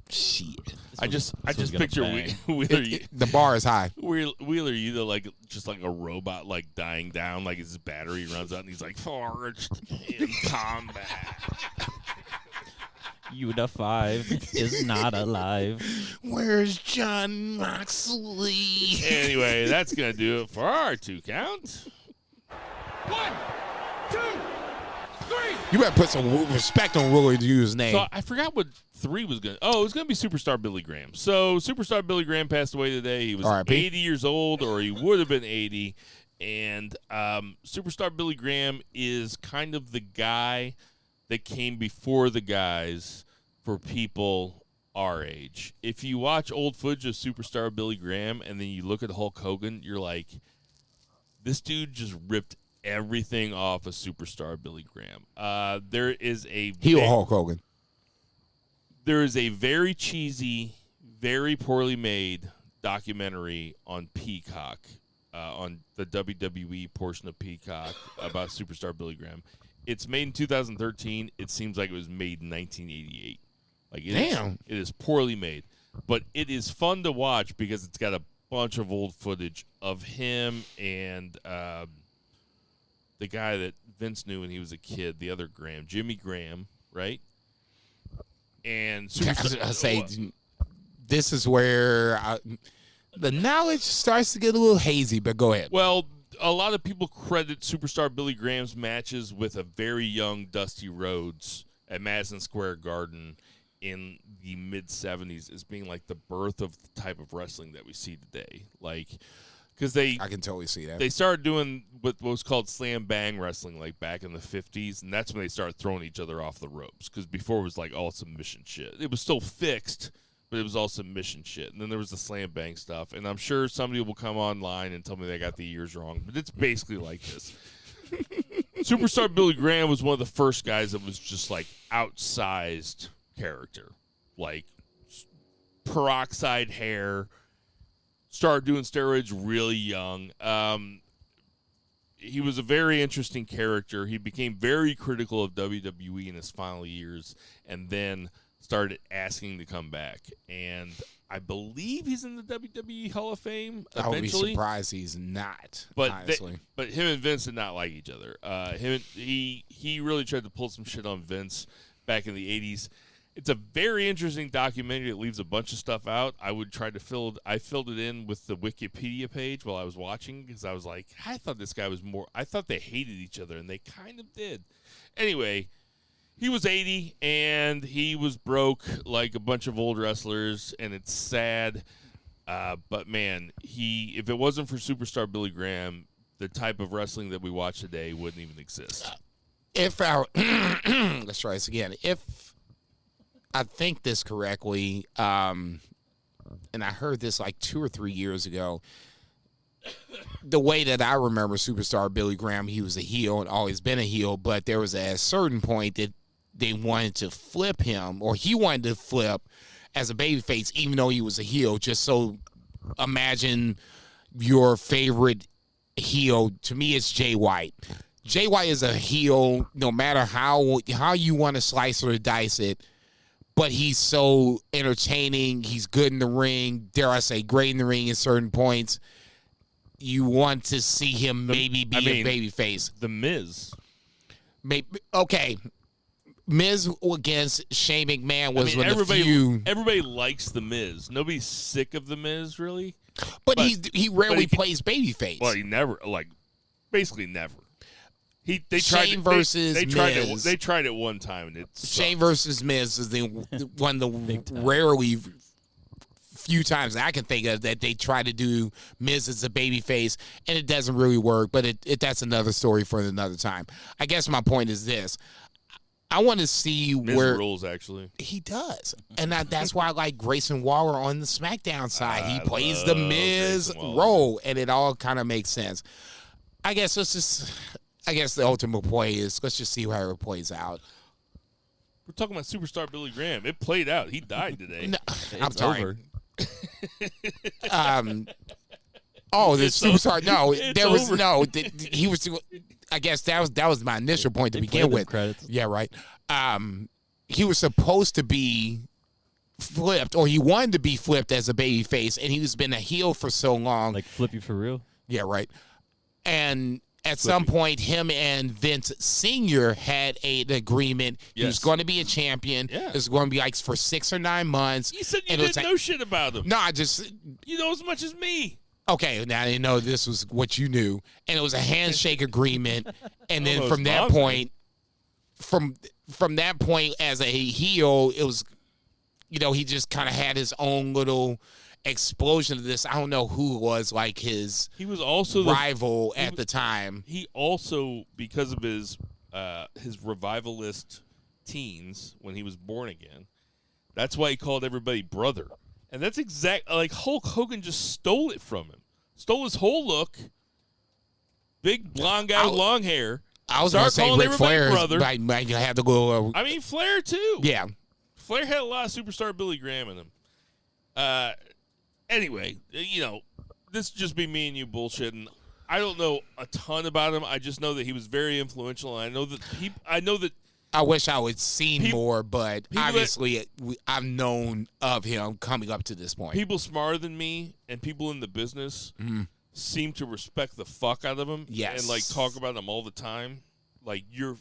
Shit. I just was gonna picture bang. Wheeler, The bar is high. Wheeler either like just like a robot like dying down, like his battery runs out and he's like forged in combat. Unit 5 is not alive. Where's John Moxley? Anyway, that's gonna do it for our 2 count. 1, 2, 3. You better put some respect on Willie Dew's name. So I forgot what 3 was gonna. Oh, it was gonna be Superstar Billy Graham. So Superstar Billy Graham passed away today. He was R.I.P. 80 years old, or he would have been 80. And Superstar Billy Graham is kind of the guy that came before the guys for people our age. If you watch old footage of Superstar Billy Graham and then you look at Hulk Hogan, you're like, this dude just ripped everything off of Superstar Billy Graham. There is a Hulk Hogan. There is a very cheesy, very poorly made documentary on Peacock, on the WWE portion of Peacock about Superstar Billy Graham. It's made in 2013. It seems like it was made in 1988. Like it is poorly made, but it is fun to watch because it's got a bunch of old footage of him and the guy that Vince knew when he was a kid, the other Graham, Jimmy Graham, right? And I say, this is where the knowledge starts to get a little hazy, but go ahead. Well, a lot of people credit Superstar Billy Graham's matches with a very young Dusty Rhodes at Madison Square Garden in the mid-'70s as being like the birth of the type of wrestling that we see today. Like, because I can totally see that. They started doing what was called slam bang wrestling like back in the 50s, and that's when they started throwing each other off the ropes. Because before it was like all submission shit. It was still fixed, but it was all submission shit. And then there was the slam bang stuff. And I'm sure somebody will come online and tell me they got the years wrong, but it's basically like this. Superstar Billy Graham was one of the first guys that was just like outsized character, like peroxide hair, started doing steroids really young. He was a very interesting character. He became very critical of WWE in his final years and then started asking to come back. And I believe he's in the WWE Hall of Fame eventually. I would be surprised he's not, but honestly. But him and Vince did not like each other. He really tried to pull some shit on Vince back in the 80s. It's a very interesting documentary. It leaves a bunch of stuff out. I filled it in with the Wikipedia page while I was watching because I was like, I thought this guy was more. I thought they hated each other, and they kind of did. Anyway, he was 80, and he was broke like a bunch of old wrestlers, and it's sad. But, man, if it wasn't for Superstar Billy Graham, the type of wrestling that we watch today wouldn't even exist. Let's try this again. If I think this correctly, and I heard this like 2 or 3 years ago, the way that I remember Superstar Billy Graham, he was a heel and always been a heel, but there was a certain point that they wanted to flip him, or he wanted to flip as a babyface, even though he was a heel. Just so, imagine your favorite heel. To me, it's Jay White. Jay White is a heel, no matter how you want to slice or dice it, but he's so entertaining. He's good in the ring. Dare I say, great in the ring at certain points. You want to see him maybe be a babyface. The Miz. Okay. Miz against Shane McMahon was everybody likes the Miz. Nobody's sick of the Miz, really. But he rarely plays babyface. Well, he never, basically never. They Shane versus Miz. They tried it one time, and it's Shane versus Miz is one of the rarely few times that I can think of that they try to do Miz as a babyface, and it doesn't really work. But that's another story for another time. I guess my point is this: I want to see Miz where rules. Actually, he does, and that's why I like Grayson Waller on the SmackDown side. He plays the Miz role, and it all kind of makes sense. I guess the ultimate play is let's just see how it plays out. We're talking about Superstar Billy Graham. It played out. He died today. No, I'm sorry. Over. The Superstar. No, there was over. no. He was. I guess that was my initial point to begin with. Credits. Yeah, right. He was supposed to be flipped, or he wanted to be flipped as a babyface, and he's been a heel for so long. Like Flippy for real? Yeah, right. And at some point, him and Vince Sr. had an agreement. He was going to be a champion. Yeah. It was going to be like for 6 or 9 months. You said you And it was didn't know shit about him. No, I just... You know as much as me. Okay, now I didn't know this was what you knew. And it was a handshake agreement. And then Almost from that positive. point, from that point as a heel, it was, he just kind of had his own little explosion of this. I don't know who was like his He was also rival at the time. He also, because of his revivalist teens when he was born again, that's why he called everybody brother. And that's like Hulk Hogan just stole it from him. Stole his whole look. Big blonde guy with long hair. I was going to say Ric Flair brother. might have to go. I mean, Flair too. Yeah. Flair had a lot of superstar Billy Graham in him. Anyway, this just be me and you bullshitting. I don't know a ton about him. I just know that he was very influential, and I know that. I wish I would seen more, but people obviously I've known of him coming up to this point. People smarter than me and people in the business seem to respect the fuck out of him. Yes. And like talk about him all the time. Like your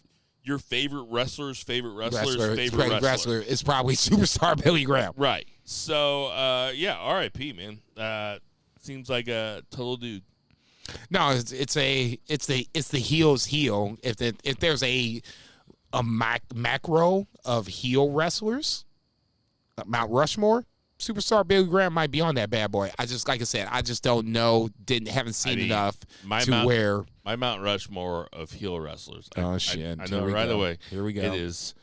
favorite wrestler's favorite wrestler is probably superstar Billy Graham. Right. So R.I.P. man. Seems like a total dude. No, it's the heel's heel. If there's a macro of heel wrestlers, Mount Rushmore, superstar Billy Graham might be on that bad boy. I just don't know. Haven't seen enough where my Mount Rushmore of heel wrestlers. Oh shit! I know right away. Here we go. It is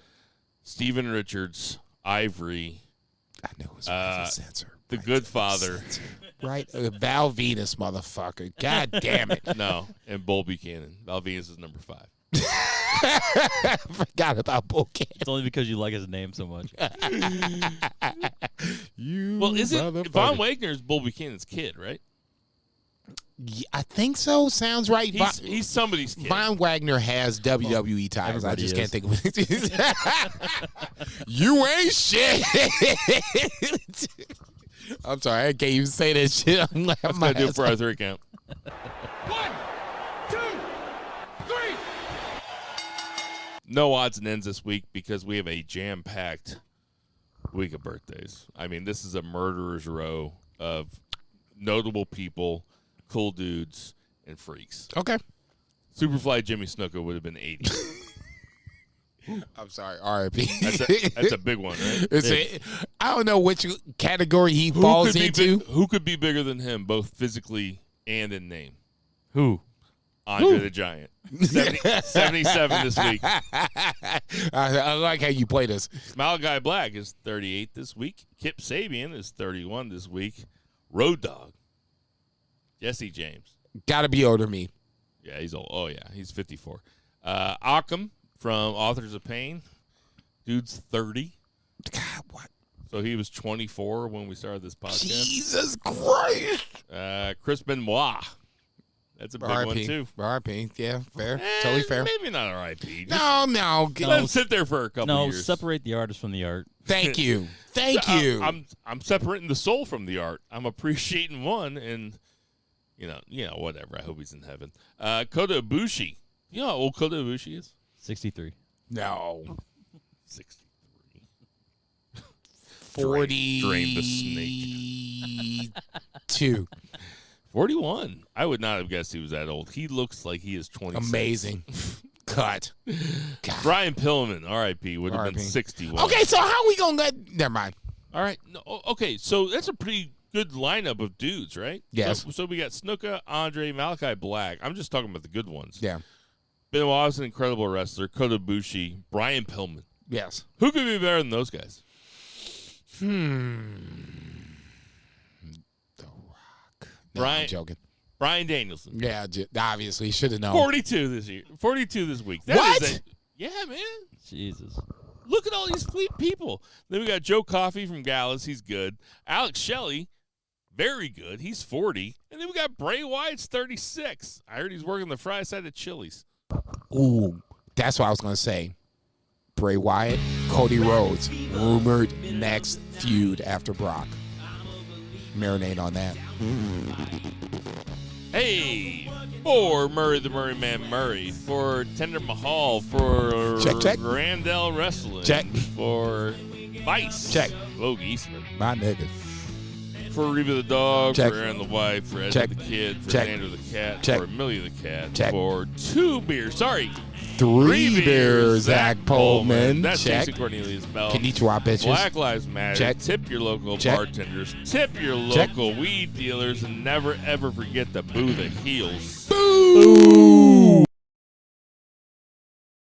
Steven Richards, Ivory. I know his censor. The Good Father. Right, Val Venus, motherfucker. God damn it! No, and Bull Buchanan. Val Venus is number 5. I forgot about Bull Buchanan. It's only because you like his name so much. Well, isn't Von Wagner's Bull Buchanan's kid, right? Yeah, I think so. Sounds right. He's somebody's kid. Von Wagner has WWE titles. I just can't think of it. You ain't shit. I'm sorry. I can't even say that shit. I'm That's going to do it for our 3 count. 1, 2, 3. No odds and ends this week because we have a jam-packed week of birthdays. I mean, this is a murderer's row of notable people, cool dudes, and freaks. Okay. Superfly Jimmy Snuka would have been 80. I'm sorry, R.I.P. That's a big one, right? I don't know which category he falls into. Who could be bigger than him, both physically and in name? Who? Andre the Giant. 77 this week. I like how you play this. Smile Guy Black is 38 this week. Kip Sabian is 31 this week. Road Dogg. Jesse James. Got to be older than me. Yeah, he's old. Oh, yeah, he's 54. Occam from Authors of Pain. Dude's 30. God, what? So he was 24 when we started this podcast. Jesus Christ. Chris Benoit. That's a big one, too. R.I.P. Yeah, fair. Totally fair. Maybe not R.I.P. No. Let him sit there for a couple years. No, separate the artist from the art. Thank you. Thank you. I'm separating the soul from the art. I'm appreciating one, and whatever. I hope he's in heaven. Kota Ibushi. You know how old Kota Ibushi is? 63. No. 63. 40. Drain the snake. 2. 41. I would not have guessed he was that old. He looks like he is 26. Amazing. Cut. God. Brian Pillman, R.I.P., would have been 61. Okay, so how we going to – never mind. All right. No, okay, so that's a pretty good lineup of dudes, right? Yes. So we got Snuka, Andre, Malachi Black. I'm just talking about the good ones. Yeah. Benoit was an incredible wrestler. Kota Ibushi, Brian Pillman. Yes. Who could be better than those guys? The Rock. No, I'm joking. Brian Danielson. Yeah, obviously. Should have known. 42 this year. 42 this week. What? Yeah, man. Jesus. Look at all these people. Then we got Joe Coffey from Gallus. He's good. Alex Shelley, very good. He's 40. And then we got Bray Wyatt's 36. I heard he's working the fry side of Chili's. Ooh, that's what I was going to say. Bray Wyatt, Cody Rhodes, rumored next feud after Brock. Marinate on that. Hey, for Murray the Murray Man Murray, for Tender Mahal, for Check. Randall Wrestling, Check. for Vice, Check. Logan Eastman, My nigga. for Reba the dog, Check. for Aaron the wife, for Ed Check. the kid, for Check. Andrew the cat, Check. for Amelia the cat, Check. for 2 beers. Sorry, 3 beers, Zach Pullman. That's Check. Jason Cornelius Bell. Konnichiwa, bitches. Black Lives Matter. Check. Tip your local Check. bartenders. Tip your Check. local weed dealers, and never ever forget to boo the heels. Boo!